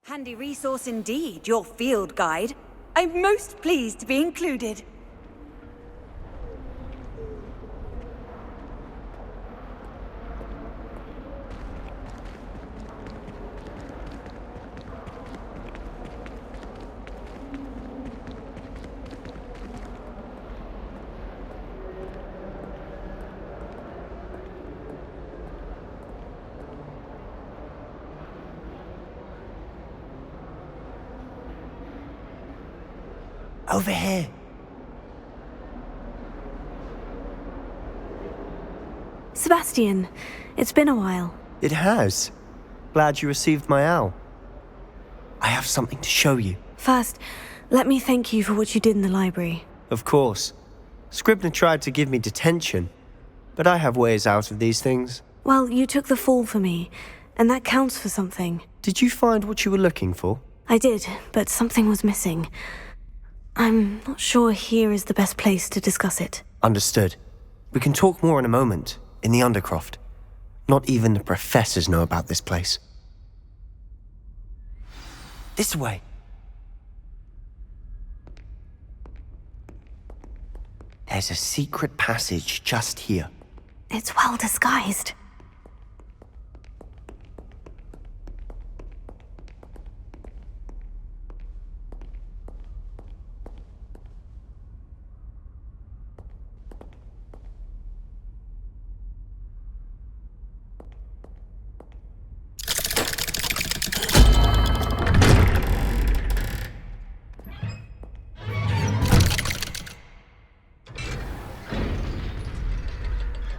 Handy resource indeed, your field guide. I'm most pleased to be included. Over here. Sebastian, it's been a while. It has. Glad you received my owl. I have something to show you. First, let me thank you for what you did in the library. Of course. Scribner tried to give me detention, but I have ways out of these things. Well, you took the fall for me, and that counts for something. Did you find what you were looking for? I did, but something was missing. I'm not sure here is the best place to discuss it. Understood. We can talk more in a moment, in the Undercroft. Not even the professors know about this place. This way. There's a secret passage just here. It's well disguised.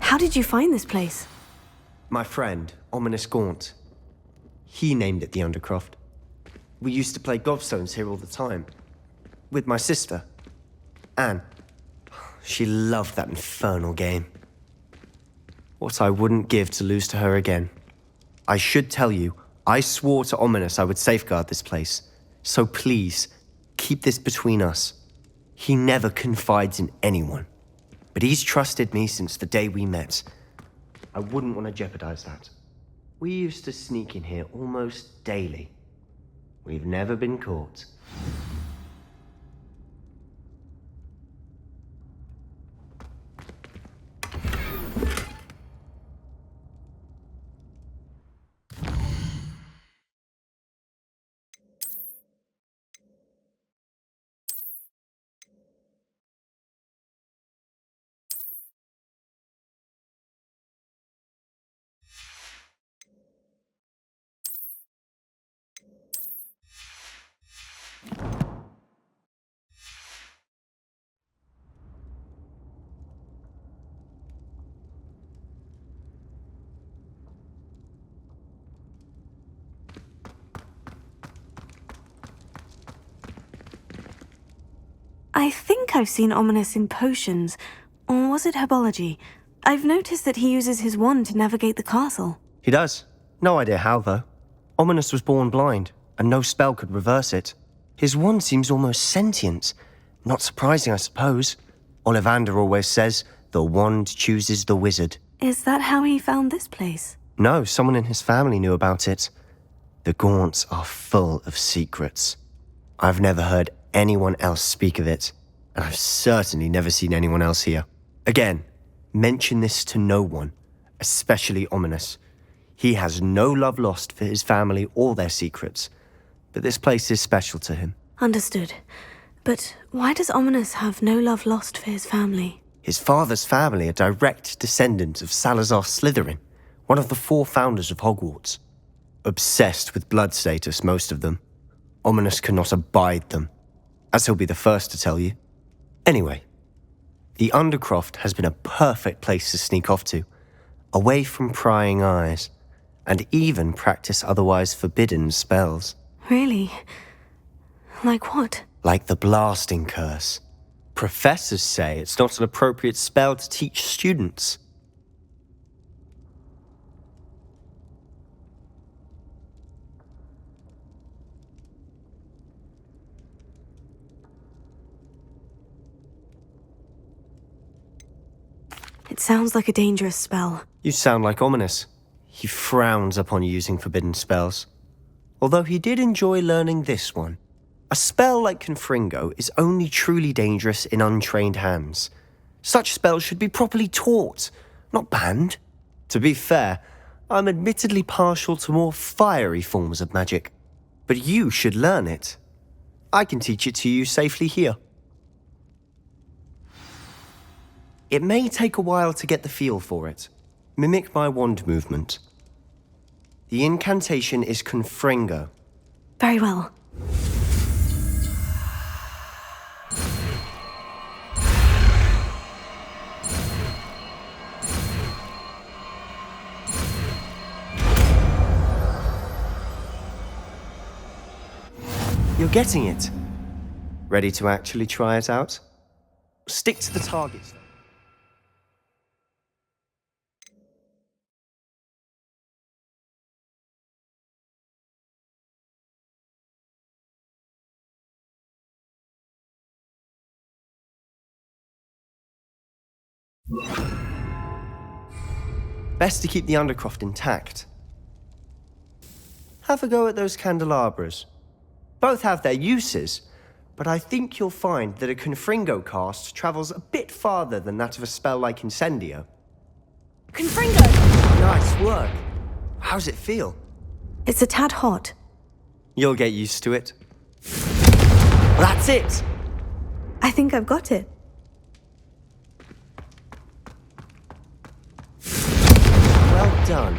How did you find this place? My friend, Ominous Gaunt. He named it the Undercroft. We used to play gobstones here all the time. With my sister, Anne. She loved that infernal game. What I wouldn't give to lose to her again. I should tell you, I swore to Ominous I would safeguard this place. So please, keep this between us. He never confides in anyone. But he's trusted me since the day we met. I wouldn't want to jeopardize that. We used to sneak in here almost daily. We've never been caught. I think I've seen Ominous in potions, or was it herbology? I've noticed that he uses his wand to navigate the castle. He does. No idea how, though. Ominous was born blind, and no spell could reverse it. His wand seems almost sentient. Not surprising, I suppose. Ollivander always says, the wand chooses the wizard. Is that how he found this place? No, someone in his family knew about it. The Gaunts are full of secrets. I've never heard anyone else speak of it, and I've certainly never seen anyone else here. Again, mention this to no one, especially Ominous. He has no love lost for his family or their secrets, but this place is special to him. Understood. But why does Ominous have no love lost for his family? His father's family are direct descendants of Salazar Slytherin, one of the 4 founders of Hogwarts. Obsessed with blood status, most of them. Ominous cannot abide them, as he'll be the first to tell you. Anyway, the Undercroft has been a perfect place to sneak off to, away from prying eyes, and even practice otherwise forbidden spells. Really? Like what? Like the blasting curse. Professors say it's not an appropriate spell to teach students. It sounds like a dangerous spell. You sound like Ominous. He frowns upon using forbidden spells. Although he did enjoy learning this one. A spell like Confringo is only truly dangerous in untrained hands. Such spells should be properly taught, not banned. To be fair, I'm admittedly partial to more fiery forms of magic. But you should learn it. I can teach it to you safely here. It may take a while to get the feel for it. Mimic my wand movement. The incantation is Confringo. Very well. You're getting it. Ready to actually try it out? Stick to the targets. Best to keep the Undercroft intact. Have a go at those candelabras. Both have their uses, but I think you'll find that a Confringo cast travels a bit farther than that of a spell like Incendio. Confringo! Nice work. How's it feel? It's a tad hot. You'll get used to it. That's it! I think I've got it. Well done.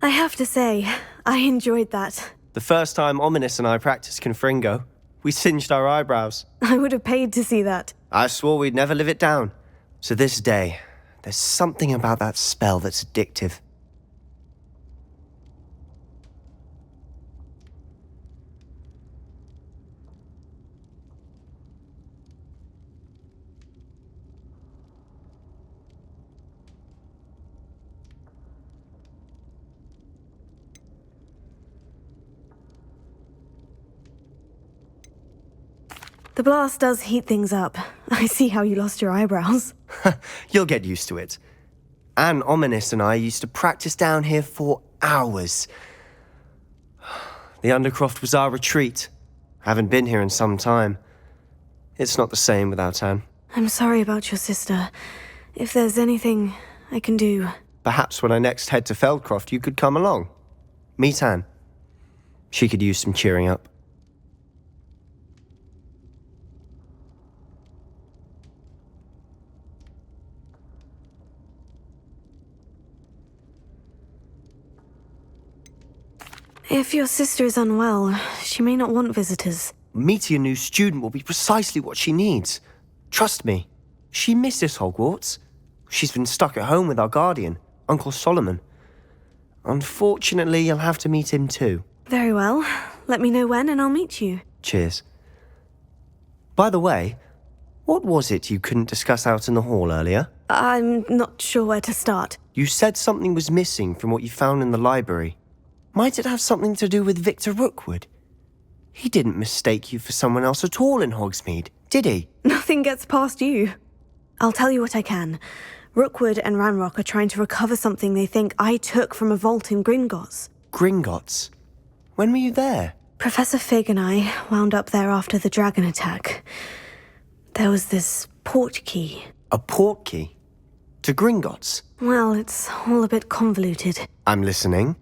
I have to say, I enjoyed that. The first time Ominous and I practiced Confringo, we singed our eyebrows. I would have paid to see that. I swore we'd never live it down. To this day, there's something about that spell that's addictive. The blast does heat things up. I see how you lost your eyebrows. You'll get used to it. Anne, Ominous and I used to practice down here for hours. The Undercroft was our retreat. Haven't been here in some time. It's not the same without Anne. I'm sorry about your sister. If there's anything I can do... Perhaps when I next head to Feldcroft, you could come along. Meet Anne. She could use some cheering up. If your sister is unwell, she may not want visitors. Meeting a new student will be precisely what she needs. Trust me, she misses Hogwarts. She's been stuck at home with our guardian, Uncle Solomon. Unfortunately, you'll have to meet him too. Very well. Let me know when and I'll meet you. Cheers. By the way, what was it you couldn't discuss out in the hall earlier? I'm not sure where to start. You said something was missing from what you found in the library. Might it have something to do with Victor Rookwood? He didn't mistake you for someone else at all in Hogsmead, did he? Nothing gets past you. I'll tell you what I can. Rookwood and Ranrock are trying to recover something they think I took from a vault in Gringotts. Gringotts? When were you there? Professor Fig and I wound up there after the dragon attack. There was this Portkey. A Portkey? To Gringotts? Well, it's all a bit convoluted. I'm listening.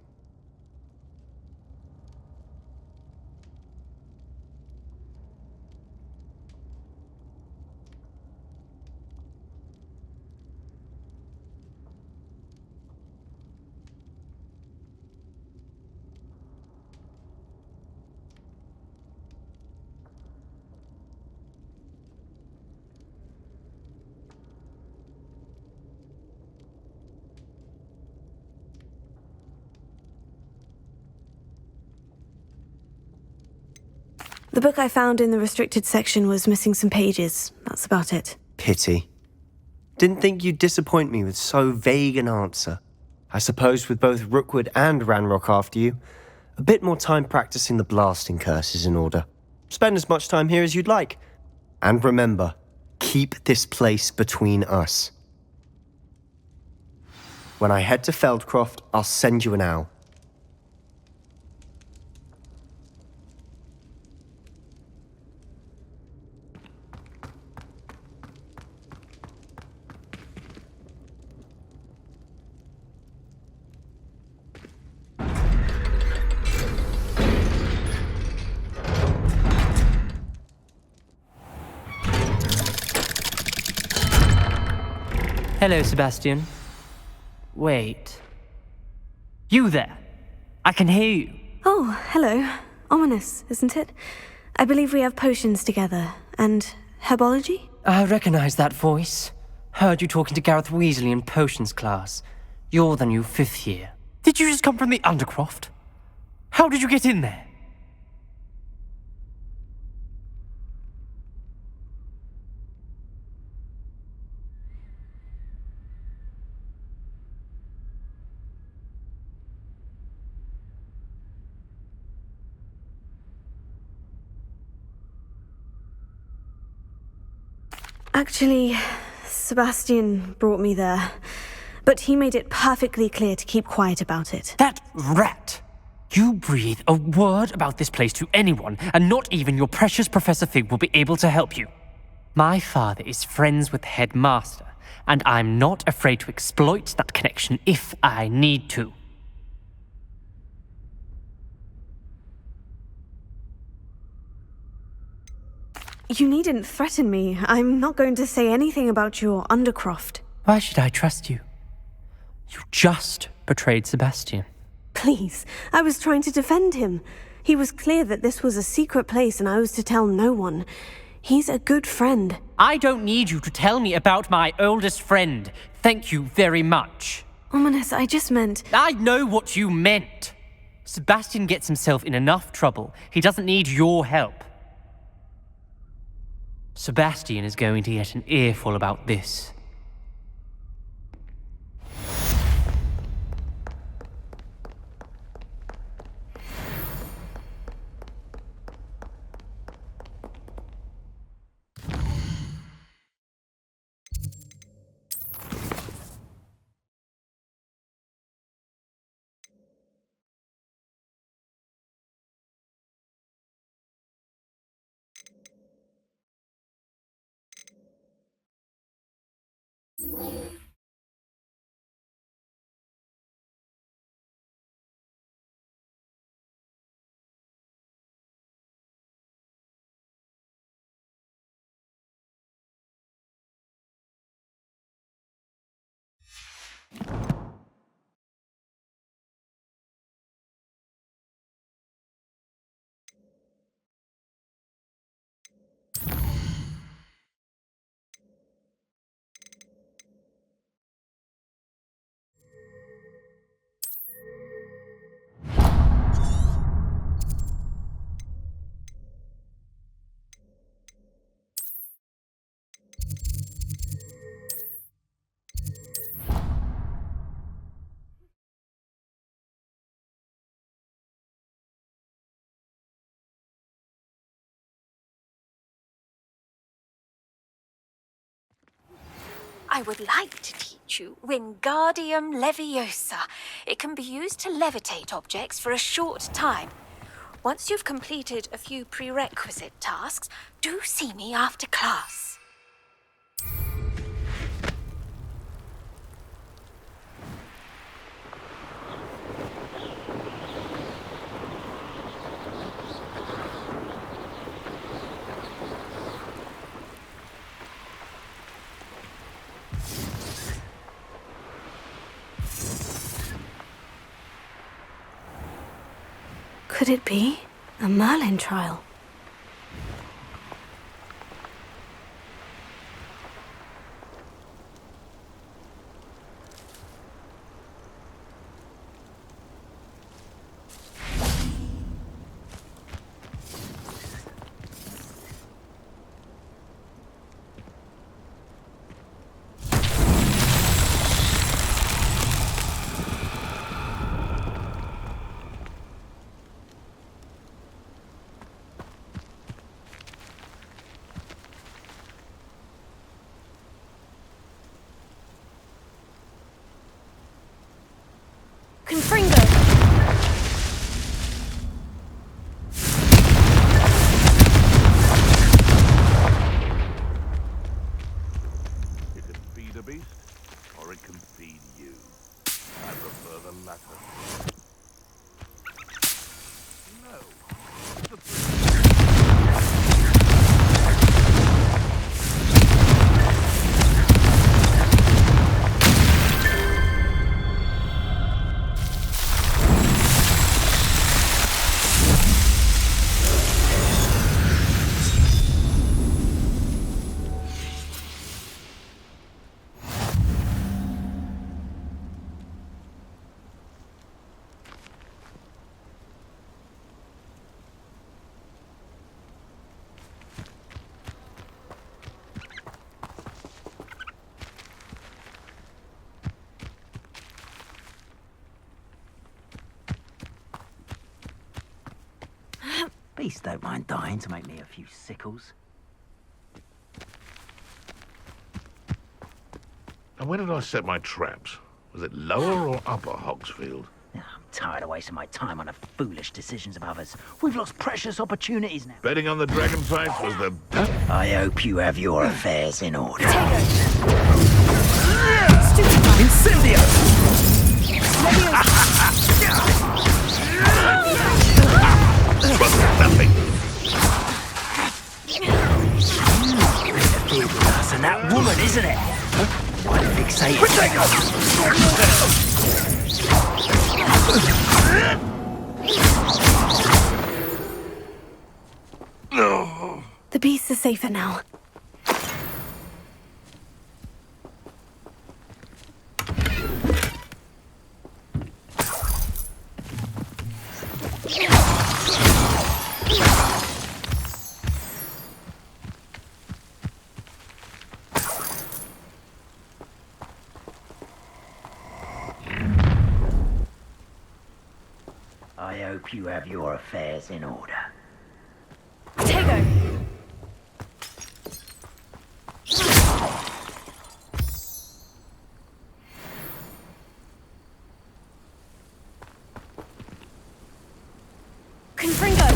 The book I found in the restricted section was missing some pages. That's about it. Pity. Didn't think you'd disappoint me with so vague an answer. I suppose with both Rookwood and Ranrock after you, a bit more time practicing the blasting curse is in order. Spend as much time here as you'd like. And remember, keep this place between us. When I head to Feldcroft, I'll send you an owl. Hello, Sebastian. Wait. You there? I can hear you. Oh, hello. Ominous, isn't it? I believe we have potions together. And herbology? I recognize that voice. Heard you talking to Gareth Weasley in potions class. You're the new 5th year. Did you just come from the Undercroft? How did you get in there? Actually, Sebastian brought me there. But he made it perfectly clear to keep quiet about it. That rat! You breathe a word about this place to anyone, and not even your precious Professor Fig will be able to help you. My father is friends with the headmaster, and I'm not afraid to exploit that connection if I need to. You needn't threaten me. I'm not going to say anything about your Undercroft. Why should I trust you? You just betrayed Sebastian. Please, I was trying to defend him. He was clear that this was a secret place and I was to tell no one. He's a good friend. I don't need you to tell me about my oldest friend. Thank you very much. Ominous, I just meant... I know what you meant. Sebastian gets himself in enough trouble. He doesn't need your help. Sebastian is going to get an earful about this. I would like to teach you Wingardium Leviosa. It can be used to levitate objects for a short time. Once you've completed a few prerequisite tasks, do see me after class. Could it be a Merlin trial? Confringo! It can feed a beast, or it can feed you. I prefer the latter. No. Beasts don't mind dying to make me a few sickles. And where did I set my traps? Was it lower or upper Hogsfield? I'm tired of wasting my time on the foolish decisions of others. We've lost precious opportunities now. Betting on the dragon fights was the... I hope you have your affairs in order. Incendio! But nothing. Interfered with us and that woman, isn't it? Quite fixated. The beasts are safer now. I hope you have your affairs in order. Tego! Confringo!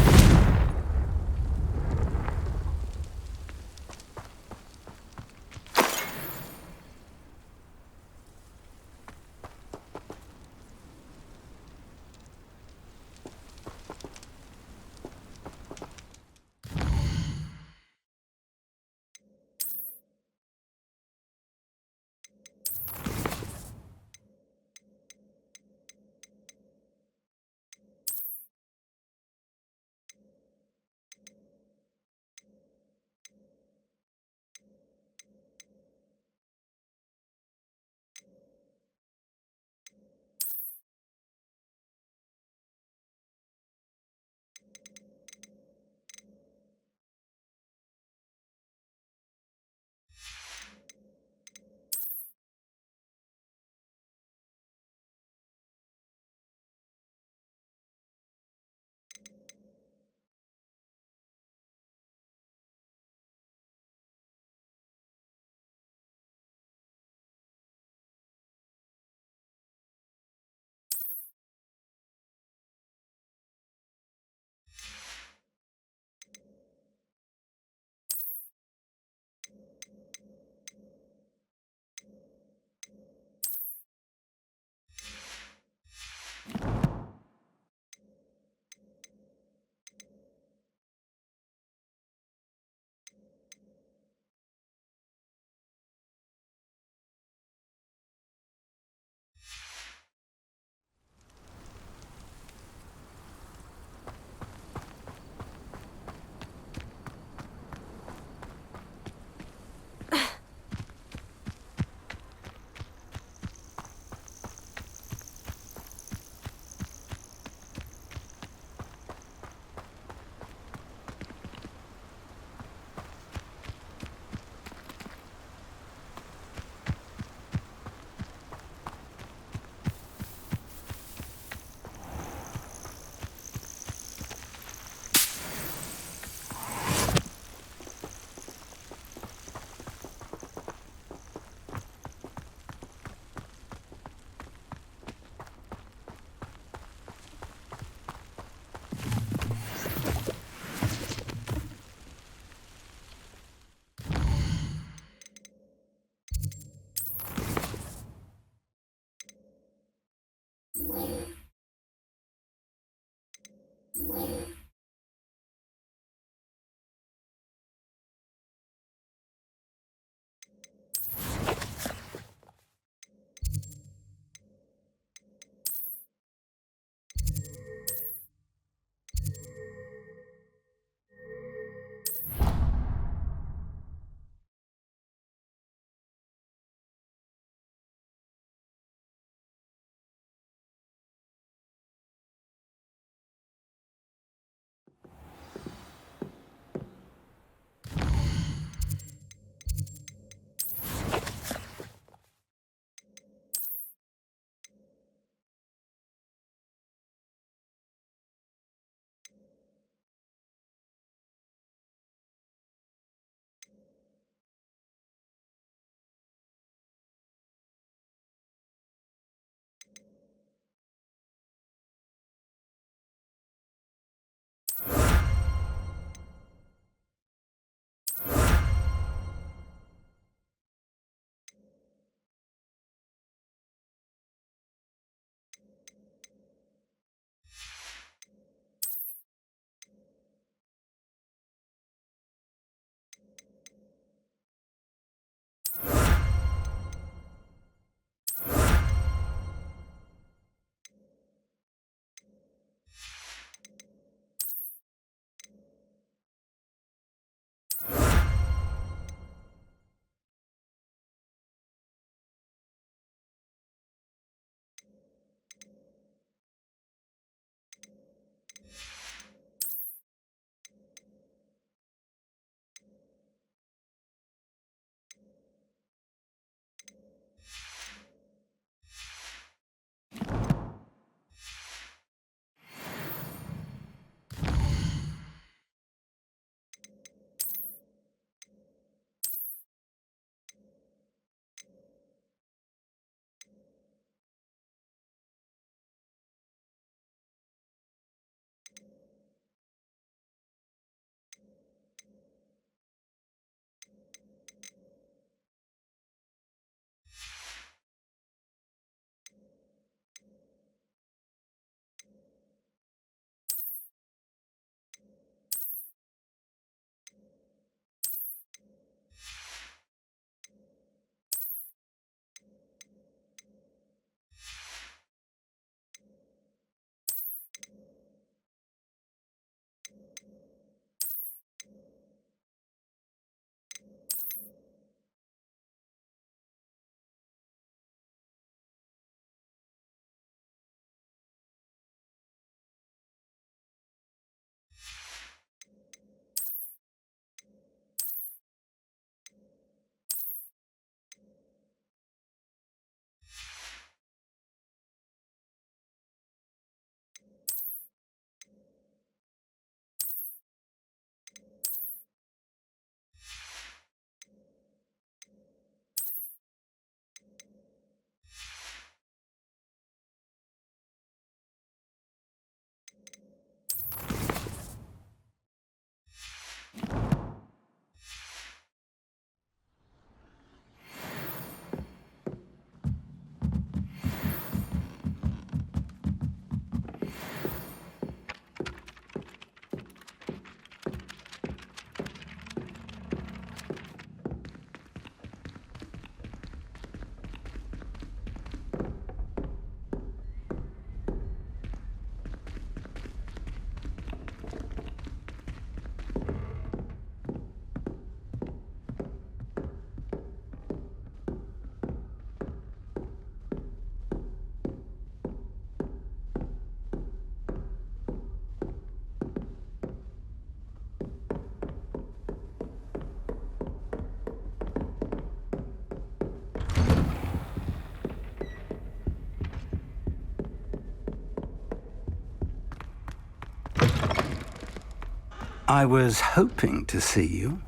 I was hoping to see you.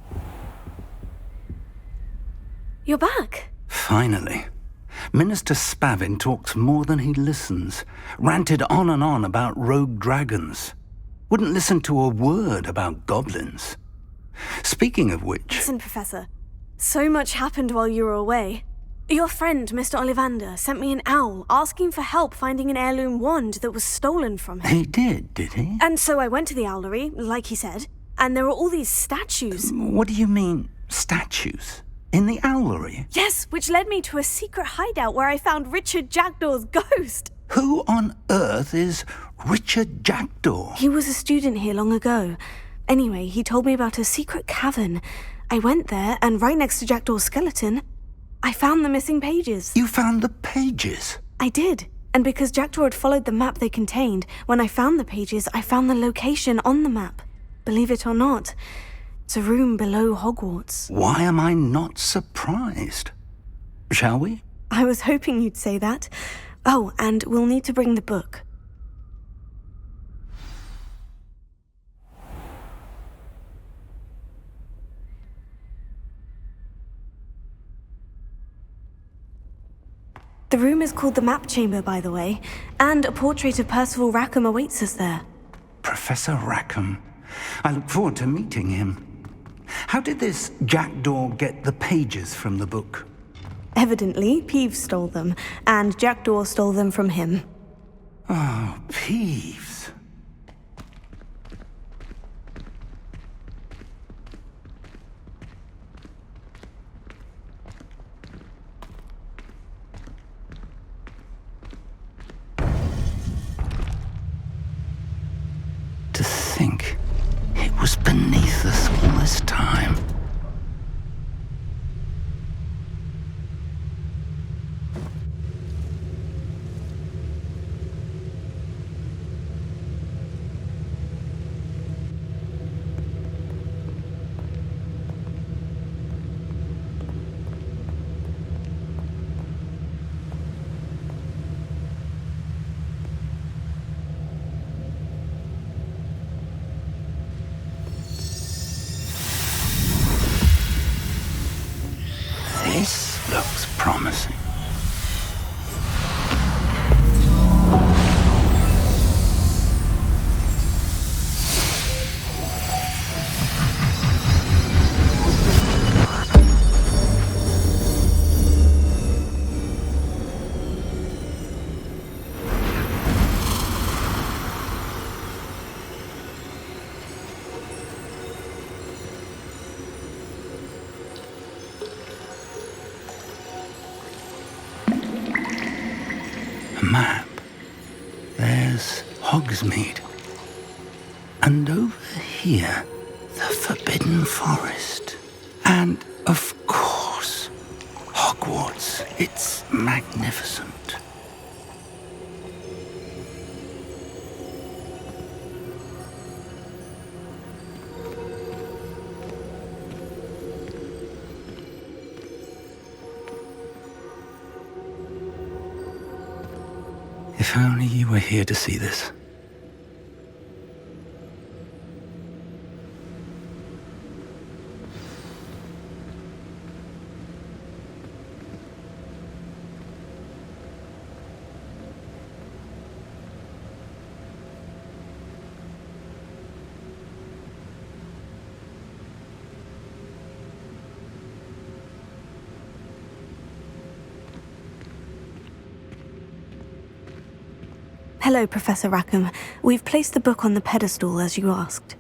You're back. Finally. Minister Spavin talks more than he listens. Ranted on and on about rogue dragons. Wouldn't listen to a word about goblins. Speaking of which... Listen, Professor. So much happened while you were away. Your friend, Mr. Ollivander, sent me an owl asking for help finding an heirloom wand that was stolen from him. He did he? And so I went to the owlery, like he said, and there were all these statues. What do you mean, statues? In the owlery? Yes, which led me to a secret hideout where I found Richard Jackdaw's ghost. Who on earth is Richard Jackdaw? He was a student here long ago. Anyway, he told me about a secret cavern. I went there, and right next to Jackdaw's skeleton, I found the missing pages. You found the pages? I did. And because Jackdaw had followed the map they contained, when I found the pages, I found the location on the map. Believe it or not, it's a room below Hogwarts. Why am I not surprised? Shall we? I was hoping you'd say that. Oh, and we'll need to bring the book. The room is called the Map Chamber, by the way, and a portrait of Percival Rackham awaits us there. Professor Rackham. I look forward to meeting him. How did this Jackdaw get the pages from the book? Evidently, Peeves stole them, and Jackdaw stole them from him. Oh, Peeves. To think it was beneath us all this time. This looks promising. A map. There's Hogsmead. And over here, the Forbidden Forest. And, of course, Hogwarts. It's magnificent. If only you were here to see this. Hello, Professor Rackham. We've placed the book on the pedestal, as you asked.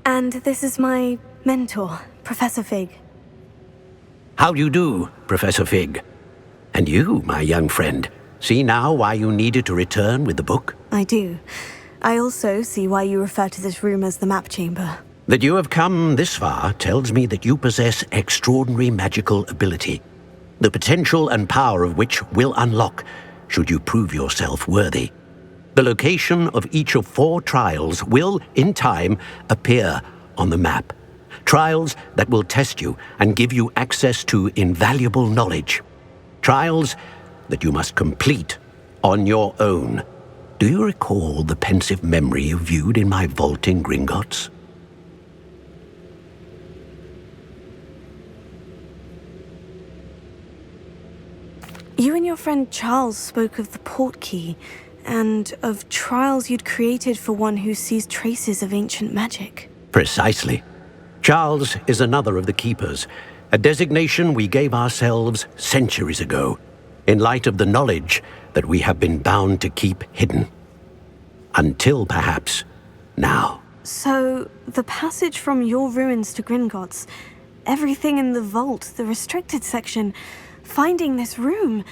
And this is my mentor, Professor Fig. How do you do, Professor Fig? And you, my young friend, see now why you needed to return with the book? I do. I also see why you refer to this room as the Map Chamber. That you have come this far tells me that you possess extraordinary magical ability, the potential and power of which will unlock should you prove yourself worthy. The location of each of 4 trials will, in time, appear on the map. Trials that will test you and give you access to invaluable knowledge. Trials that you must complete on your own. Do you recall the pensive memory you viewed in my vault in Gringotts? You and your friend Charles spoke of the Portkey, and of trials you'd created for one who sees traces of ancient magic. Precisely. Charles is another of the keepers, a designation we gave ourselves centuries ago, in light of the knowledge that we have been bound to keep hidden. Until, perhaps, now. So, the passage from your ruins to Gringotts, everything in the vault, the restricted section, finding this room,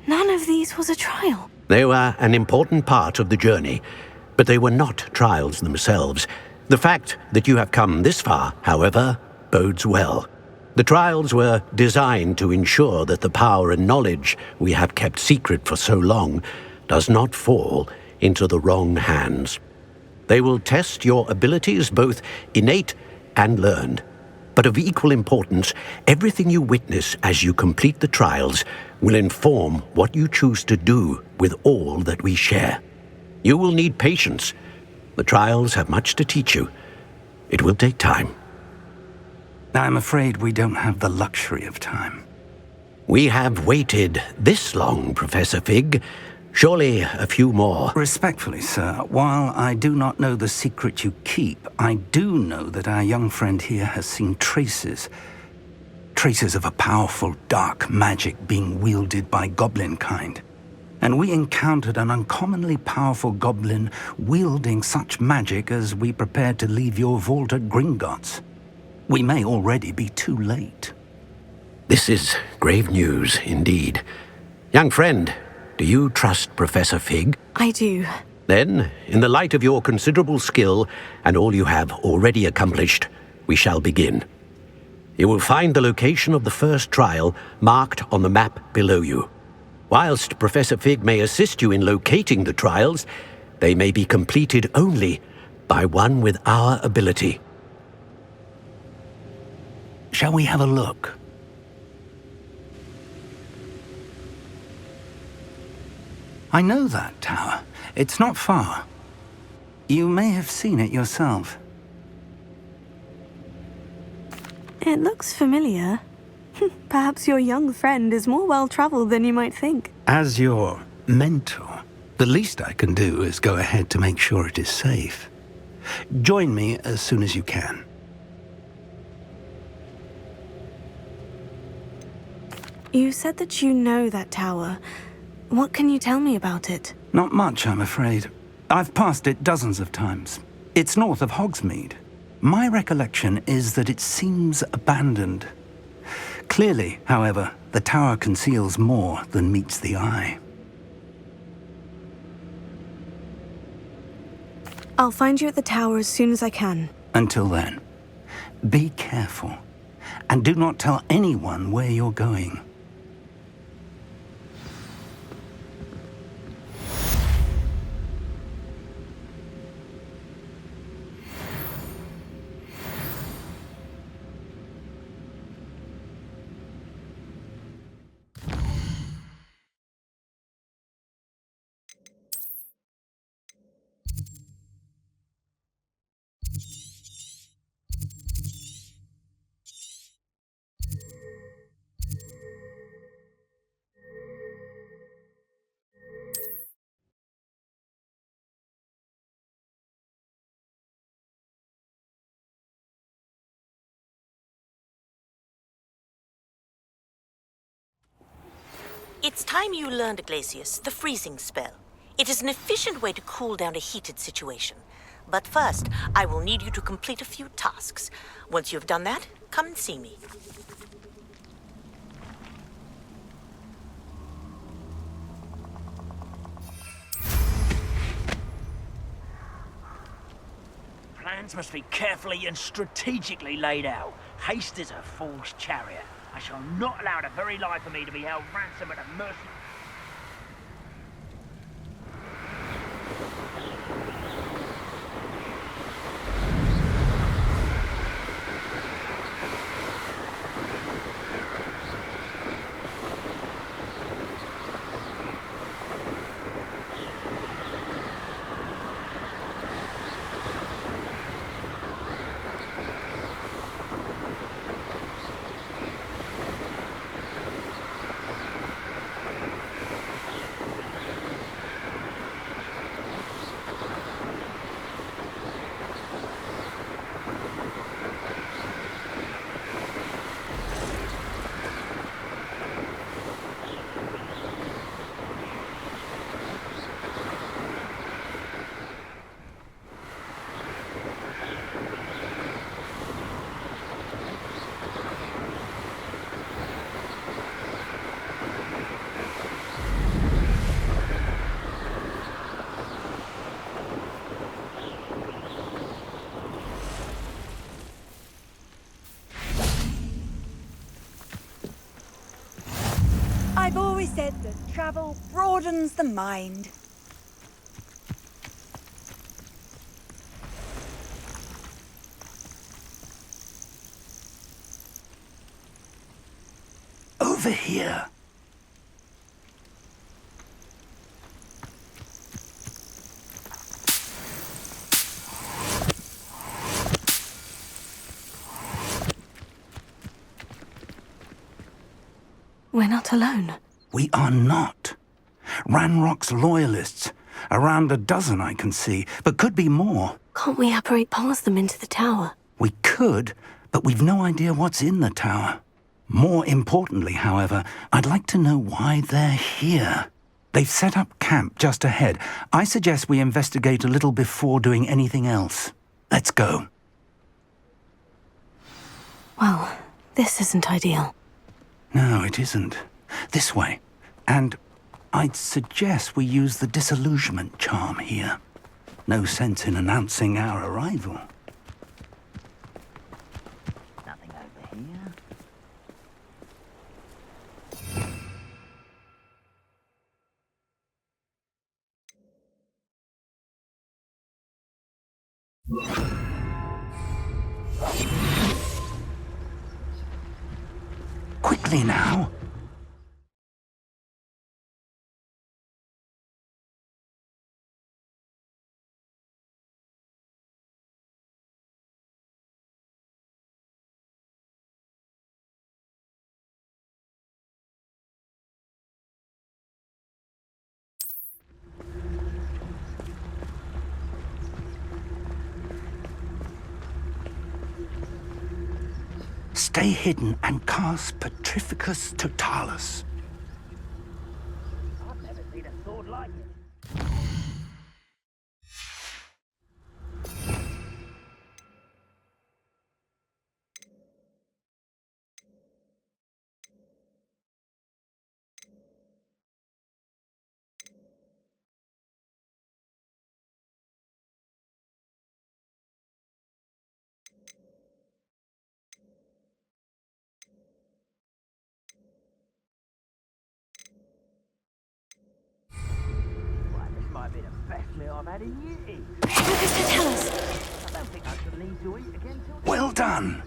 none of these was a trial. They were an important part of the journey, but they were not trials themselves. The fact that you have come this far, however, bodes well. The trials were designed to ensure that the power and knowledge we have kept secret for so long does not fall into the wrong hands. They will test your abilities, both innate and learned. But of equal importance, everything you witness as you complete the trials will inform what you choose to do with all that we share. You will need patience. The trials have much to teach you. It will take time. I'm afraid we don't have the luxury of time. We have waited this long, Professor Fig. Surely a few more. Respectfully, sir, while I do not know the secret you keep, I do know that our young friend here has seen traces of a powerful dark magic being wielded by goblin kind. And we encountered an uncommonly powerful goblin wielding such magic as we prepared to leave your vault at Gringotts. We may already be too late. This is grave news indeed. Young friend, do you trust Professor Fig? I do. Then, in the light of your considerable skill and all you have already accomplished, we shall begin. You will find the location of the first trial marked on the map below you. Whilst Professor Fig may assist you in locating the trials, they may be completed only by one with our ability. Shall we have a look? I know that tower. It's not far. You may have seen it yourself. It looks familiar. Perhaps your young friend is more well-traveled than you might think. As your mentor, the least I can do is go ahead to make sure it is safe. Join me as soon as you can. You said that you know that tower. What can you tell me about it? Not much, I'm afraid. I've passed it dozens of times. It's north of Hogsmead. My recollection is that it seems abandoned. Clearly, however, the tower conceals more than meets the eye. I'll find you at the tower as soon as I can. Until then, be careful, and do not tell anyone where you're going. It's time you learned, Glacius, the freezing spell. It is an efficient way to cool down a heated situation. But first, I will need you to complete a few tasks. Once you have done that, come and see me. Plans must be carefully and strategically laid out. Haste is a fool's chariot. I shall not allow the very life of me to be held ransom at the mercy... Travel broadens the mind. Over here. We're not alone. We are not. Ranrock's loyalists. Around a dozen I can see, but could be more. Can't we apparate past them into the tower? We could, but we've no idea what's in the tower. More importantly, however, I'd like to know why they're here. They've set up camp just ahead. I suggest we investigate a little before doing anything else. Let's go. Well, this isn't ideal. No, it isn't. This way. And I'd suggest we use the disillusionment charm here. No sense in announcing our arrival. Nothing over here. Quickly now. Stay hidden and cast Petrificus Totalis. I've never seen a sword like it. Might be the best meal I've had in years. What does that tell us? I don't think I shall need to eat again till... Well done.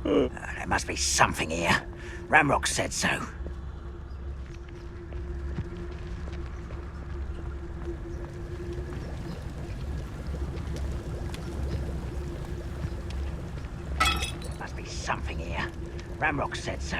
There must be something here. Ramrock said so. Something here. Ramrock said so.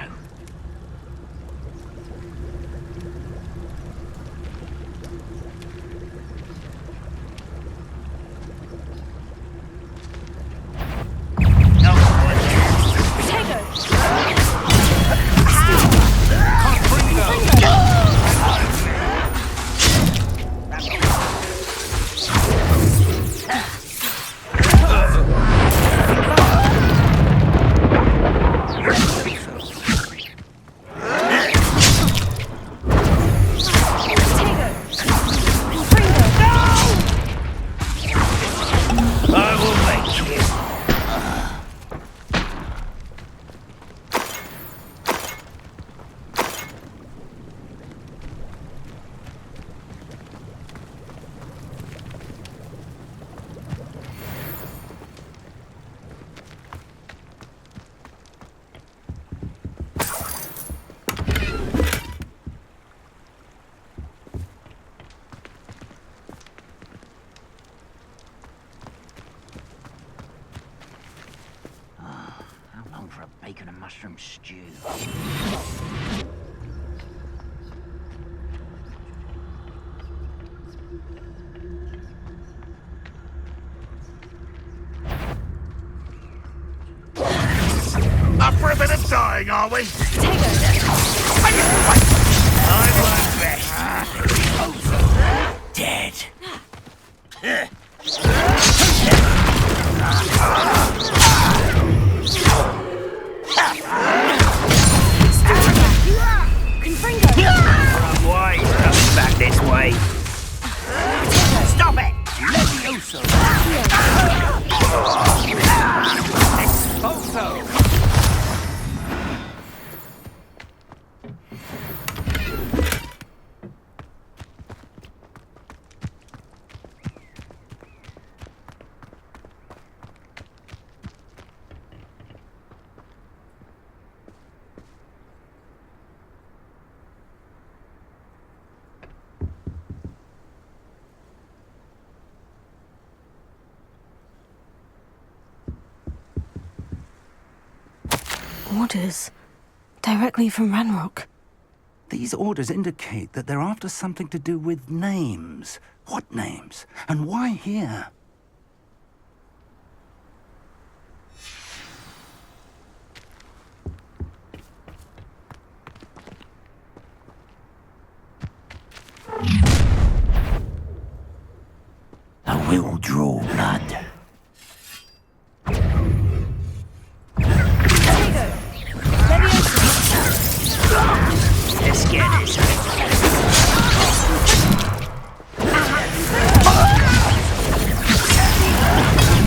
For a bacon and mushroom stew. Up for a bit of dying, are we? Dead. Levioso! Expulso! Orders. Directly from Ranrock. These orders indicate that they're after something to do with names. What names? And why here? I will draw blood. Let's get this.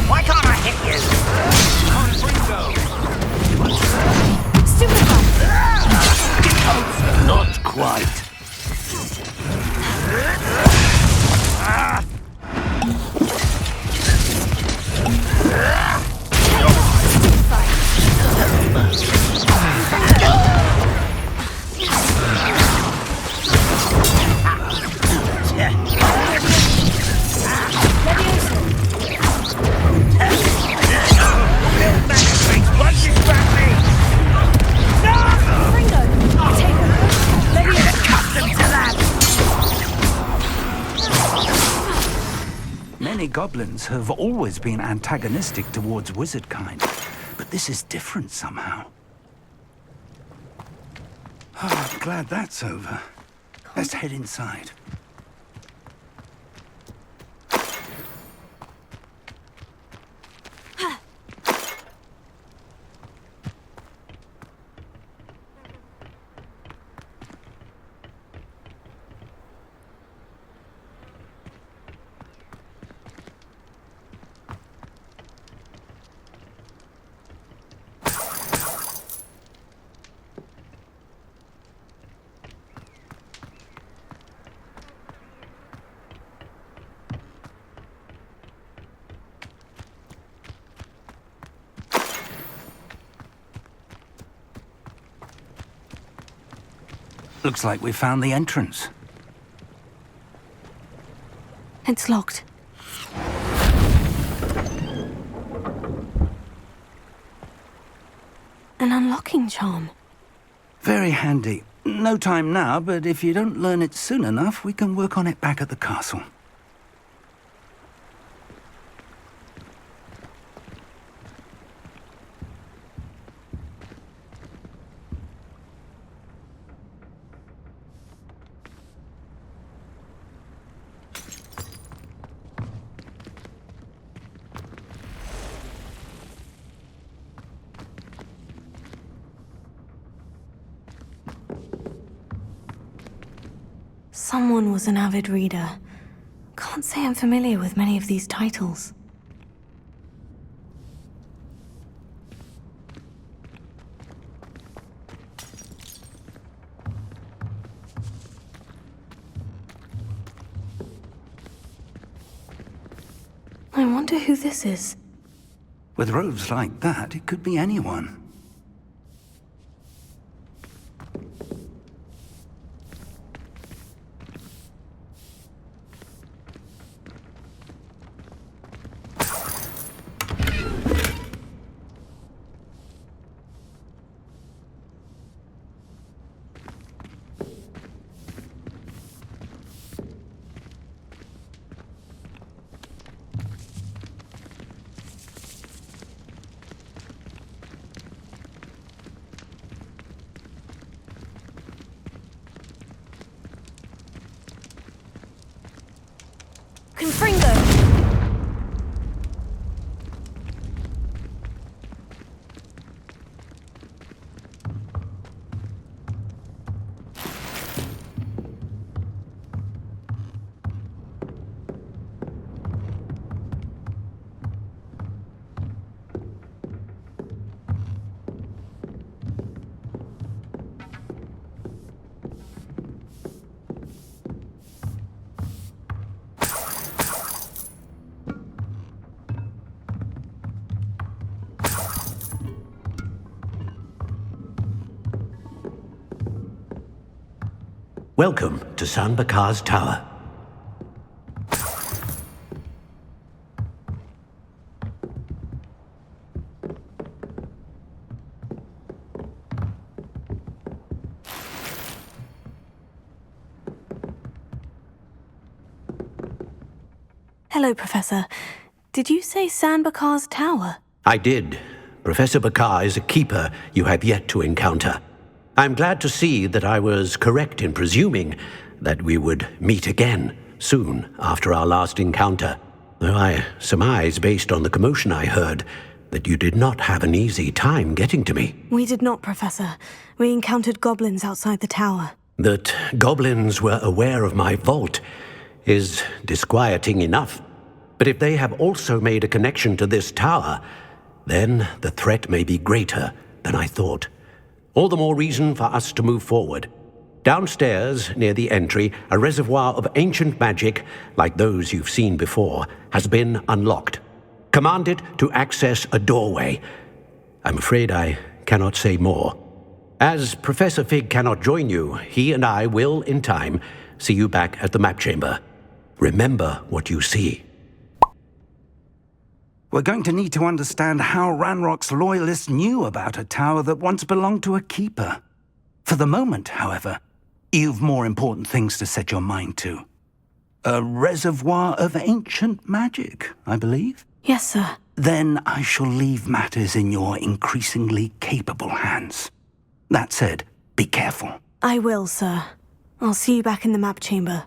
Why can't I hit you? Not quite. Many goblins have always been antagonistic towards wizard kind, but this is different somehow. Oh, I'm glad that's over. Let's head inside. Looks like we found the entrance. It's locked. An unlocking charm. Very handy. No time now, but if you don't learn it soon enough, we can work on it back at the castle. Someone was an avid reader. Can't say I'm familiar with many of these titles. I wonder who this is. With robes like that, it could be anyone. Welcome to San Bakar's Tower. Hello, Professor. Did you say San Bakar's Tower? I did. Professor Bakar is a keeper you have yet to encounter. I'm glad to see that I was correct in presuming that we would meet again soon after our last encounter, though I surmise, based on the commotion I heard, that you did not have an easy time getting to me. We did not, Professor. We encountered goblins outside the tower. That goblins were aware of my vault is disquieting enough. But if they have also made a connection to this tower, then the threat may be greater than I thought. All the more reason for us to move forward. Downstairs, near the entry, a reservoir of ancient magic, like those you've seen before, has been unlocked. Command it to access a doorway. I'm afraid I cannot say more. As Professor Fig cannot join you, he and I will, in time, see you back at the map chamber. Remember what you see. We're going to need to understand how Ranrock's loyalists knew about a tower that once belonged to a keeper. For the moment, however, you've more important things to set your mind to. A reservoir of ancient magic, I believe? Yes, sir. Then I shall leave matters in your increasingly capable hands. That said, be careful. I will, sir. I'll see you back in the map chamber.